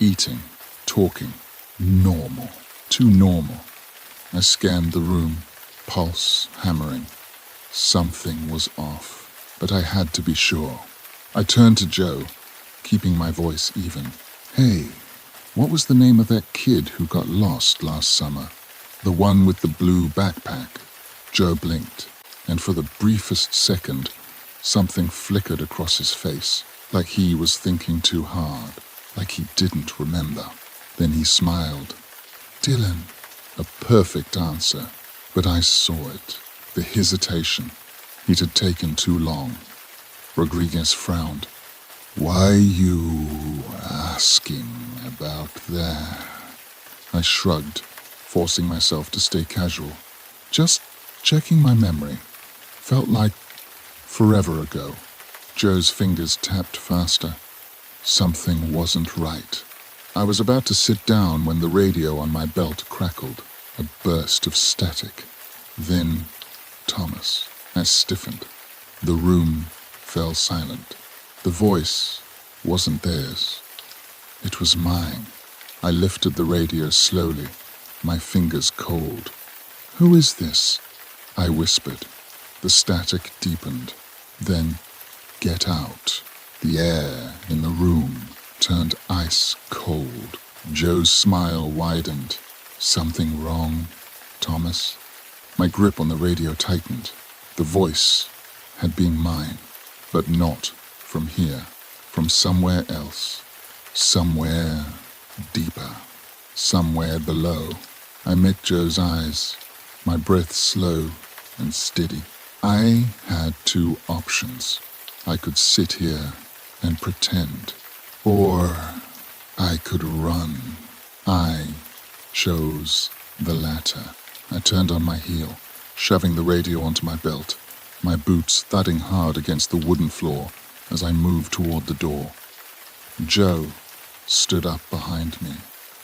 eating, talking. Normal. Too normal. I scanned the room, pulse hammering. Something was off, but I had to be sure. I turned to Joe, keeping my voice even. Hey, what was the name of that kid who got lost last summer? The one with the blue backpack. Joe blinked, and for the briefest second, something flickered across his face, like he was thinking too hard, like he didn't remember. Then he smiled. Dylan. A perfect answer, but I saw it. The hesitation. It had taken too long. Rodriguez frowned. Why you asking about that? I shrugged, forcing myself to stay casual. Just checking my memory. Felt like forever ago. Joe's fingers tapped faster. Something wasn't right. I was about to sit down when the radio on my belt crackled. A burst of static. Then Thomas. I stiffened. The room fell silent. The voice wasn't theirs. It was mine. I lifted the radio slowly, my fingers cold. Who is this? I whispered. The static deepened. Then, get out. The air in the room turned ice cold. Joe's smile widened. Something wrong, Thomas? My grip on the radio tightened. The voice had been mine, but not from here, from somewhere else, somewhere deeper, somewhere below. I met Joe's eyes, my breath slow and steady. I had two options. I could sit here and pretend, or I could run. I chose the latter. I turned on my heel, shoving the radio onto my belt, my boots thudding hard against the wooden floor as I moved toward the door. Joe stood up behind me.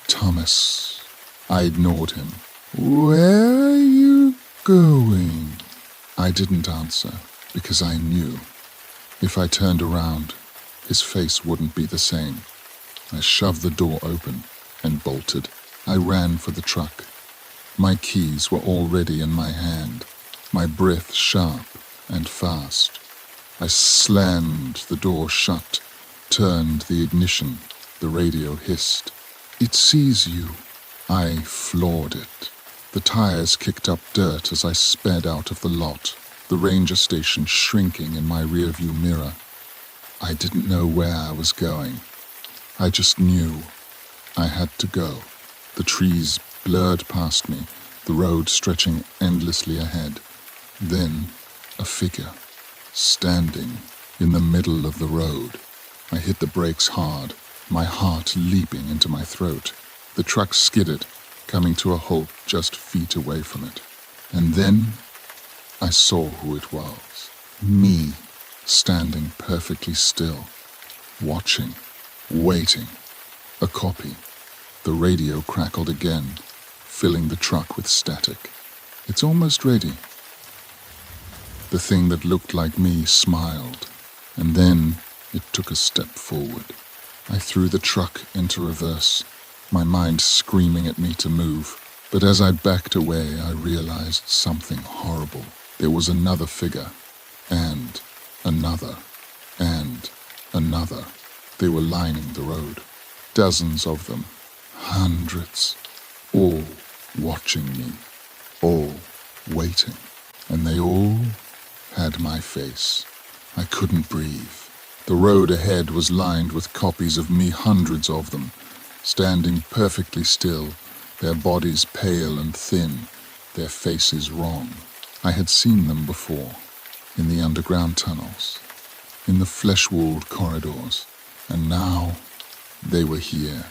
Thomas. I ignored him. Where are you going? I didn't answer because I knew if I turned around, his face wouldn't be the same. I shoved the door open and bolted. I ran for the truck. My keys were already in my hand, my breath sharp and fast. I slammed the door shut, turned the ignition. The radio hissed. It sees you. I floored it. The tires kicked up dirt as I sped out of the lot, the ranger station shrinking in my rearview mirror. I didn't know where I was going. I just knew I had to go. The trees blurred past me, the road stretching endlessly ahead. Then a figure, standing in the middle of the road. I hit the brakes hard, my heart leaping into my throat. The truck skidded, coming to a halt just feet away from it. And then I saw who it was. Me, standing perfectly still, watching, waiting. A copy. The radio crackled again, filling the truck with static. It's almost ready. The thing that looked like me smiled, and then it took a step forward. I threw the truck into reverse, my mind screaming at me to move. But as I backed away, I realized something horrible. There was another figure, and another, and another. They were lining the road. Dozens of them, hundreds, all watching me, all waiting. And they all had my face. I couldn't breathe. The road ahead was lined with copies of me, hundreds of them, standing perfectly still, their bodies pale and thin, their faces wrong. I had seen them before, in the underground tunnels, in the flesh-walled corridors, and now they were here.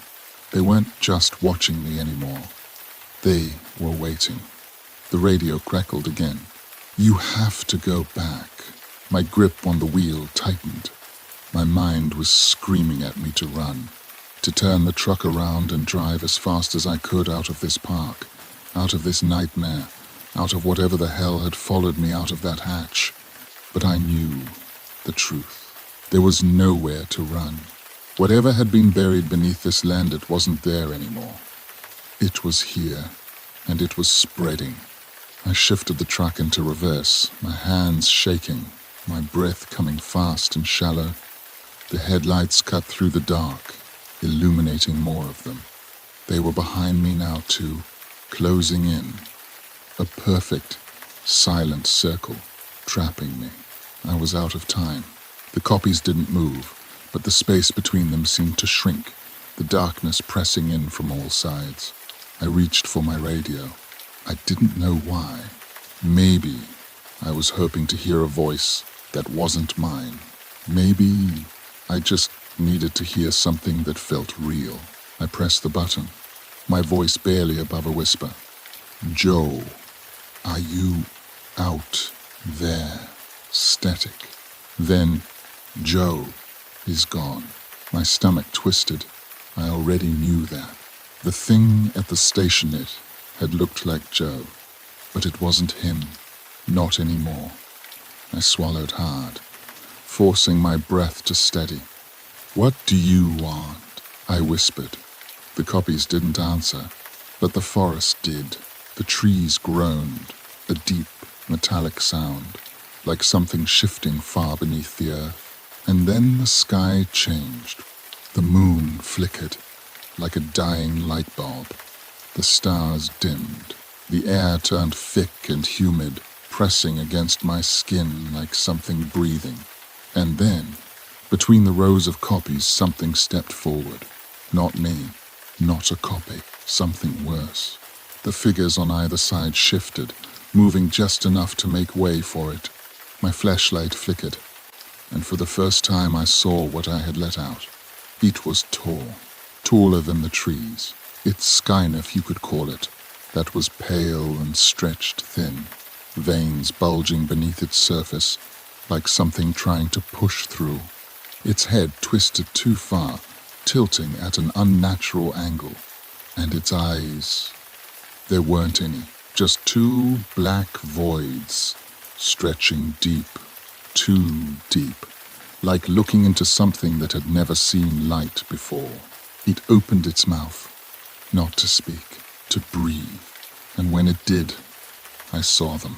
They weren't just watching me anymore. They were waiting. The radio crackled again. You have to go back. My grip on the wheel tightened. My mind was screaming at me to run, to turn the truck around and drive as fast as I could out of this park, out of this nightmare, out of whatever the hell had followed me out of that hatch. But I knew the truth. There was nowhere to run. Whatever had been buried beneath this land, it wasn't there anymore. It was here, and it was spreading. I shifted the truck into reverse, my hands shaking, my breath coming fast and shallow. The headlights cut through the dark, illuminating more of them. They were behind me now too, closing in. A perfect, silent circle, trapping me. I was out of time. The copies didn't move, but the space between them seemed to shrink, the darkness pressing in from all sides. I reached for my radio. I didn't know why. Maybe I was hoping to hear a voice that wasn't mine. Maybe I just needed to hear something that felt real. I pressed the button, my voice barely above a whisper. Joe, are you out there? Static. Then Joe is gone. My stomach twisted. I already knew that. The thing at the station had looked like Joe, but it wasn't him. Not anymore. I swallowed hard, forcing my breath to steady. What do you want? I whispered. The copies didn't answer, but the forest did. The trees groaned, a deep, metallic sound, like something shifting far beneath the earth. And then the sky changed. The moon flickered, like a dying light bulb. The stars dimmed. The air turned thick and humid, pressing against my skin like something breathing. And then, between the rows of copies, something stepped forward. Not me, not a copy, something worse. The figures on either side shifted, moving just enough to make way for it. My flashlight flickered, and for the first time I saw what I had let out. It was tall, taller than the trees, Its skyneff, you could call it, that was pale and stretched thin, veins bulging beneath its surface like something trying to push through. Its head twisted too far, tilting at an unnatural angle, and its eyes, there weren't any, just two black voids stretching deep, too deep, like looking into something that had never seen light before. It opened its mouth, not to speak, to breathe, and when it did, I saw them.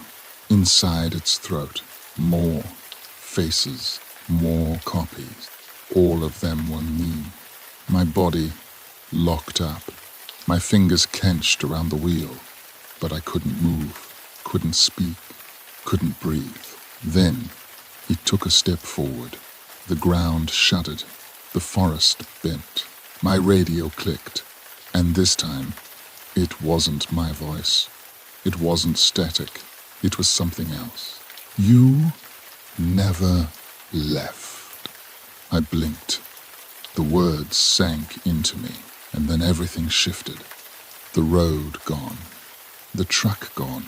Inside its throat, more faces, more copies. All of them were me. My body locked up, my fingers clenched around the wheel, but I couldn't move, couldn't speak, couldn't breathe. Then he took a step forward. The ground shuddered, the forest bent. My radio clicked, and this time, it wasn't my voice. It wasn't static. It was something else. You never left. I blinked. The words sank into me, and then everything shifted. The road gone. The truck gone.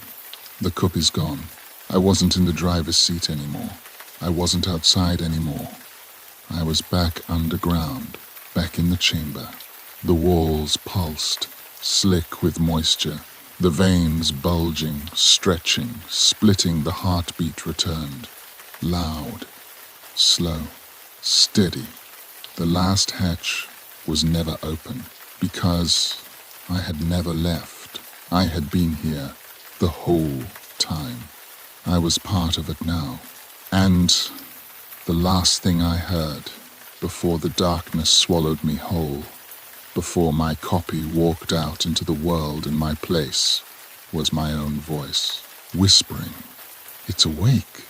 The cuppies gone. I wasn't in the driver's seat anymore. I wasn't outside anymore. I was back underground, back in the chamber. The walls pulsed, slick with moisture. The veins bulging, stretching, splitting. The heartbeat returned. Loud, slow, steady. The last hatch was never open because I had never left. I had been here the whole time. I was part of it now. And the last thing I heard before the darkness swallowed me whole, before my copy walked out into the world in my place, was my own voice, whispering, "It's awake.